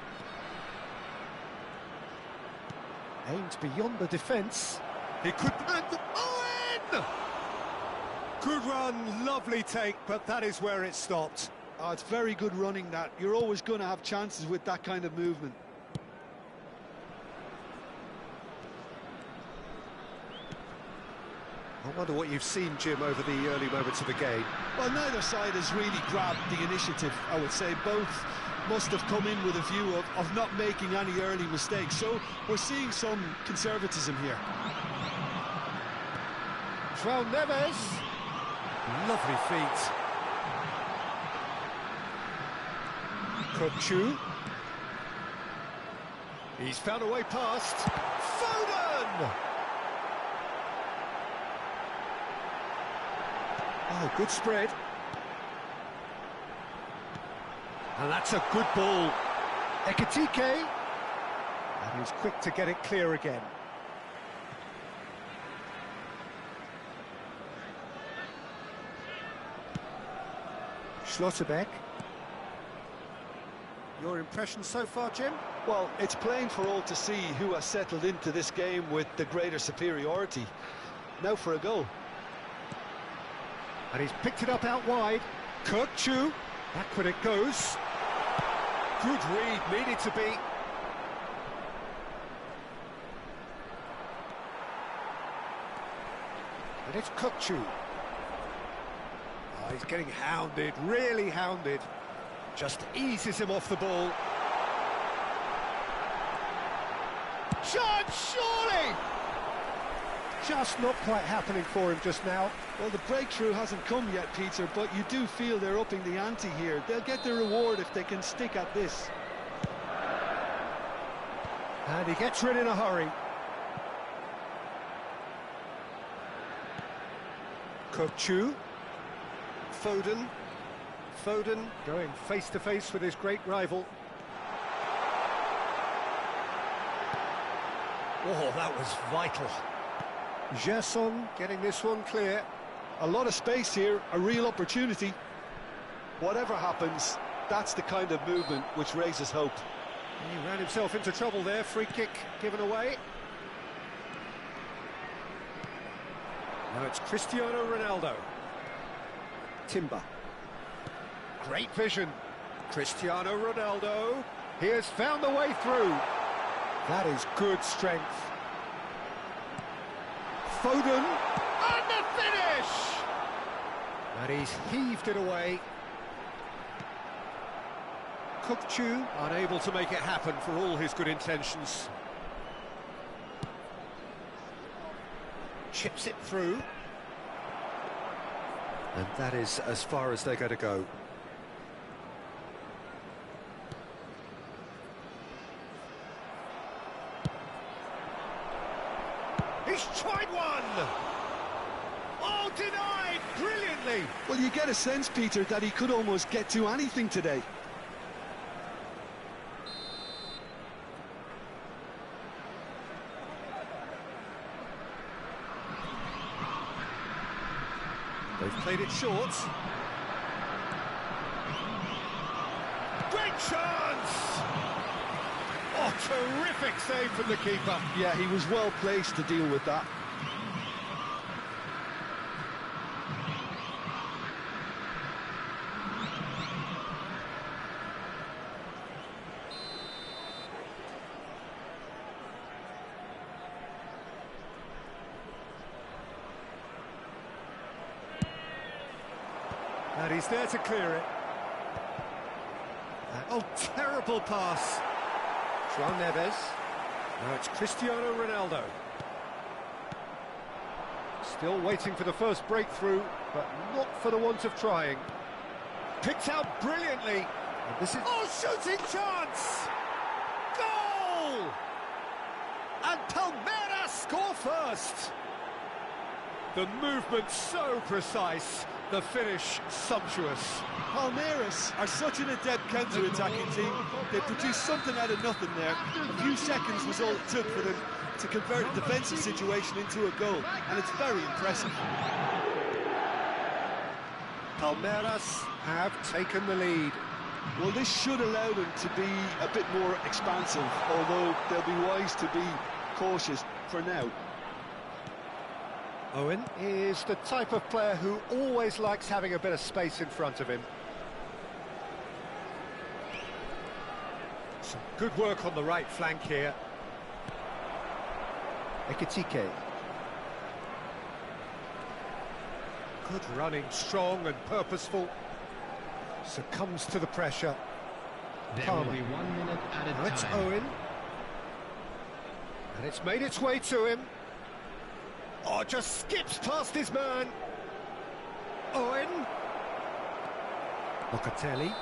Aimed beyond the defence. He could... And Owen! Good run, lovely take, but that is where it stopped. Oh, it's very good running, that. You're always going to have chances with that kind of movement. I wonder what you've seen, Jim, over the early moments of the game. Well, neither side has really grabbed the initiative, I would say. Both must have come in with a view of not making any early mistakes. So we're seeing some conservatism here. João Neves. Lovely feet. Kukçu. He's found a way past. Foden! Oh, good spread. And that's a good ball. Ekitike. And he's quick to get it clear again. Schlotterbeck. Your impression so far, Jim? Well, it's plain for all to see who has settled into this game with the greater superiority. Now for a goal. And he's picked it up out wide. Kukçu. Backward it goes. Good read, needed to be. And it's Kukçu. Oh, he's getting hounded, really hounded. Just eases him off the ball. Chance, surely! Just not quite happening for him just now. Well, the breakthrough hasn't come yet, Peter, but you do feel they're upping the ante here. They'll get their reward if they can stick at this. And he gets rid in a hurry. Kukçu. Foden. Foden going face-to-face with his great rival. Oh, that was vital. Gerson getting this one clear. A lot of space here, a real opportunity. Whatever happens, that's the kind of movement which raises hope. He ran himself into trouble there, free kick given away. Now it's Cristiano Ronaldo. Timber. Great vision. Cristiano Ronaldo. He has found the way through. That is good strength. Foden. And the finish! And he's heaved it away. Kukçu unable to make it happen for all his good intentions. Chips it through. And that is as far as they're going to go. He's tried one! Oh, denied! Brilliantly! Well, you get a sense, Peter, that he could almost get to anything today. They've played it short. Great chance! Oh, terrific save from the keeper. Yeah, he was well placed to deal with that. And he's there to clear it. Oh, terrible pass. João Neves. Now it's Cristiano Ronaldo. Still waiting for the first breakthrough, but not for the want of trying. Picked out brilliantly. And this is... Oh, shooting chance! Goal! And Palmeiras score first. The movement so precise. The finish sumptuous. Palmeiras are such an adept counter-attacking team. They produced something out of nothing there. A few seconds was all it took for them to convert a defensive situation into a goal, and it's very impressive. Palmeiras have taken the lead. Well, this should allow them to be a bit more expansive, although they'll be wise to be cautious for now. Owen is the type of player who always likes having a bit of space in front of him. Some good work on the right flank here. Ekitike. Good running, strong and purposeful. Succumbs to the pressure. There will be 1 minute added Now it's time. Owen. And it's made its way to him. Oh, just skips past his man. Owen. Locatelli.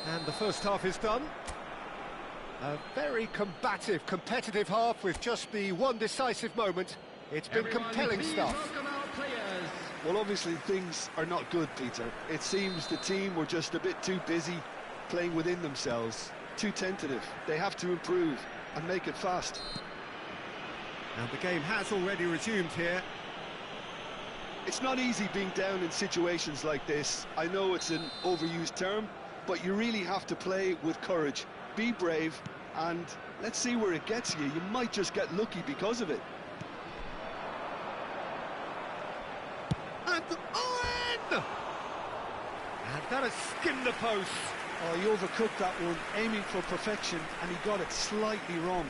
And the first half is done. A very combative, competitive half with just the one decisive moment. It's been Everyone, compelling please stuff. welcome our players. Well, obviously things are not good, Peter. It seems the team were just a bit too busy playing within themselves, too tentative. They have to improve and make it fast. And the game has already resumed here. It's not easy being down in situations like this. I know it's an overused term, but you really have to play with courage. Be brave, and let's see where it gets you. You might just get lucky because of it. And Owen! And that has skimmed the post. Oh, he overcooked that one, aiming for perfection, and he got it slightly wrong.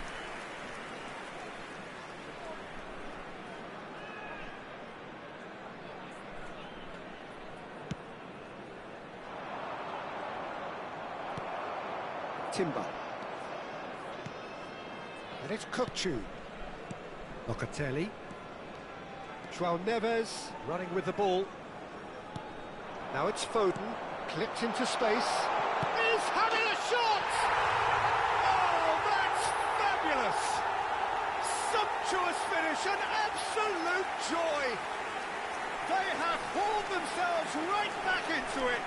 Timber. And it's Kukçu. Locatelli. João Neves running with the ball. Now it's Foden, clipped into space. He's having a shot! Oh, that's fabulous! Sumptuous finish, an absolute joy! They have hauled themselves right back into it.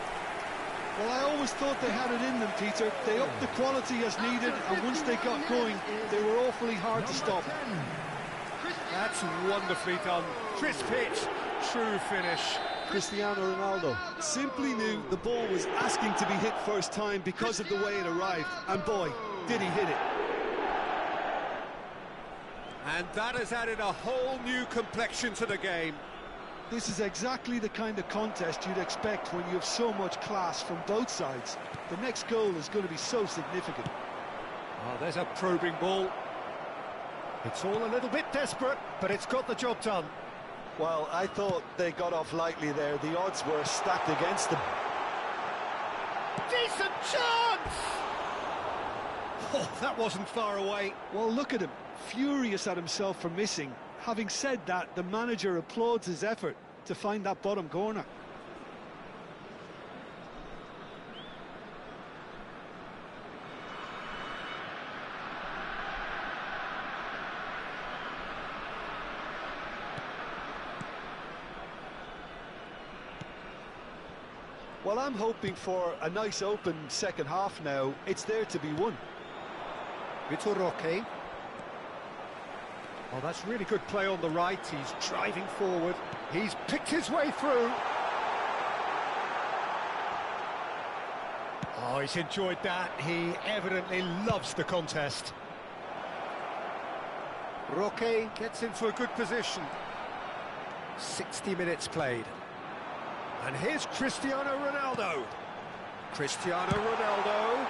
Well, I always thought they had it in them, Peter. They upped the quality as needed, and once they got going, they were awfully hard to stop. That's wonderfully done. Crisp hit, true finish. Cristiano Ronaldo. Simply knew the ball was asking to be hit first time because of the way it arrived, and boy, did he hit it. And that has added a whole new complexion to the game. This is exactly the kind of contest you'd expect when you have so much class from both sides. The next goal is going to be so significant. Oh, there's a probing ball. It's all a little bit desperate, but it's got the job done. Well, I thought they got off lightly there. The odds were stacked against them. Decent chance! Oh, that wasn't far away. Well, look at him, furious at himself for missing. Having said that, the manager applauds his effort to find that bottom corner. Well, I'm hoping for a nice open second half now. It's there to be won. Vitor Roque. Oh, that's really good play on the right. He's driving forward. He's picked his way through. Oh, he's enjoyed that. He evidently loves the contest. Roque gets into a good position. 60 minutes played. And here's Cristiano Ronaldo. Cristiano Ronaldo.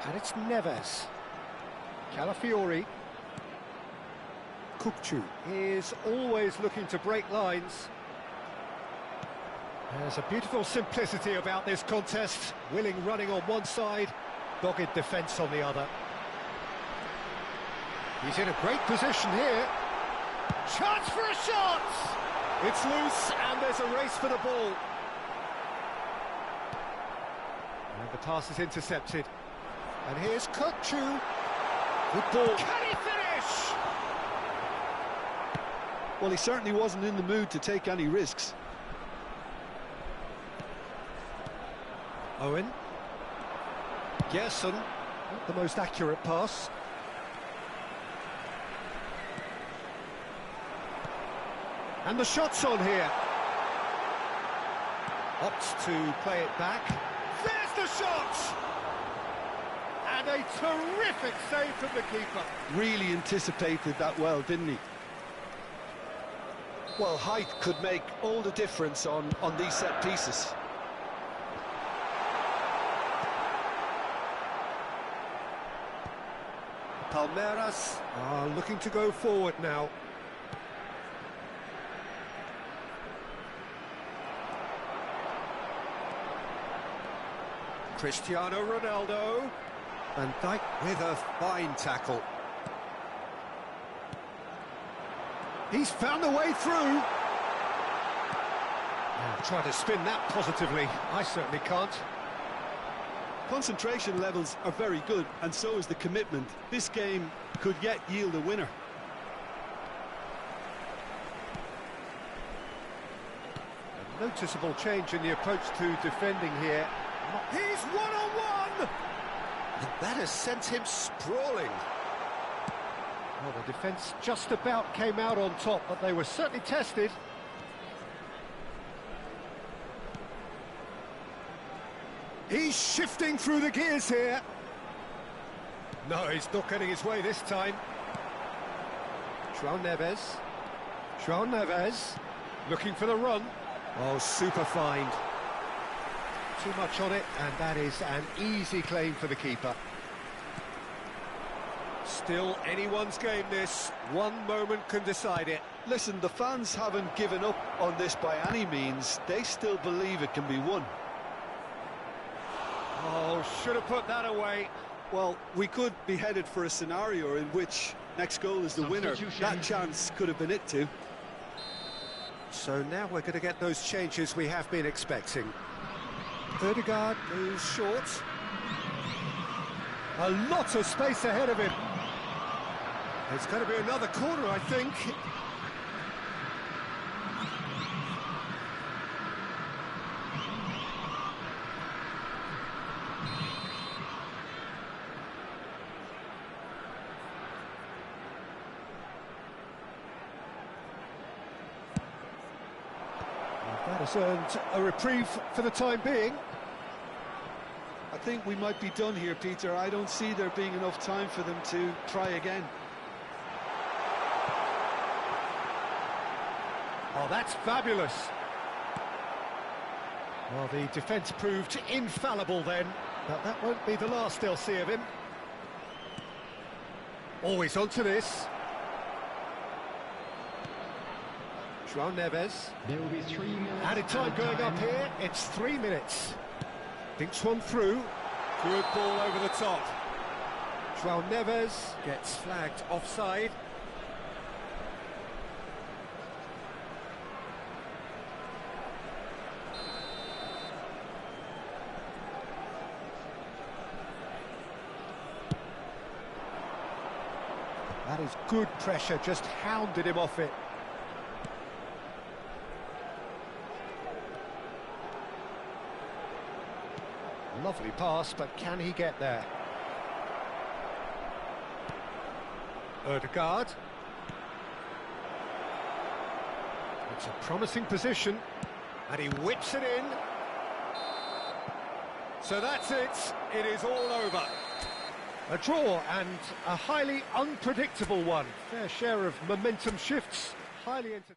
And it's Neves. Calafiori. Kukçu is always looking to break lines. There's a beautiful simplicity about this contest. Willing running on one side, dogged defence on the other. He's in a great position here. Chance for a shot! It's loose and there's a race for the ball. And the pass is intercepted. And here's Kukçu. Good ball. Can he finish? Well, he certainly wasn't in the mood to take any risks. Owen. Gerson. Not the most accurate pass. And the shot's on here. Opts to play it back. There's the shot! And a terrific save from the keeper. Really anticipated that well, didn't he? Well, height could make all the difference on these set pieces. Palmeiras are looking to go forward now. Cristiano Ronaldo. Van Dijk with a fine tackle. He's found the way through. Try to spin that positively. I certainly can't. Concentration levels are very good, and so is the commitment. This game could yet yield a winner. A noticeable change in the approach to defending here. He's one-on-one! And that has sent him sprawling. Well, the defence just about came out on top, but they were certainly tested. He's shifting through the gears here. No, he's not getting his way this time. João Neves, looking for the run. Oh, super find. Too much on it, and that is an easy claim for the keeper. Still anyone's game, this. One moment can decide it. Listen, the fans haven't given up on this by any means. They still believe it can be won. Oh, should have put that away. Well, we could be headed for a scenario in which next goal is the winner. That chance could have been it too. So now we're going to get those changes we have been expecting. Ødegaard moves short. A lot of space ahead of him. It's going to be another corner, I think. That has earned a reprieve for the time being. I think we might be done here, Peter. I don't see there being enough time for them to try again. Oh, that's fabulous. Well, the defence proved infallible then, but that won't be the last they'll see of him. Always onto this. João Neves. There will be 3 minutes. Added time going up here. It's 3 minutes. Thinks one through. Good ball over the top. João Neves gets flagged offside. That is good pressure, just hounded him off it. Lovely pass, but can he get there? Ødegaard. It's a promising position, and he whips it in. So that's it. It is all over. A draw, and a highly unpredictable one. Fair share of momentum shifts, highly entertaining.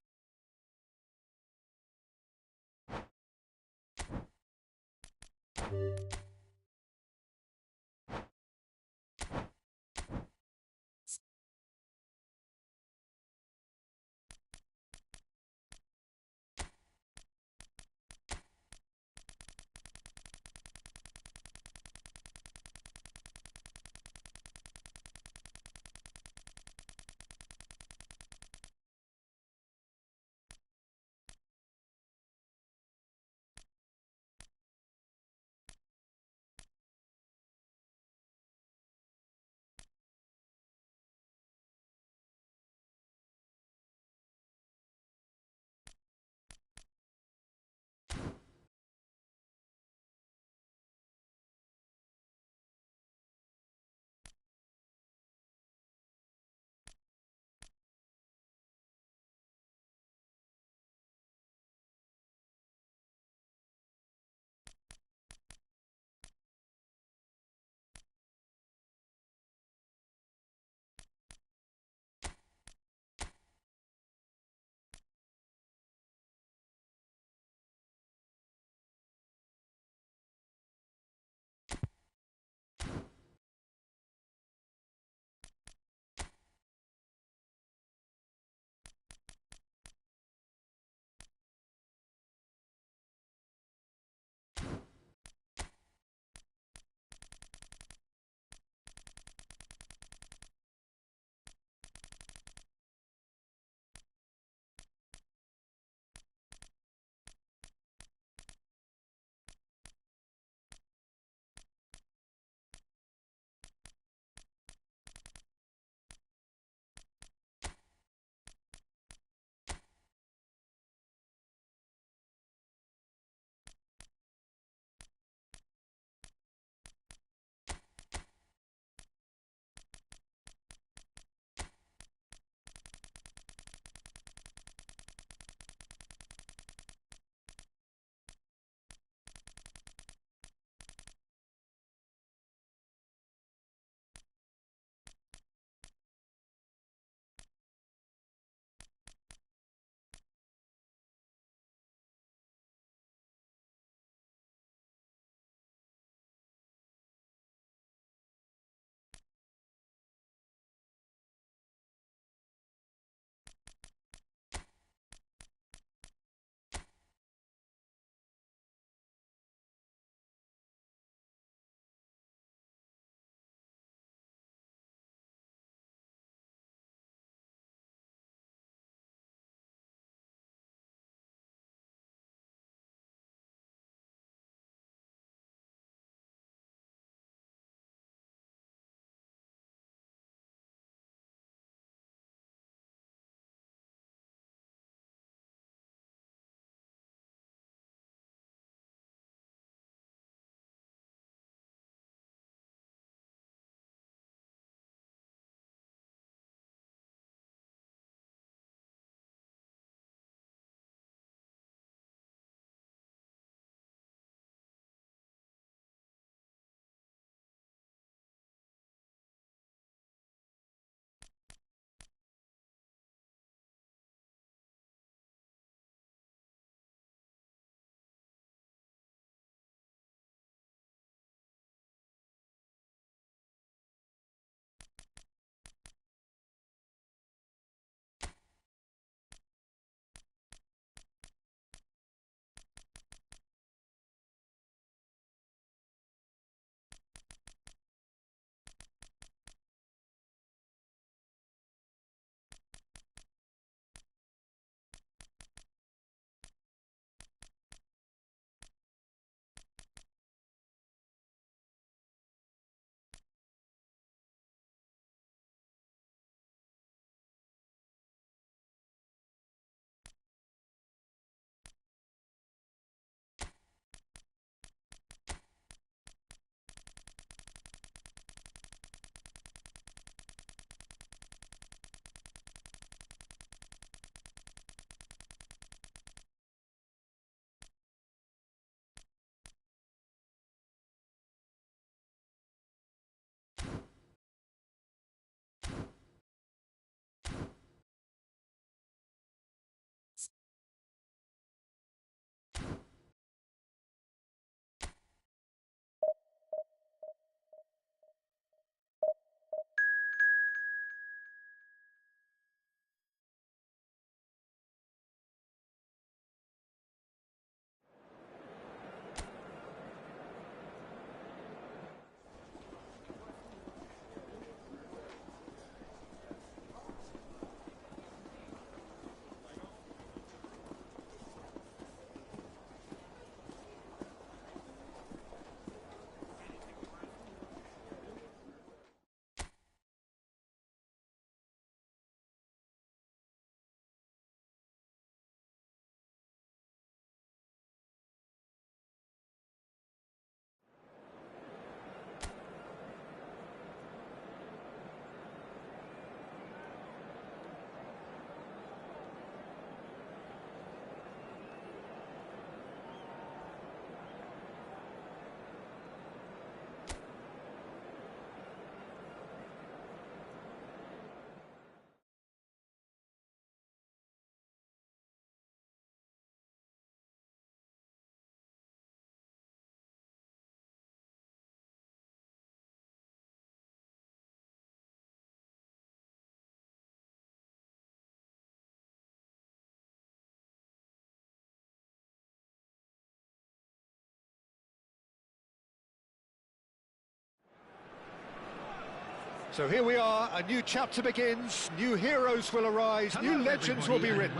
So here we are, a new chapter begins, new heroes will arise, new legends will be written.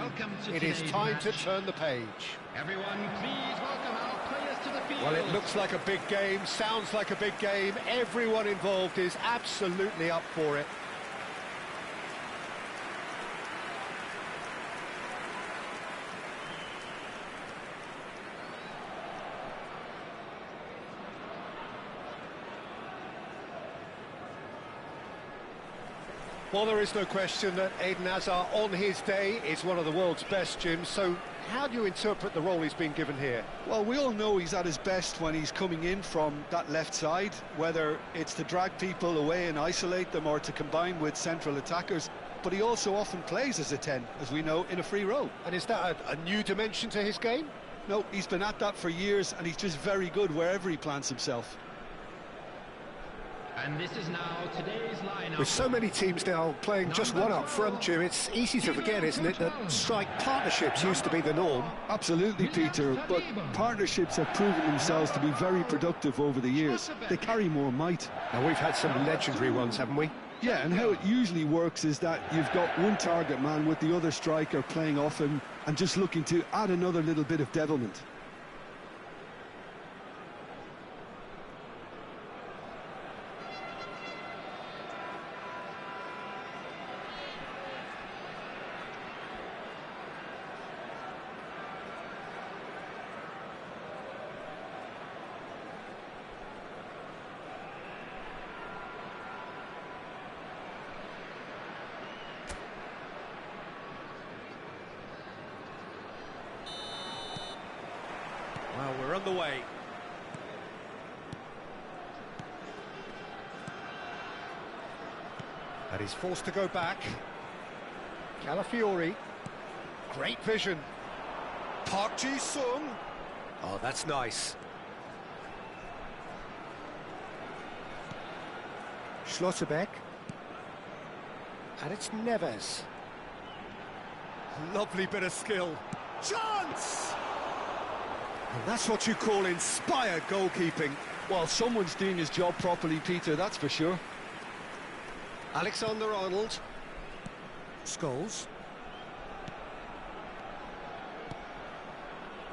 It is time to turn the page. Everyone, please welcome our players to the field. Well, it looks like a big game, sounds like a big game. Everyone involved is absolutely up for it. Well, there is no question that Eden Hazard, on his day, is one of the world's best, Jim. So how do you interpret the role he's been given here? Well, we all know he's at his best when he's coming in from that left side, whether it's to drag people away and isolate them or to combine with central attackers. But he also often plays as a 10, as we know, in a free role. And is that a new dimension to his game? No, he's been at that for years, and he's just very good wherever he plants himself. And this is now today's lineup. With so many teams now playing just one up front, Jim, it's easy to forget, isn't it, that strike partnerships used to be the norm. Absolutely, Peter, but partnerships have proven themselves to be very productive over the years. They carry more might. And we've had some legendary ones, haven't we? Yeah, and how it usually works is that you've got one target man with the other striker playing off him and just looking to add another little bit of devilment. Well, we're on the way. And he's forced to go back. Calafiori. Great vision. Park Ji-sung. Oh, that's nice. Schlotterbeck. And it's Neves. Lovely bit of skill. Chance! And that's what you call inspired goalkeeping. Well, someone's doing his job properly, Peter, that's for sure. Alexander-Arnold. Scholes.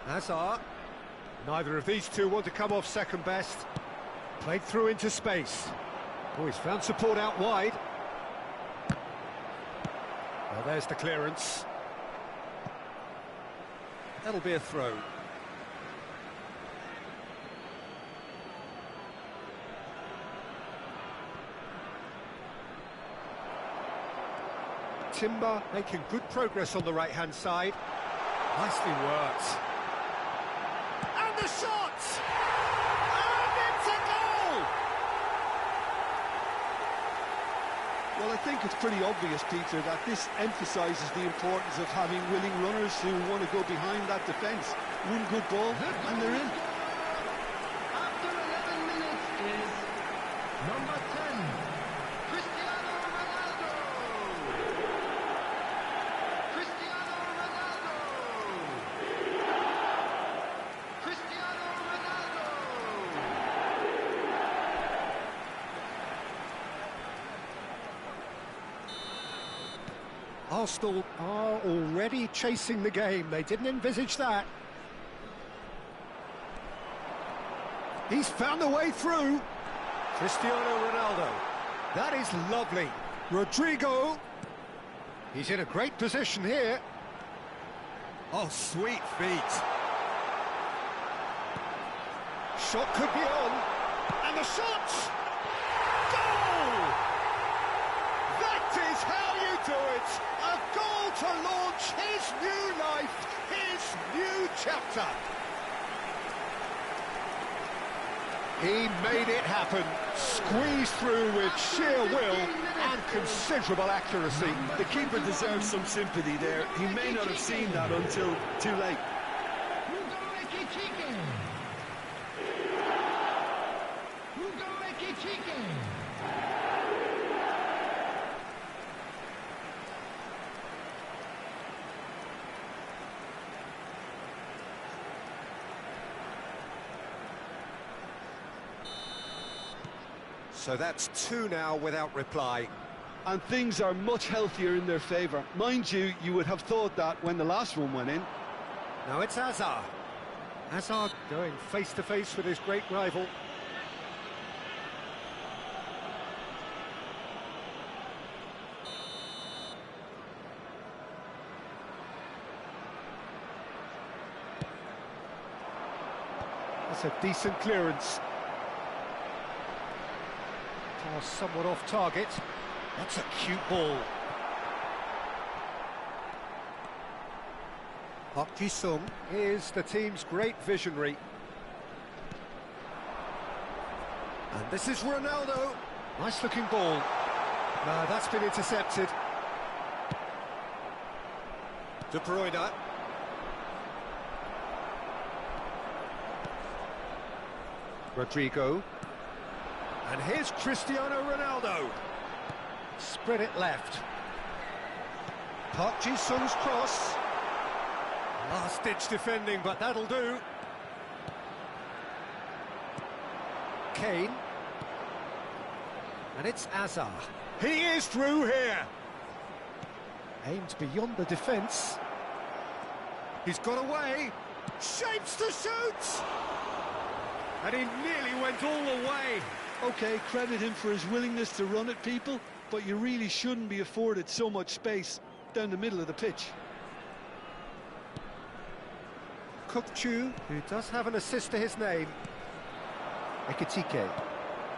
Hazard. Neither of these two want to come off second best. Played through into space. Oh, he's found support out wide. Well, there's the clearance. That'll be a throw. Timber making good progress on the right-hand side. Nicely worked. And the shot! And it's a goal! Well, I think it's pretty obvious, Peter, that this emphasises the importance of having willing runners who want to go behind that defence. One good ball, and they're in. After 11 minutes is number 10, Cristiano Ronaldo. Cristiano Ronaldo. Cristiano Ronaldo. Arsenal are already chasing the game. They didn't envisage that. He's found a way through. Cristiano Ronaldo. That is lovely. Rodrigo. He's in a great position here. Oh, sweet feet. Shot could be on. And the shot! Goal! That is how you do it. A goal to launch his new life, his new chapter. He made it happen, squeezed through with sheer will and considerable accuracy. The keeper deserves some sympathy there. He may not have seen that until too late. So that's two now without reply. And things are much healthier in their favour. Mind you, you would have thought that when the last one went in. Now it's Hazard. Hazard going face-to-face with his great rival. That's a decent clearance. Pass somewhat off target. That's a cute ball. Park Ji-sung is the team's great visionary. And this is Ronaldo. Nice looking ball. No, that's been intercepted. De Bruyne. Rodrigo. And here's Cristiano Ronaldo. Spread it left. Park Ji-sung's cross. Last-ditch defending, but that'll do. Kane. And it's Hazard. He is through here. Aimed beyond the defence. He's got away. Shapes to shoot! And he nearly went all the way. OK, credit him for his willingness to run at people, but you really shouldn't be afforded so much space down the middle of the pitch. Kukçu, who does have an assist to his name. Ekitike.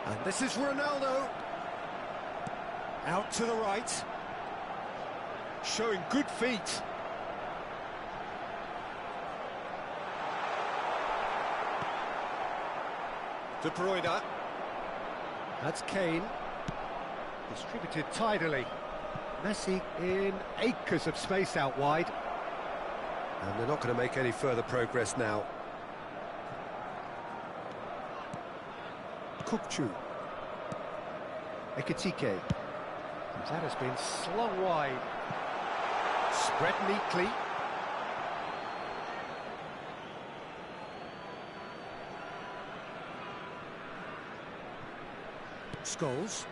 And this is Ronaldo. Out to the right. Showing good feet. De Bruyne. That's Kane. Distributed tidily. Messi in acres of space out wide. And they're not going to make any further progress now. Kukçu. Ekitike. That has been slung wide. Spread neatly. Scholes.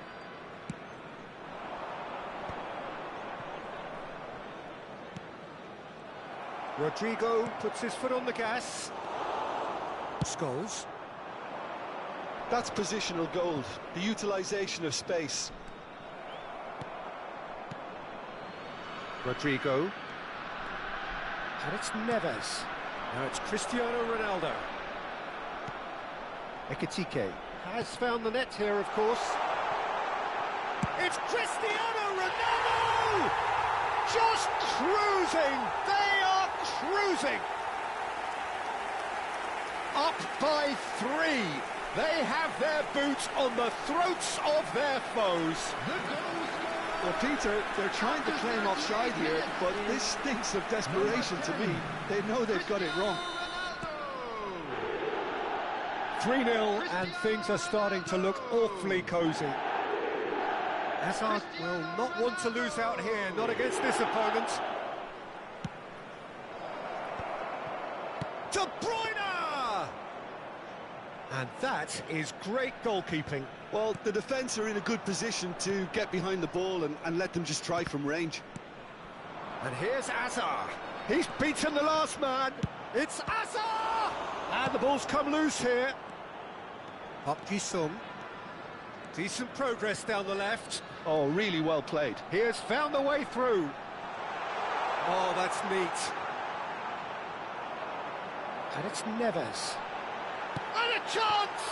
Rodrigo puts his foot on the gas. Scholes. That's positional gold, the utilisation of space. Rodrigo. And it's Neves. Now it's Cristiano Ronaldo. Ekitike has found the net here, of course. It's Cristiano Ronaldo! Just cruising! They are cruising! Up by 3. They have their boots on the throats of their foes. Well, Peter, they're trying to claim offside here, but this stinks of desperation to me. They know they've got it wrong. 3-0, and things are starting to look awfully cosy. Hazard will not want to lose out here, not against this opponent. De Bruyne! And that is great goalkeeping. Well, the defence are in a good position to get behind the ball and let them just try from range. And here's Hazard. He's beaten the last man. It's Hazard! And the ball's come loose here. Park Ji-sung. Decent progress down the left. Oh, really well played. He has found the way through. Oh, that's neat. And it's Neves. And a chance!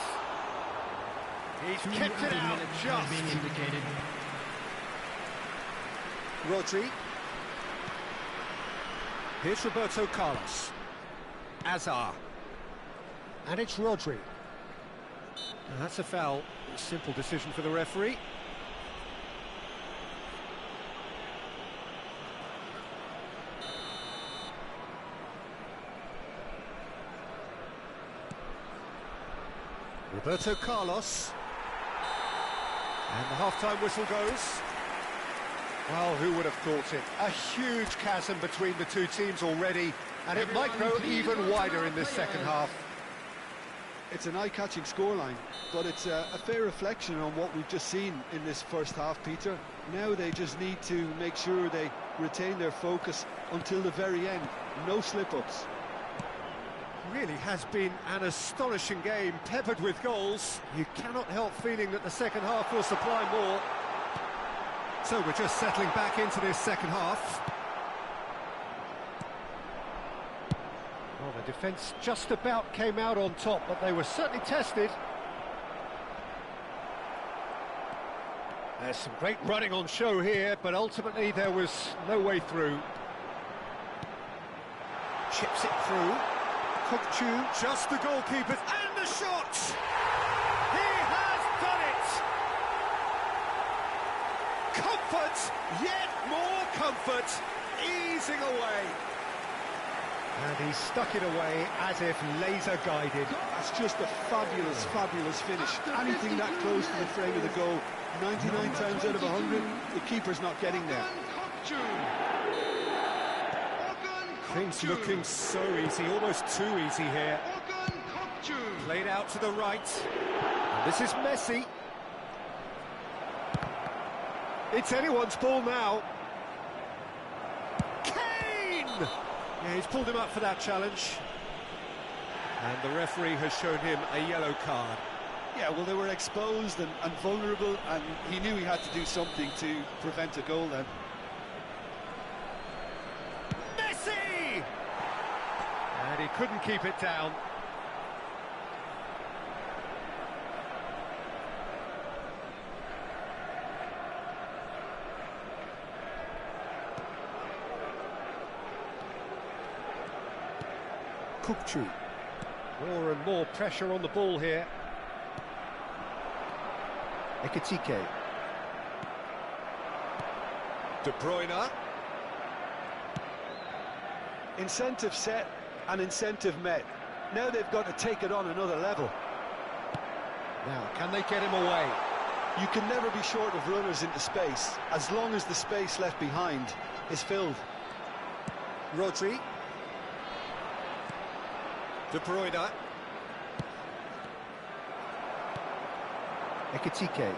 He's kept it out just. Rodri. Here's Roberto Carlos. Hazard. And it's Rodri. Now that's a foul. Simple decision for the referee. Roberto Carlos. And the half-time whistle goes. Well, who would have thought it? A huge chasm between the two teams already, and it might grow even wider in this second half. it's an eye-catching scoreline, but it's a fair reflection on what we've just seen in this first half, Peter. Now they just need to make sure they retain their focus until the very end. No slip-ups. Really has been an astonishing game, peppered with goals. You cannot help feeling that the second half will supply more. So we're just settling back into this second half. Well, the defence just about came out on top, but they were certainly tested. There's some great running on show here, but ultimately there was no way through. Chips it through. Kukçu, just the goalkeeper, and the shot! He has done it! Comfort, yet more comfort, easing away. And he stuck it away as if laser-guided. That's just a fabulous, fabulous finish. Anything that close to the frame of the goal, 99 times out of 100, the keeper's not getting there. Things looking so easy, almost too easy here. Played out to the right. And this is Messi. It's anyone's ball now. Kane! Yeah, he's pulled him up for that challenge. And the referee has shown him a yellow card. Yeah, well, they were exposed and vulnerable, and he knew he had to do something to prevent a goal then. Messi! And he couldn't keep it down. Kukçu. More and more pressure on the ball here. Ekitike. De Bruyne. Incentive set and incentive met. Now they've got to take it on another level. Now, can they get him away? You can never be short of runners into space, as long as the space left behind is filled. Rodri. De Bruyne. Ekitike.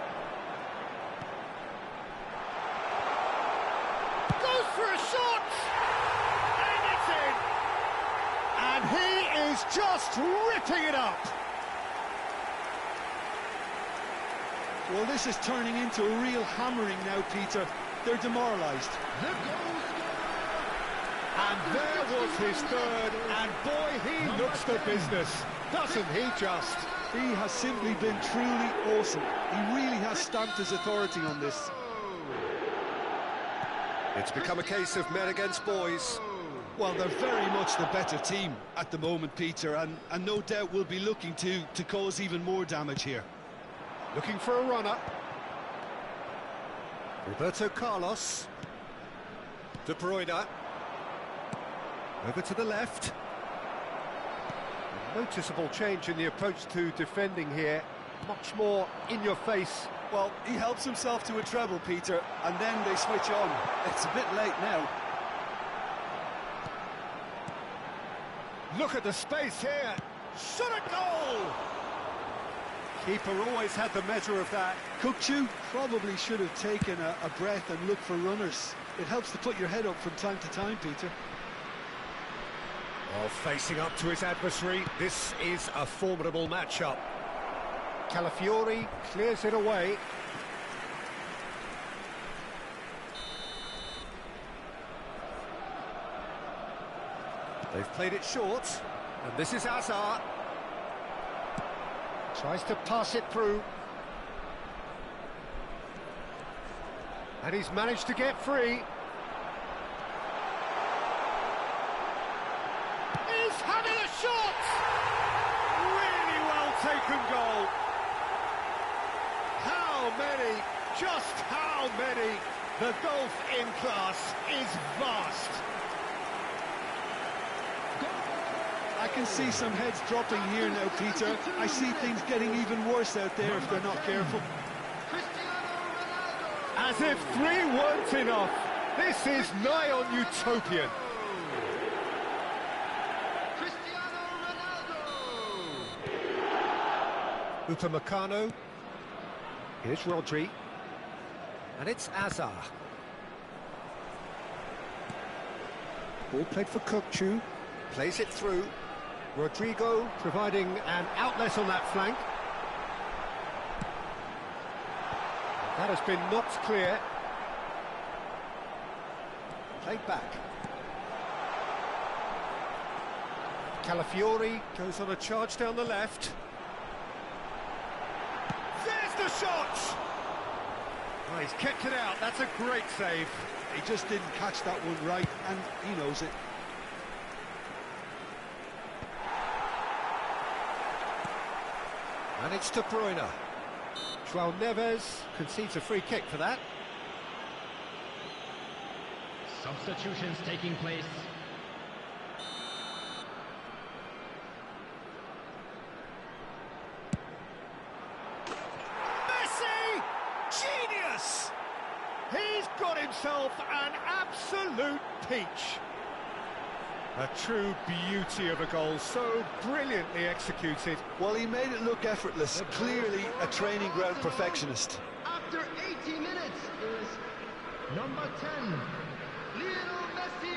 Goes for a shot! And it's in! And he is just ripping it up! Well, this is turning into a real hammering now, Peter. They're demoralised. And there was his third, and boy, he looks the business, doesn't he just? He has simply been truly awesome. He really has stamped his authority on this. It's become a case of men against boys. Well, they're very much the better team at the moment, Peter, and no doubt will be looking to cause even more damage here. Looking for a runner. Roberto Carlos. De Bruyne. Over to the left. A noticeable change in the approach to defending here. Much more in your face. Well, he helps himself to a treble, Peter, and then they switch on. It's a bit late now. Look at the space here. Shot a goal! Keeper always had the measure of that. Kukçu probably should have taken a breath and looked for runners. It helps to put your head up from time to time, Peter. Well, facing up to his adversary, this is a formidable matchup. Calafiori clears it away. They've played it short, and this is Hazard. Tries to pass it through. And he's managed to get free. He's having a shot! Really well taken goal. How many, just how many? The golf in class is vast. I can see some heads dropping here now, Peter. I see things getting even worse out there if they're not careful. As if three weren't enough. This is nigh on utopian. Upamecano. Here's Rodri. And it's Azar. Ball played for Kukçu. Plays it through. Rodrigo providing an outlet on that flank. That has been knocked clear. Played back. Calafiori goes on a charge down the left. There's the shot! Oh, he's kept it out. That's a great save. He just didn't catch that one right, and he knows it. And it's De Bruyne. João Neves concedes a free kick for that. Substitutions taking place. Messi! Genius! He's got himself an absolute peach. A true beauty of a goal, so brilliantly executed. Well, he made it look effortless. Clearly a training ground perfectionist. After 80 minutes is number 10, Lionel Messi.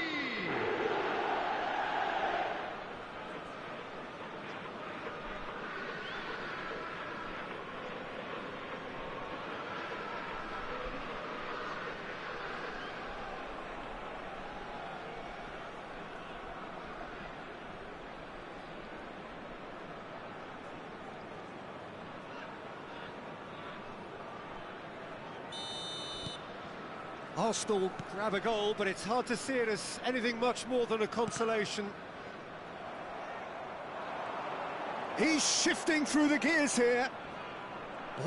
Arsenal grab a goal, but it's hard to see it as anything much more than a consolation. He's shifting through the gears here.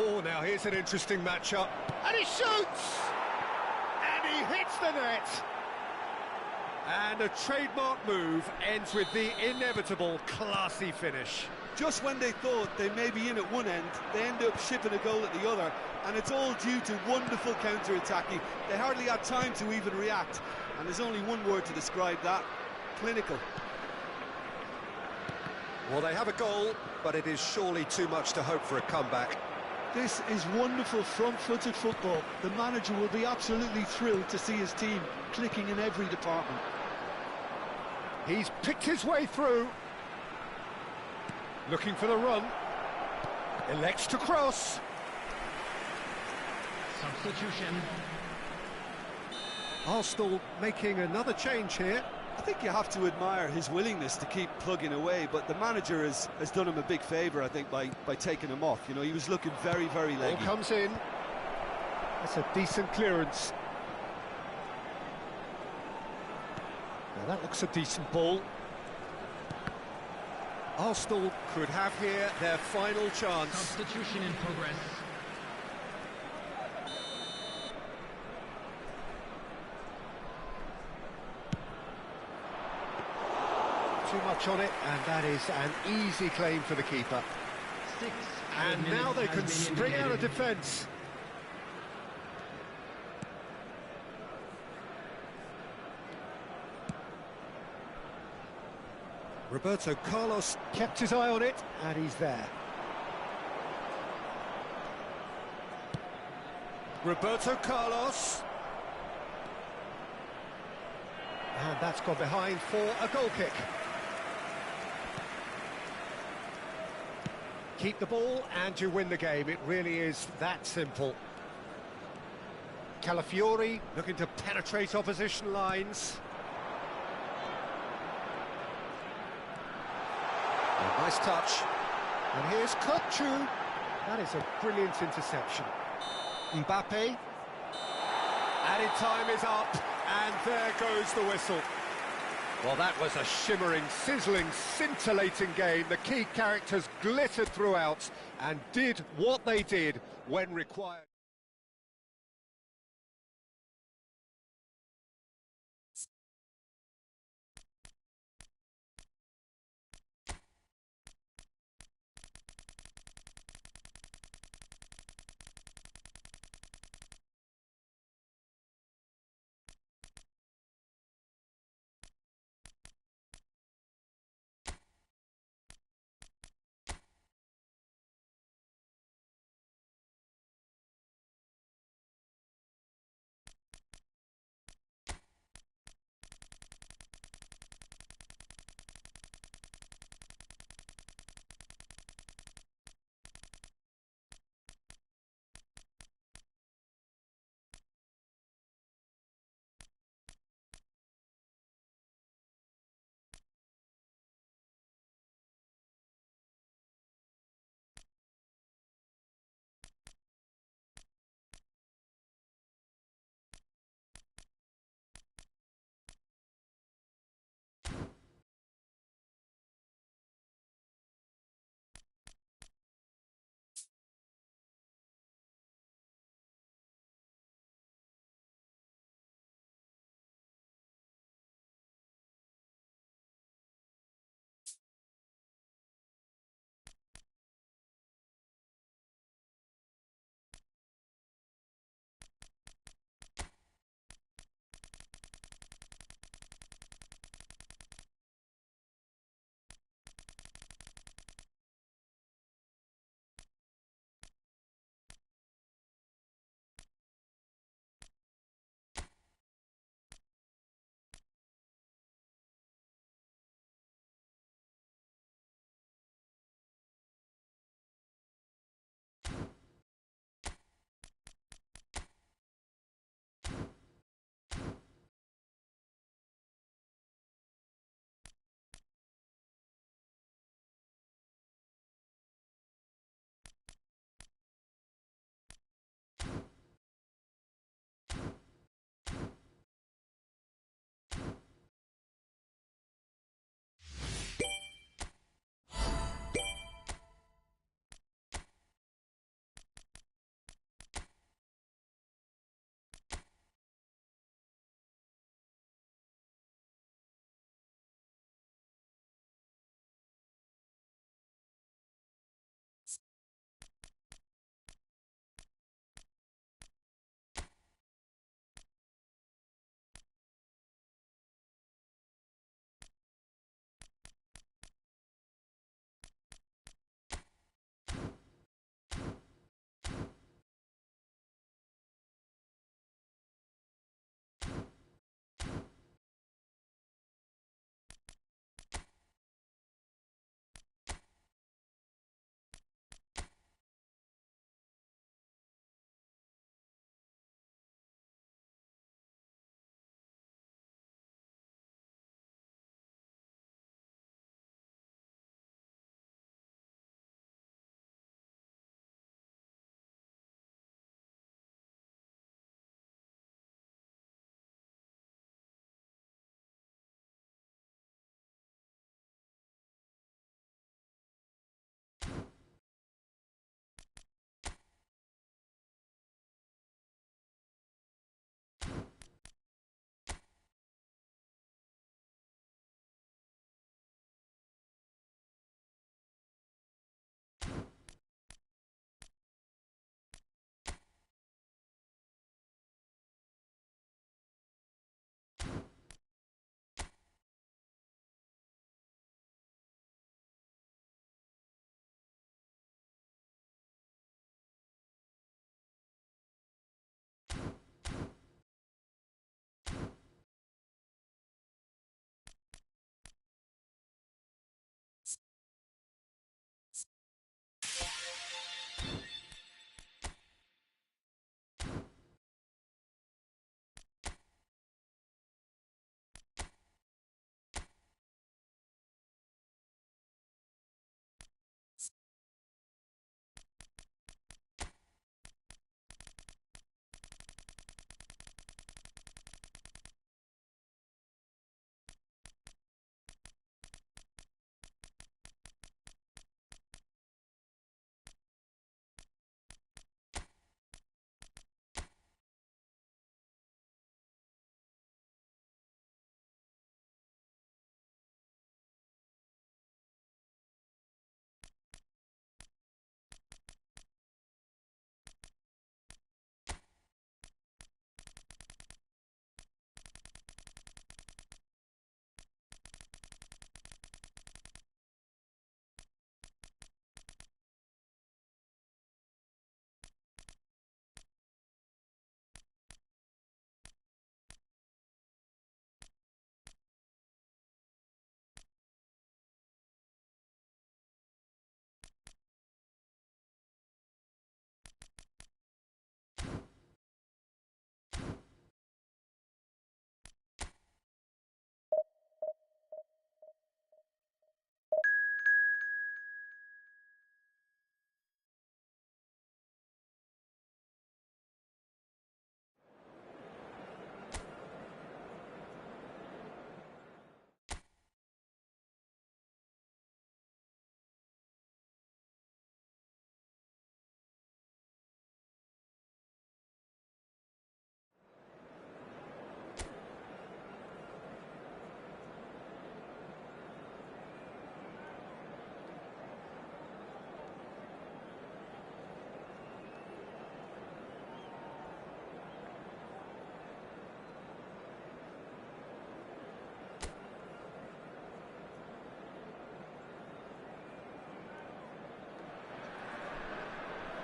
Oh, now here's an interesting matchup. And he shoots! And he hits the net! And a trademark move ends with the inevitable classy finish. Just when they thought they may be in at one end, they end up shipping a goal at the other, and it's all due to wonderful counter-attacking. They hardly had time to even react, and there's only one word to describe that: clinical. Well, they have a goal, but it is surely too much to hope for a comeback. This is wonderful front-footed football. The manager will be absolutely thrilled to see his team clicking in every department. He's picked his way through. Looking for the run. Elects to cross. Substitution. Arsenal making another change here. I think you have to admire his willingness to keep plugging away, but the manager has done him a big favour, I think, by taking him off. You know, he was looking very, very leggy. Ball comes in. That's a decent clearance. Now that looks a decent ball. Arsenal could have here their final chance. Substitution in progress. Too much on it, and that is an easy claim for the keeper. 6 And now they can has been spring out of indicated. defence. Roberto Carlos kept his eye on it, and he's there. Roberto Carlos. And that's gone behind for a goal kick. Keep the ball and you win the game. It really is that simple. Calafiori looking to penetrate opposition lines. A nice touch. And here's Kukçu. That is a brilliant interception. Mbappe. Added time is up, and there goes the whistle. Well, that was a shimmering, sizzling, scintillating game. The key characters glittered throughout and did what they did when required.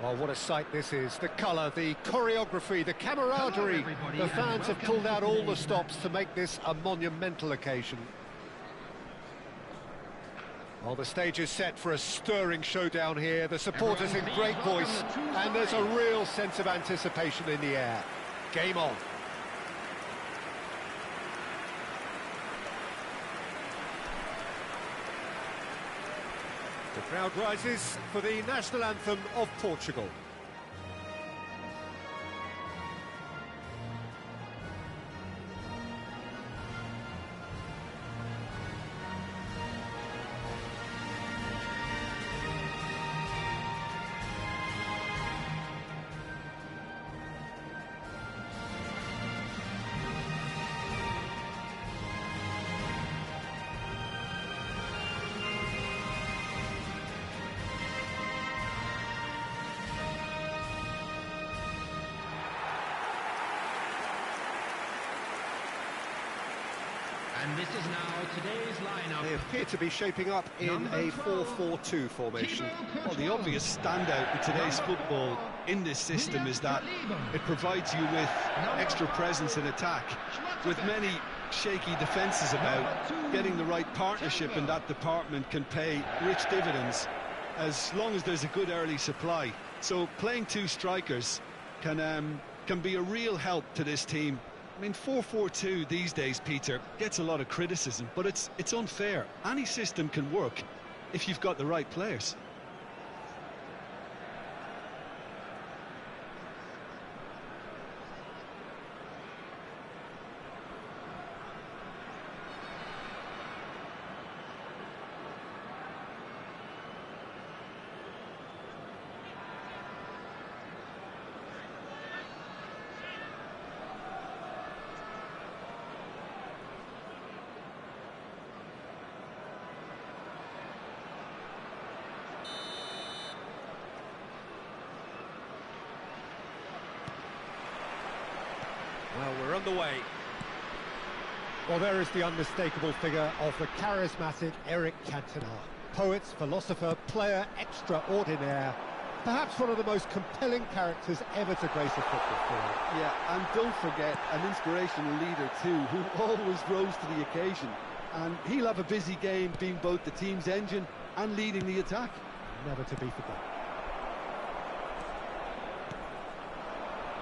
Oh, what a sight this is. The colour, the choreography, the camaraderie. The fans have pulled out all the stops to make this a monumental occasion. Well, the stage is set for a stirring showdown here. The supporters in great voice, and there's a real sense of anticipation in the air. Game on. The crowd rises for the national anthem of Portugal. And this is now today's lineup. They appear to be shaping up in a 4-4-2 formation. Well, the obvious standout in today's football in this system is that it provides you with extra presence in attack. With many shaky defences about, getting the right partnership in that department can pay rich dividends as long as there's a good early supply. So playing two strikers can be a real help to this team. I mean, 4-4-2 these days, Peter, gets a lot of criticism, but it's unfair. Any system can work if you've got the right players. Well, we're underway. Well, there is the unmistakable figure of the charismatic Eric Cantona. Poet, philosopher, player extraordinaire. Perhaps one of the most compelling characters ever to grace a football field. Yeah, and don't forget, an inspirational leader too, who always rose to the occasion. And he'll have a busy game being both the team's engine and leading the attack. Never to be forgotten.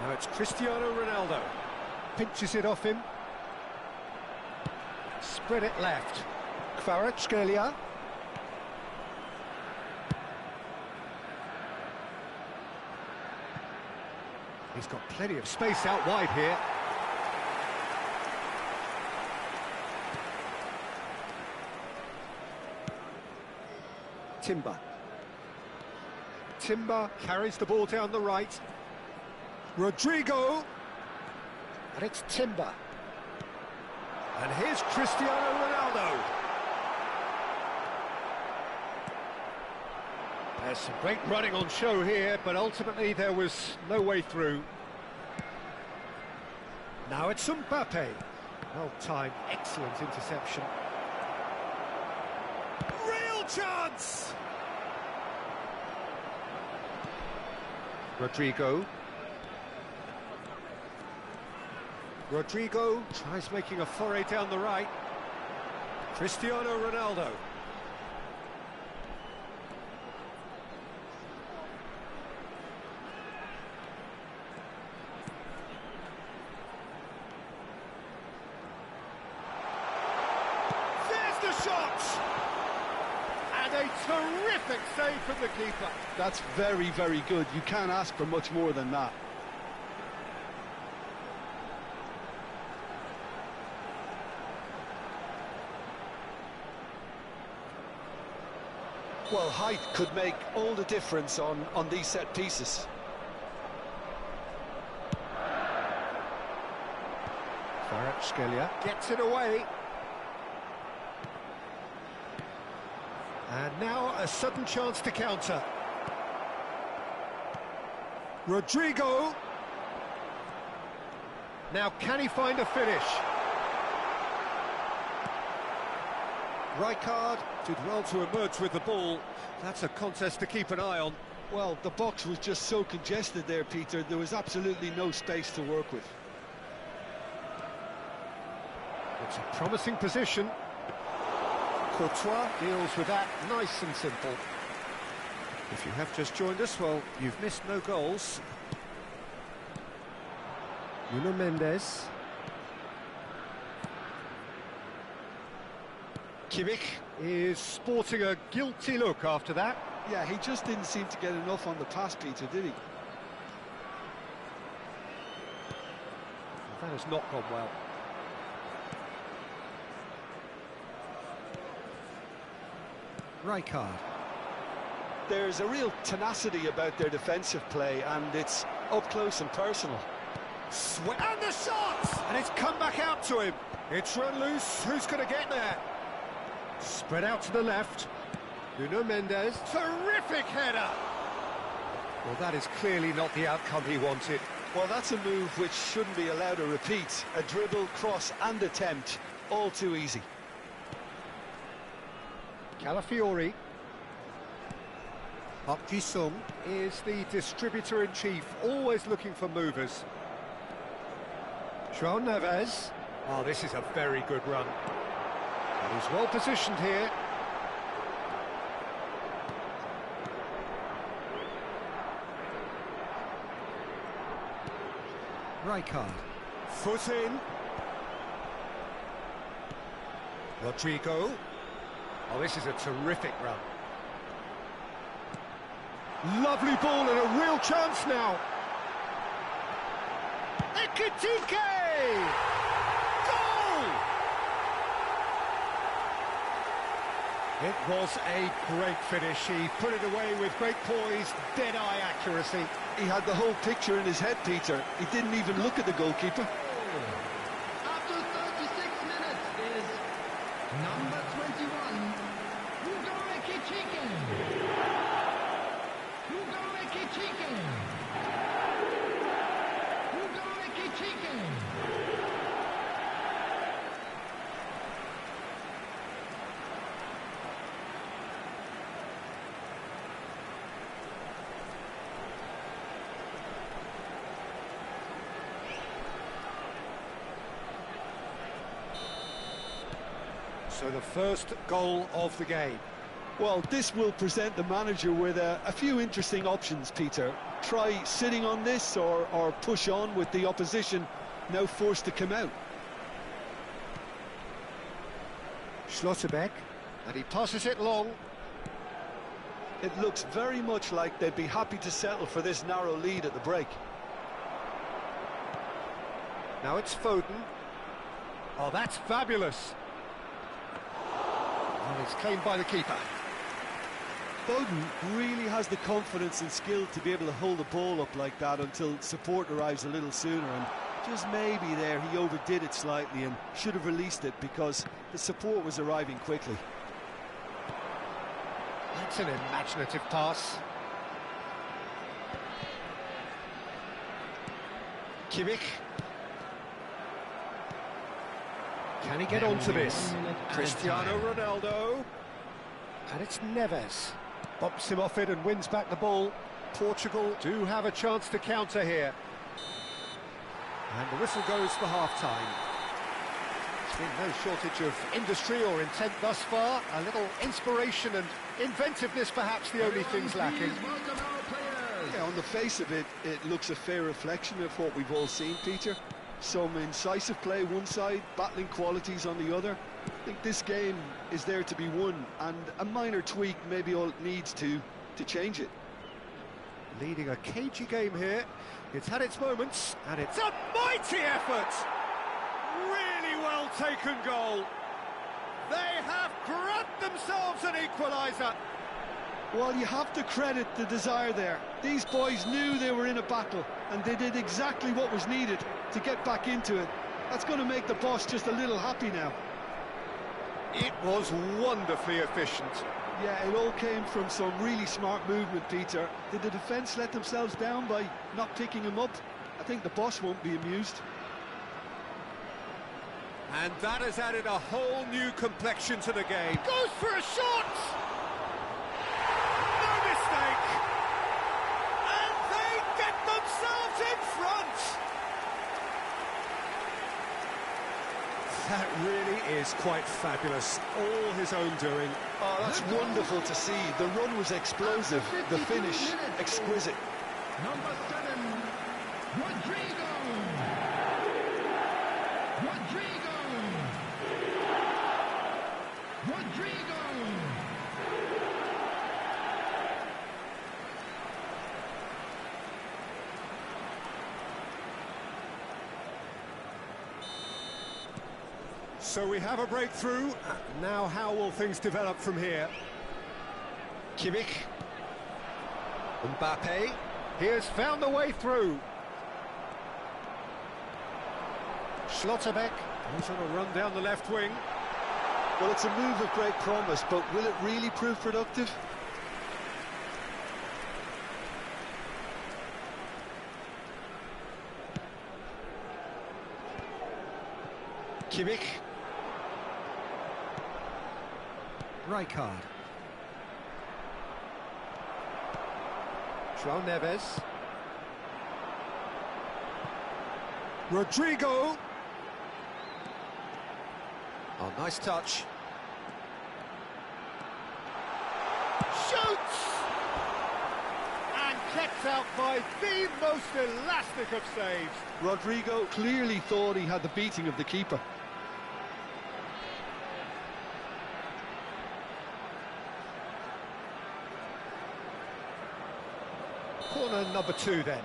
Now it's Cristiano Ronaldo. Pinches it off him. Spread it left. Kvaratskhelia. He's got plenty of space out wide here. Timber carries the ball down the right. Rodrigo. And it's Timber. And here's Cristiano Ronaldo. There's some great running on show here, but ultimately there was no way through. Now it's Mbappe. Well timed, excellent interception. Real chance! Rodrigo tries making a foray down the right. Cristiano Ronaldo. There's the shot! And a terrific save from the keeper. That's very, very good. You can't ask for much more than that. Well, height could make all the difference on these set pieces. Kvaratskhelia gets it away. And now a sudden chance to counter. Rodrigo. Now can he find a finish? Rijkaard did well to emerge with the ball. That's a contest to keep an eye on. Well, the box was just so congested there, Peter. There was absolutely no space to work with. It's a promising position. Courtois deals with that nice and simple. If you have just joined us, well, you've missed no goals. Nuno Mendes. Kimmich is sporting a guilty look after that. Yeah, he just didn't seem to get enough on the pass, Peter, did he? That has not gone well. Rijkaard. There's a real tenacity about their defensive play, and it's up close and personal. And the shot! And it's come back out to him. It's run loose. Who's going to get there? Spread out to the left. Nuno Mendes. Terrific header! Well, that is clearly not the outcome he wanted. Well, that's a move which shouldn't be allowed to repeat. A dribble, cross and attempt. All too easy. Calafiori. Park Ji-sung is the distributor-in-chief, always looking for movers. João Neves. Oh, this is a very good run. And he's well positioned here. Rijkaard. Foot in. Rodrigo. Oh, this is a terrific run. Lovely ball and a real chance now. Ekitike! Goal! It was a great finish. He put it away with great poise, dead-eye accuracy. He had the whole picture in his head, Peter. He didn't even look at the goalkeeper. After 36 minutes is number 21, Hugo Ekitike. Hugo Ekitike. Hugo Ekitike. So the first goal of the game. Well, this will present the manager with a few interesting options, Peter. Try sitting on this or push on with the opposition now forced to come out. Schlotterbeck, and he passes it long. It looks very much like they'd be happy to settle for this narrow lead at the break. Now it's Foden. Oh, that's fabulous. And it's claimed by the keeper. Foden really has the confidence and skill to be able to hold the ball up like that until support arrives a little sooner, and just maybe there he overdid it slightly and should have released it because the support was arriving quickly. That's an imaginative pass. Kimmich. Can he get onto this? Cristiano Ronaldo. And it's Neves. Bops him off it and wins back the ball. Portugal do have a chance to counter here. And the whistle goes for half-time. There's been no shortage of industry or intent thus far. A little inspiration and inventiveness, perhaps the only things lacking. Yeah, on the face of it, it looks a fair reflection of what we've all seen, Peter. Some incisive play one side, battling qualities on the other. I think this game is there to be won, and a minor tweak maybe all it needs to change it. Leading a cagey game here. It's had its moments, and it's a mighty effort! Really well taken goal. They have grabbed themselves an equaliser. Well, you have to credit the desire there. These boys knew they were in a battle, and they did exactly what was needed to get back into it. That's going to make the boss just a little happy now. It was wonderfully efficient. Yeah, it all came from some really smart movement, Peter. Did the defence let themselves down by not picking him up? I think the boss won't be amused. And that has added a whole new complexion to the game. Goes for a shot! No mistake! That really is quite fabulous. All his own doing. Oh, that's wonderful to see. The run was explosive, the finish exquisite. Number 7, Rodrigo! Rodrigo! Rodrigo! So we have a breakthrough. Now how will things develop from here? Kimmich. Mbappe. He has found the way through. Schlotterbeck. He's on a run down the left wing. Well, it's a move of great promise, but will it really prove productive? Kimmich. Rijkaard. João Neves. Rodrigo. Oh, nice touch. Shoots! And kept out by the most elastic of saves. Rodrigo clearly thought he had the beating of the keeper. Corner number 2 then.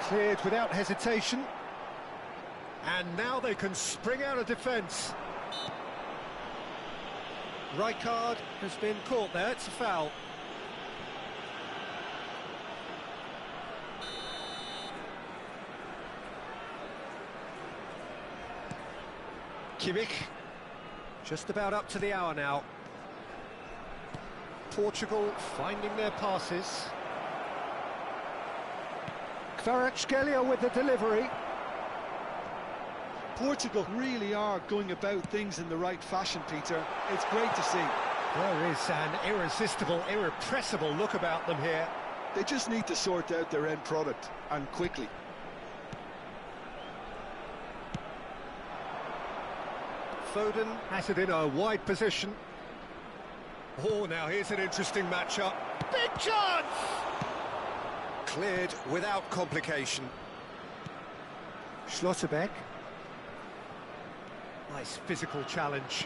Cleared without hesitation. And now they can spring out of defence. Rijkaard has been caught there, it's a foul. Kimmich. Just about up to the hour now. Portugal finding their passes. Kvaratskhelia with the delivery. Portugal really are going about things in the right fashion, Peter. It's great to see. There is an irresistible, irrepressible look about them here. They just need to sort out their end product, and quickly. Foden has it in a wide position. Oh, now here's an interesting matchup. Big chance! Cleared without complication. Schlotterbeck. Nice physical challenge.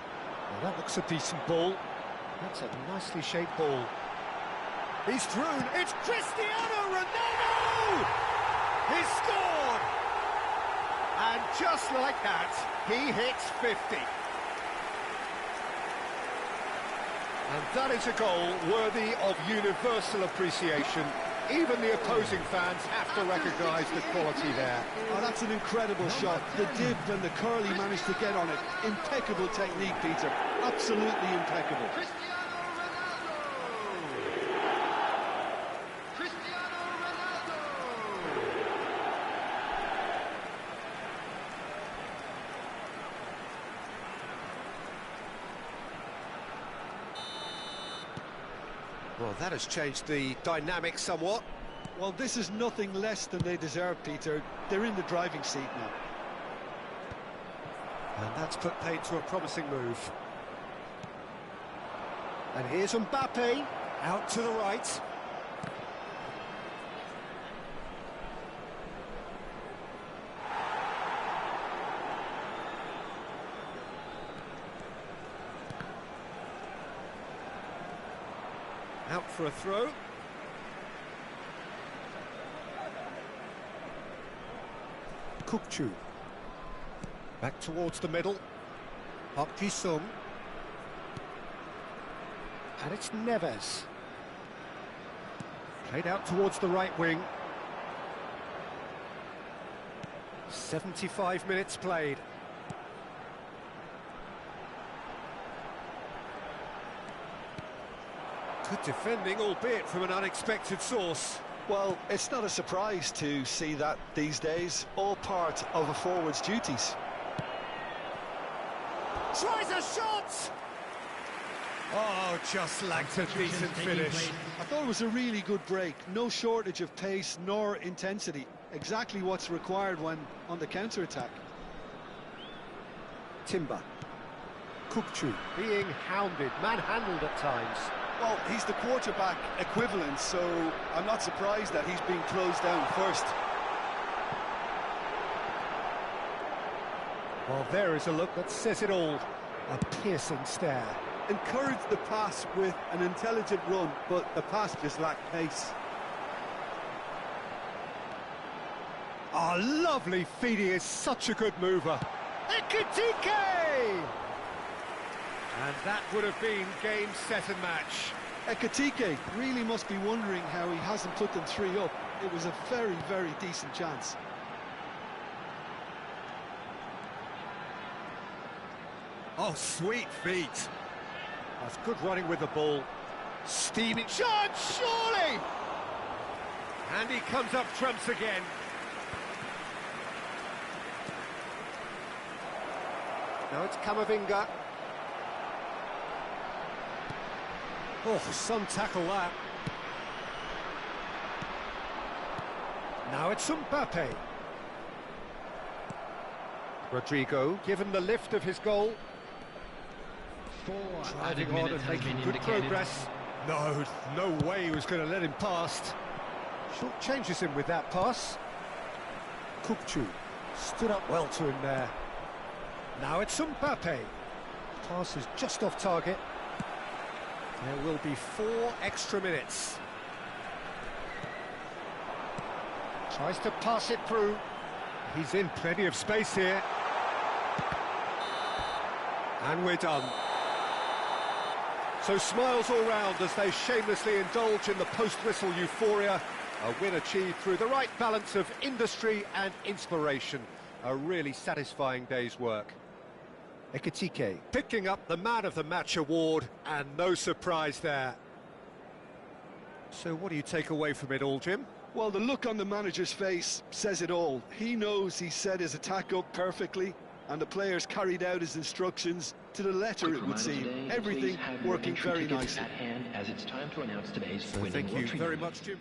Well, that looks a decent ball. That's a nicely shaped ball. He's through. It's Cristiano Ronaldo! He's scored! And just like that, he hits 50. And that is a goal worthy of universal appreciation. Even the opposing fans have to recognise the quality there. Oh, that's an incredible shot. The dip and the curl he managed to get on it. Impeccable technique, Peter. Absolutely impeccable. Cristiano Ronaldo! Cristiano Ronaldo! Well, that has changed the dynamic somewhat. Well, this is nothing less than they deserve, Peter. They're in the driving seat now. And that's put paid to a promising move. And here's Mbappe, out to the right. Out for a throw. Kukçu. Back towards the middle. Park Ji-sung. And it's Neves. Played out towards the right wing. 75 minutes played. Good defending, albeit from an unexpected source. Well, it's not a surprise to see that these days, all part of a forward's duties. Tries a shot! Oh, just lacked a decent finish. I thought it was a really good break. No shortage of pace nor intensity. Exactly what's required when on the counter-attack. Timber. Kukcu being hounded, manhandled at times. Well, he's the quarterback equivalent, so I'm not surprised that he's being closed down first. Well, there is a look that says it all. A piercing stare. Encouraged the pass with an intelligent run, but the pass just lacked pace. Oh, lovely feed. He is such a good mover. Ekitike! And that would have been game, set and match. Ekitike really must be wondering how he hasn't put them 3 up. It was a very, very decent chance. Oh, sweet feet. That's good running with the ball. Steaming shot, surely! And he comes up trumps again. Now it's Camavinga. Oh, some tackle that. Now it's Mbappe. Rodrigo, given the lift of his goal. Driving on and making good progress. No way he was going to let him past. Short changes him with that pass. Kukcu stood up well to him there. Now it's Mbappe. Pass is just off target. There will be 4 extra minutes. Tries to pass it through. He's in plenty of space here. And we're done. So smiles all round as they shamelessly indulge in the post-whistle euphoria. A win achieved through the right balance of industry and inspiration. A really satisfying day's work. Ekitike picking up the Man of the Match award, and no surprise there. So what do you take away from it all, Jim? Well, the look on the manager's face says it all. He knows he set his attack up perfectly, and the players carried out his instructions to the letter, it would seem. Everything working very nicely. As it's time to announce today's So thank you very much, Jim.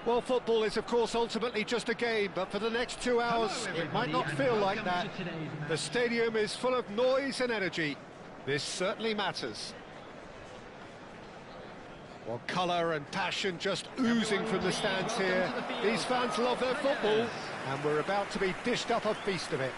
Well, football is, of course, ultimately just a game, but for the next 2 hours, it might not feel like that. The stadium is full of noise and energy. This certainly matters. Well, colour and passion just oozing from the stands here. These fans love their football, and we're about to be dished up a feast of it.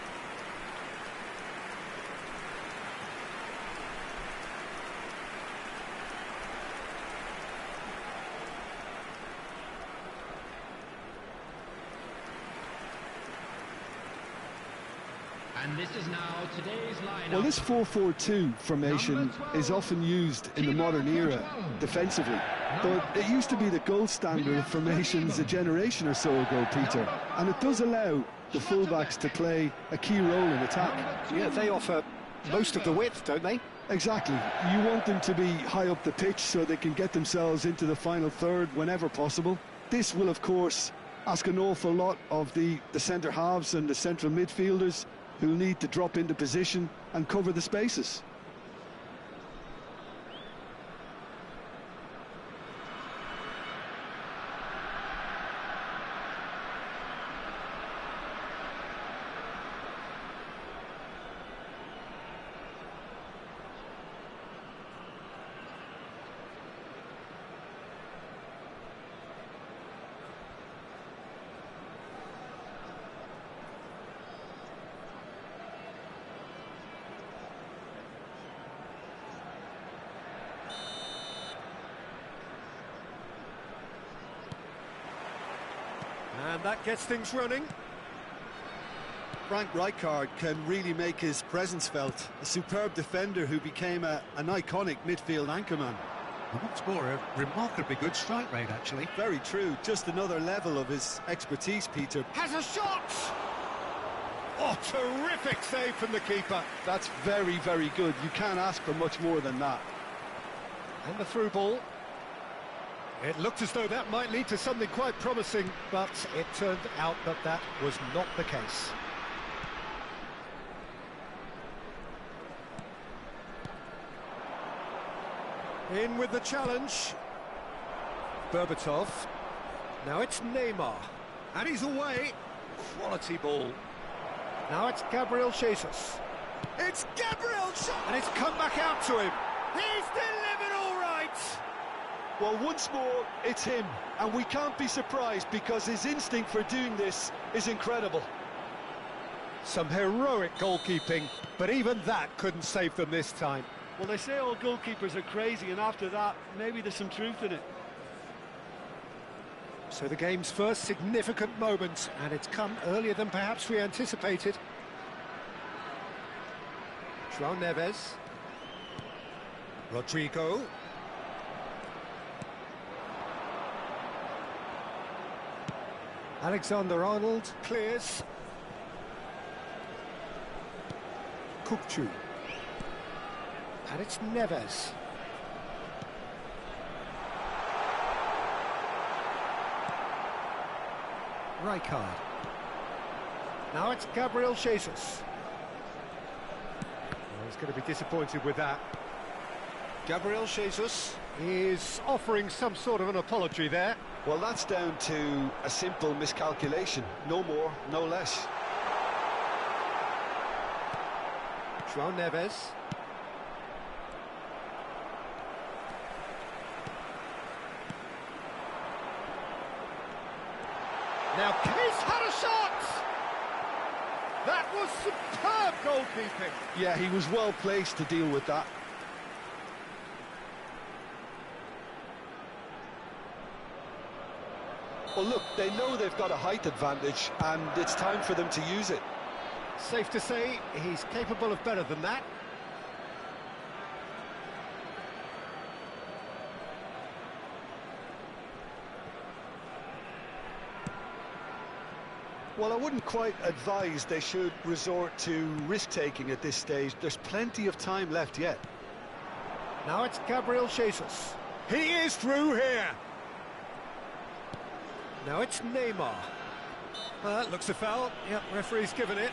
And this is now today's lineup. Well, this 4-4-2 formation is often used in the modern era defensively, but it used to be the gold standard of formations a generation or so ago, Peter, and it does allow the fullbacks to play a key role in attack. Yeah, they offer most of the width, don't they? Exactly. You want them to be high up the pitch so they can get themselves into the final third whenever possible. This will, of course, ask an awful lot of the centre halves and the central midfielders, who'll need to drop into position and cover the spaces. And that gets things running. Frank Rijkaard can really make his presence felt. A superb defender who became an iconic midfield anchorman. And what's more, a remarkably good strike rate, actually. Very true. Just another level of his expertise, Peter. Has a shot! Oh, terrific save from the keeper. That's very, very good. You can't ask for much more than that. And the through ball. It looked as though that might lead to something quite promising, but it turned out that that was not the case. In with the challenge. Berbatov. Now it's Neymar. And he's away. Quality ball. Now it's Gabriel Jesus. It's Gabriel Jesus! And it's come back out to him. He's delivered all right! Well, once more, it's him, and we can't be surprised because his instinct for doing this is incredible. Some heroic goalkeeping, but even that couldn't save them this time. Well, they say all goalkeepers are crazy, and after that, maybe there's some truth in it. So the game's first significant moment, and it's come earlier than perhaps we anticipated. João Neves. Rodrigo. Alexander-Arnold clears. Kukçu. And it's Neves. Rijkaard. Now it's Gabriel Jesus. Well, he's going to be disappointed with that. Gabriel Jesus is offering some sort of an apology there. Well, that's down to a simple miscalculation. No more, no less. João Neves. Now Case had a shot! That was superb goalkeeping. Yeah, he was well placed to deal with that. Well, look, they know they've got a height advantage, and it's time for them to use it. Safe to say, he's capable of better than that. Well, I wouldn't quite advise they should resort to risk-taking at this stage. There's plenty of time left yet. Now it's Gabriel Jesus. He is through here. Now it's Neymar. Well, that looks a foul. Yep, referee's given it.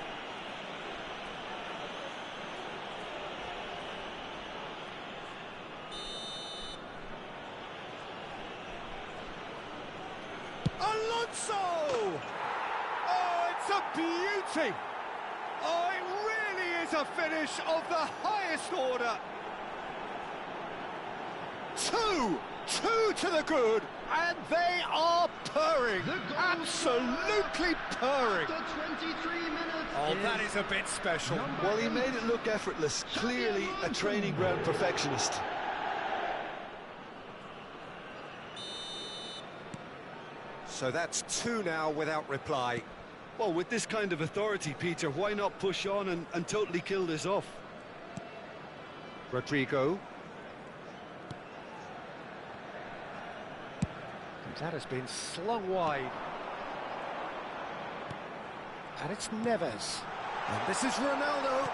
Alonso! Oh, it's a beauty! Oh, it really is a finish of the highest order. Two to the good, and they are purring, absolutely purring. After 23 minutes. Oh, that is a bit special. Well, he made it look effortless, clearly a training ground perfectionist. So that's two now without reply. Well, with this kind of authority, Peter, why not push on and totally kill this off? Rodrigo. That has been slung wide. And it's Neves. And this is Ronaldo.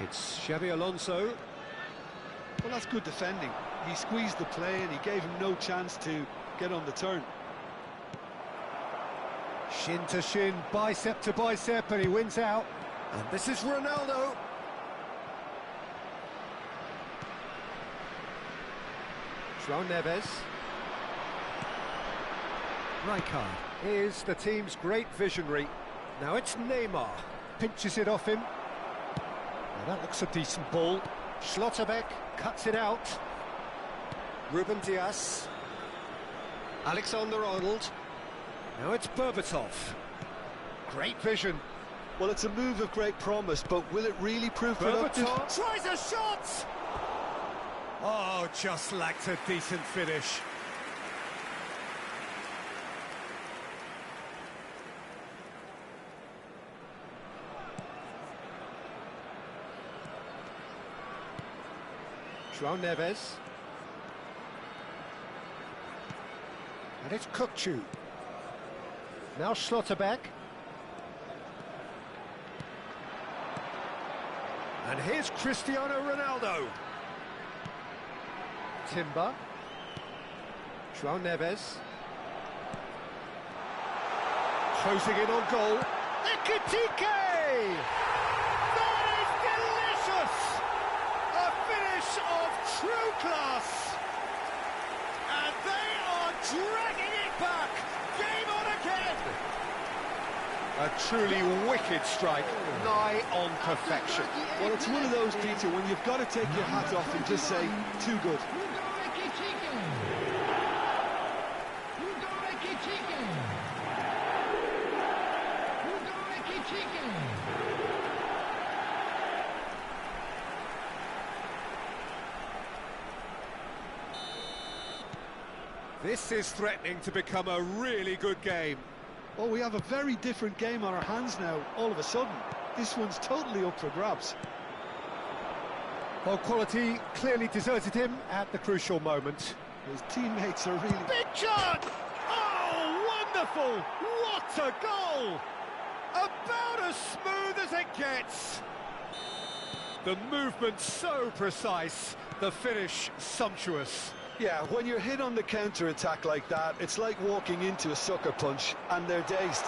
It's Xabi Alonso. Well, that's good defending. He squeezed the play and he gave him no chance to get on the turn. Shin to shin, bicep to bicep, and he wins out. And this is Ronaldo. João Neves. Rijkaard is the team's great visionary. Now it's Neymar. Pinches it off him. Now that looks a decent ball. Schlotterbeck cuts it out. Ruben Dias. Alexander-Arnold. Now it's Berbatov. Great vision. Well, it's a move of great promise, but will it really prove productive? Berbatov tries a shot! Oh, just lacked a decent finish. João Neves. And it's Kukçu. Now Schlotterbeck. And here's Cristiano Ronaldo. Timber. João Neves. Closing in on goal. Ekitike! That is delicious! A finish of true class. And they are dragging it back. Game on again. A truly wicked strike, nigh on perfection. Well, it's one of those, Peter, when you've got to take your hat off and just say, too good. This is threatening to become a really good game. Well, we have a very different game on our hands now, all of a sudden. This one's totally up for grabs. Well, quality clearly deserted him at the crucial moment. His teammates are really... Big shot! Oh, wonderful! What a goal! About as smooth as it gets. The movement so precise, the finish sumptuous. Yeah, when you're hit on the counter-attack like that, it's like walking into a sucker punch, and they're dazed.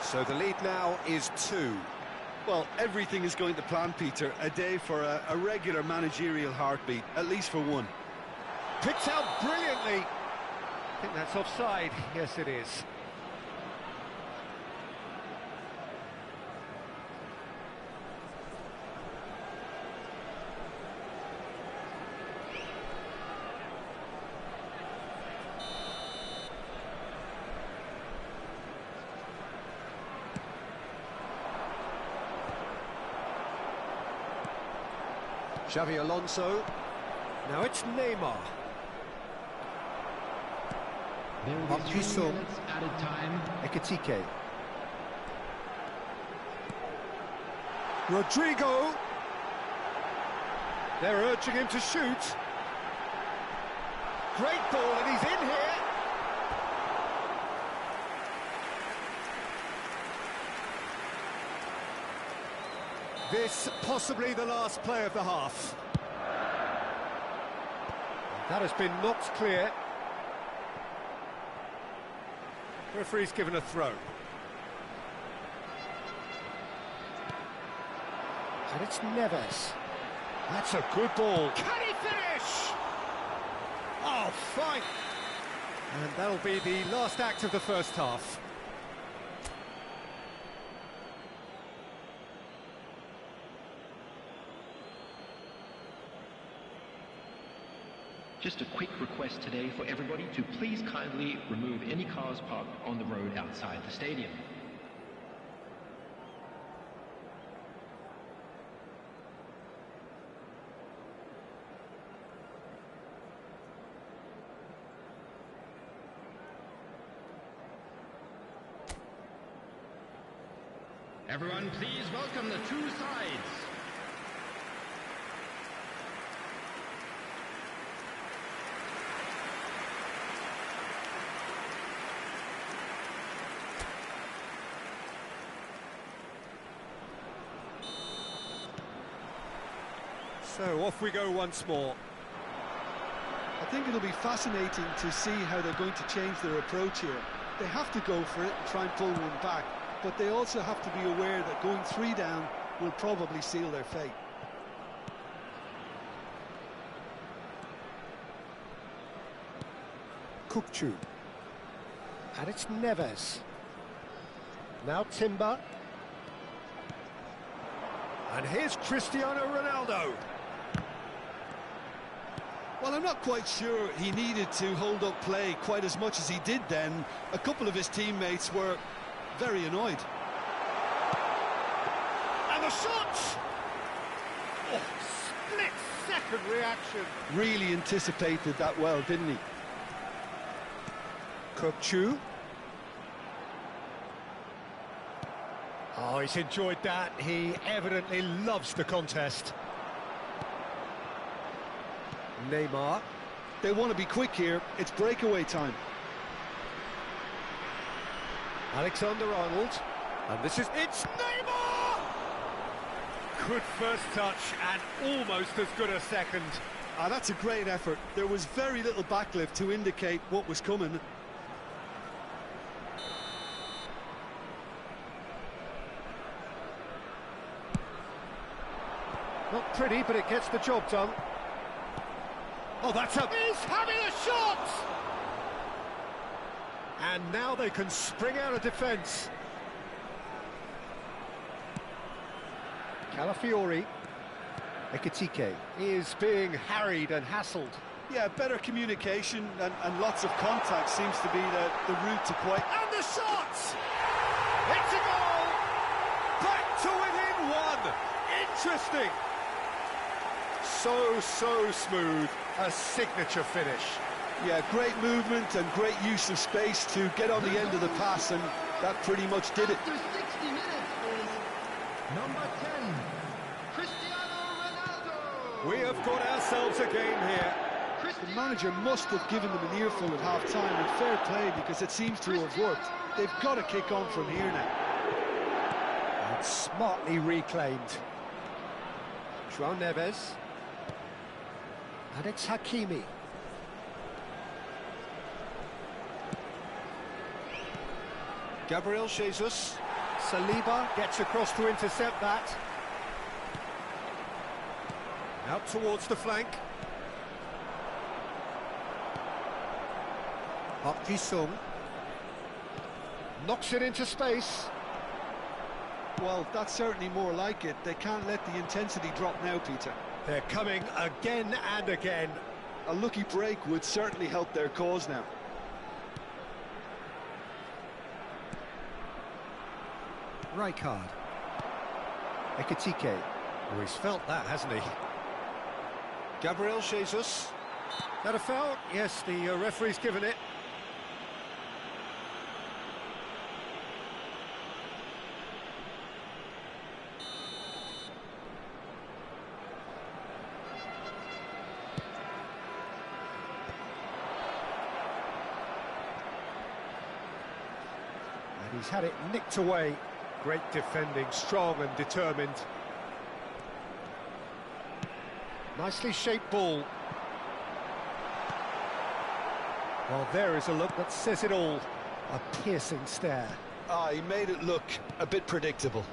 So the lead now is 2. Well, everything is going to plan, Peter. A day for a regular managerial heartbeat, at least for one. Picked out brilliantly. I think that's offside. Yes, it is. Xabi Alonso. Now it's Neymar. There will be 3 minutes added time. Ekitike. Rodrigo. They're urging him to shoot. Great ball, and he's in here. This possibly the last play of the half. That has been knocked clear. Referee's given a throw. And it's Neves. That's a good ball. Can he finish? Oh, fine. And that'll be the last act of the first half. Just a quick request today for everybody to please kindly remove any cars parked on the road outside the stadium. Everyone, please welcome the two sides. So off we go once more. I think it'll be fascinating to see how they're going to change their approach here. They have to go for it and try and pull one back, but they also have to be aware that going 3 down will probably seal their fate. Kukçu. And it's Neves. Now Timber. And here's Cristiano Ronaldo. Well, I'm not quite sure he needed to hold up play quite as much as he did then. A couple of his teammates were very annoyed. And the shot! Oh, split-second reaction. Really anticipated that well, didn't he? Kukçu. Oh, he's enjoyed that. He evidently loves the contest. Neymar. They want to be quick here. It's breakaway time. Alexander-Arnold. And this is... It's Neymar! Good first touch and almost as good a second. Ah, that's a great effort. There was very little backlift to indicate what was coming. Not pretty, but it gets the job done. Oh, that's a... He's having a shot! And now they can spring out of defence. Calafiori. Ekitike is being harried and hassled. Yeah, better communication and lots of contact seems to be the route to quite... And the shot! It's a goal! Back to within one! Interesting! So smooth. A signature finish. Yeah, great movement and great use of space to get on the end of the pass, and that pretty much did it. After 60 minutes is number 10, Cristiano Ronaldo. We have got ourselves a game here. The manager must have given them an earful at half-time, and fair play, because it seems to have worked. They've got to kick on from here now. And smartly reclaimed. João Neves. And it's Hakimi. Gabriel Jesus. Saliba gets across to intercept that. Out towards the flank. Park Ji-sung. Knocks it into space. Well, that's certainly more like it. They can't let the intensity drop now, Peter. They're coming again and again. A lucky break would certainly help their cause now. Rijkaard. Ekitike. Oh, he's felt that, hasn't he? Gabriel Jesus. That a foul? Yes, the referee's given it. And he's had it nicked away. Great defending, strong and determined. Nicely shaped ball. Well, there is a look that says it all. A piercing stare. Ah, he made it look a bit predictable.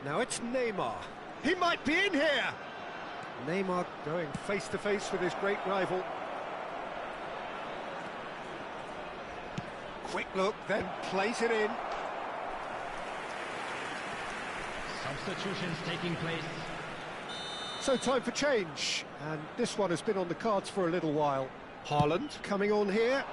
Now it's Neymar. He might be in here! Neymar going face-to-face with his great rival. Quick look, then plays it in. Substitutions taking place. So time for change, and this one has been on the cards for a little while. Haaland coming on here,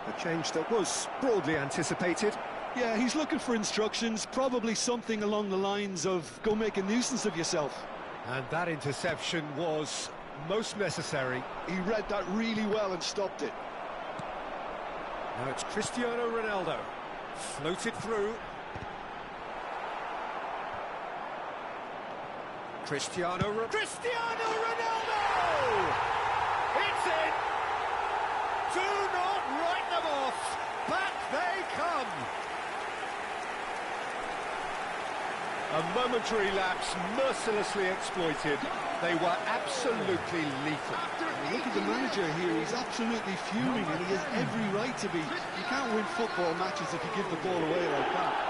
a change that was broadly anticipated. Yeah, he's looking for instructions, probably something along the lines of go make a nuisance of yourself. And that interception was most necessary. He read that really well and stopped it. Now it's Cristiano Ronaldo, floated through. Cristiano Ronaldo! It's in! Do not write them off! Back they come! A momentary lapse mercilessly exploited. They were absolutely lethal. Look at the manager here, he's absolutely fuming and he has every right to be. You can't win football matches if you give the ball away like that.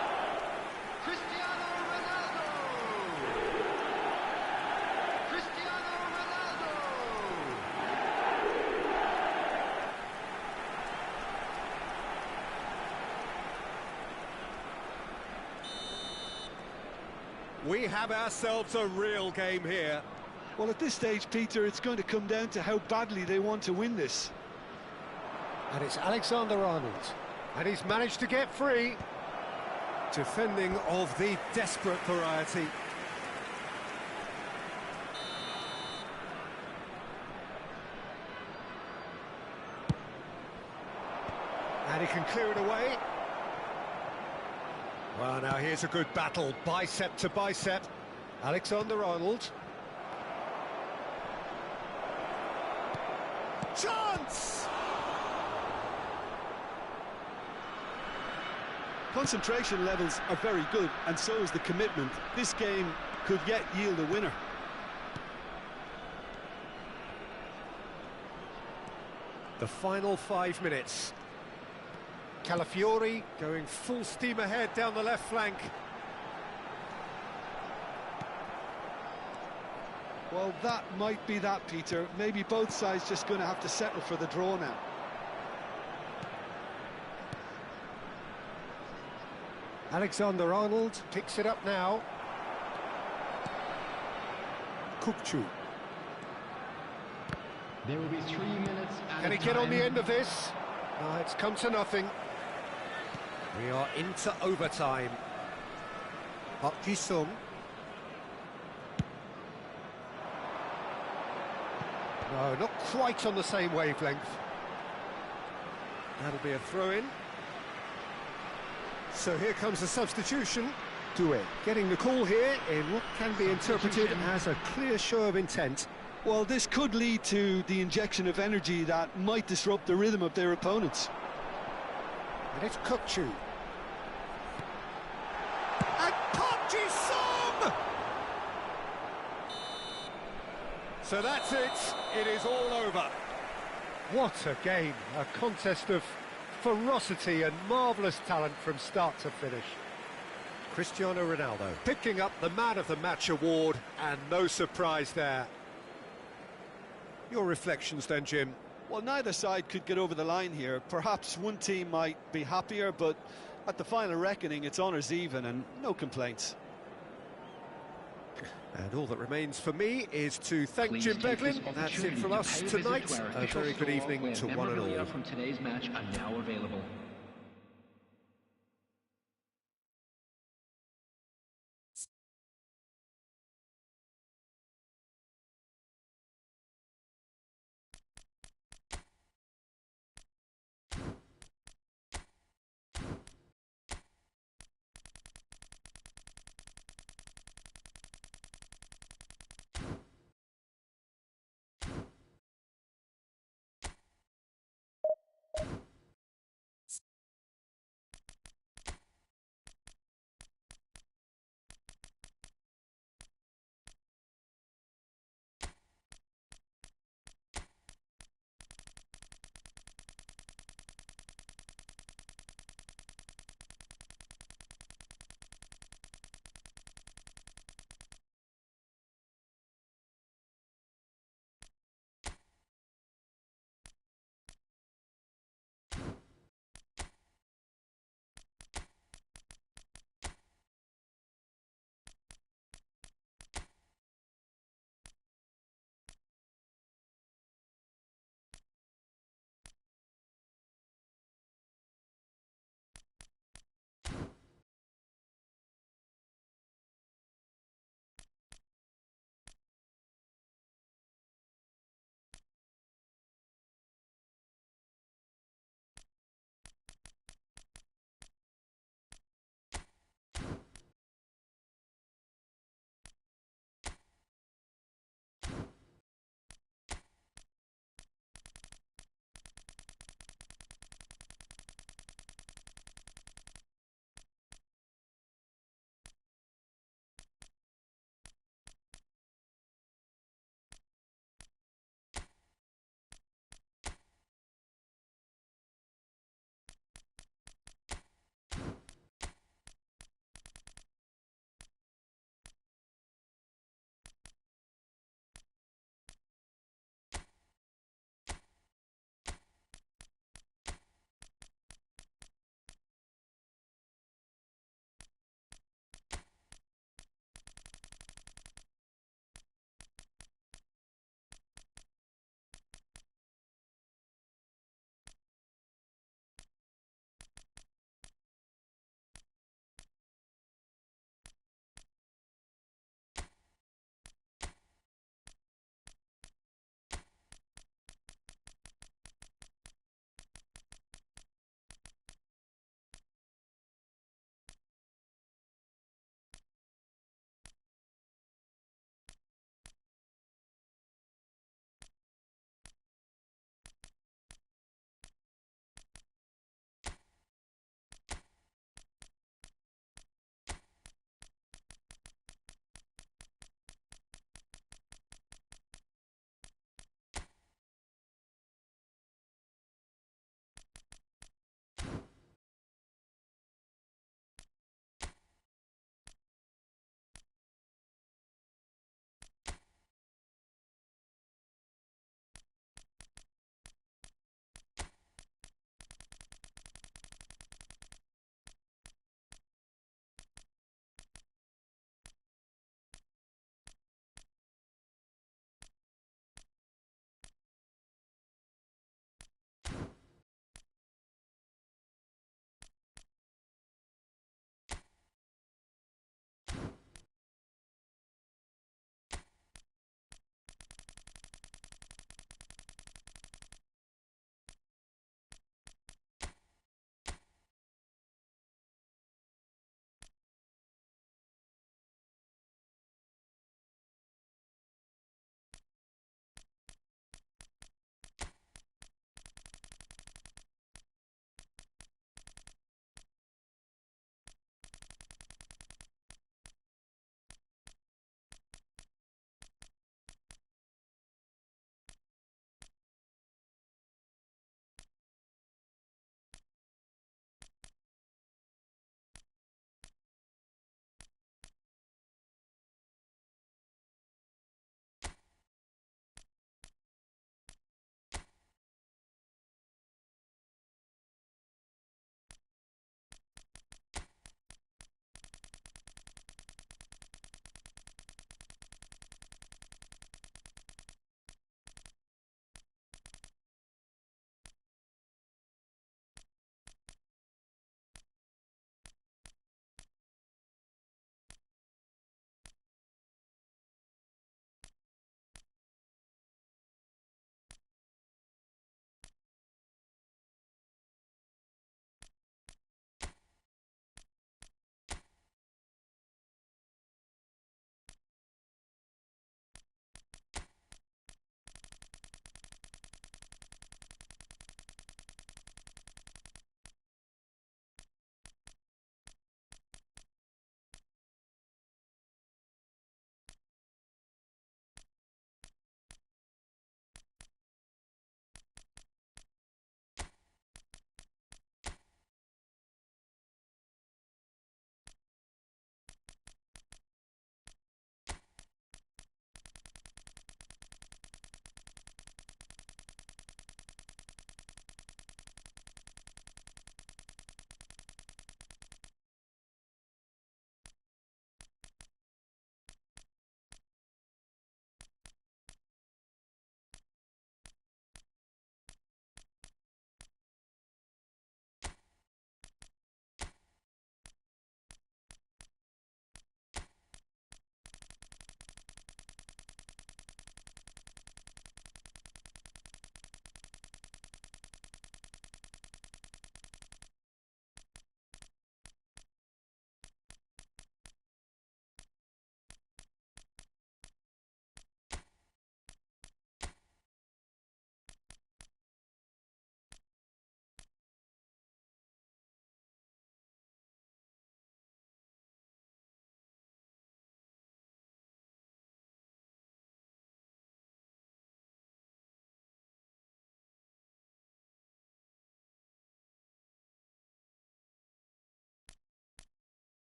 We have ourselves a real game here. Well, at this stage, Peter, it's going to come down to how badly they want to win this. And it's Alexander-Arnold. And he's managed to get free. Defending of the desperate variety. And he can clear it away. Well, now here's a good battle, bicep to bicep. Alexander-Arnold. Chance! Concentration levels are very good, and so is the commitment. This game could yet yield a winner. The final 5 minutes. Calafiori going full steam ahead down the left flank. Well, that might be that, Peter. Maybe both sides just going to have to settle for the draw now. Alexander-Arnold picks it up now. Kukçu. There will be 3 minutes at Can he get on the end of this? No, it's come to nothing. We are into overtime. Park Ji-sung. No, not quite on the same wavelength. That'll be a throw-in. So here comes the substitution. Doué getting the call here in what can be interpreted as a clear show of intent. Well, this could lead to the injection of energy that might disrupt the rhythm of their opponents. And it's Kukçu. And Park Ji-sung! So that's it. It is all over. What a game. A contest of ferocity and marvellous talent from start to finish. Cristiano Ronaldo picking up the Man of the Match award, and no surprise there. Your reflections then, Jim? Well, neither side could get over the line here. Perhaps one team might be happier, but at the final reckoning, it's honours even and no complaints. And all that remains for me is to thank Jim Beglin. That's it from us tonight. A very good evening to one and all. From today's match are now available.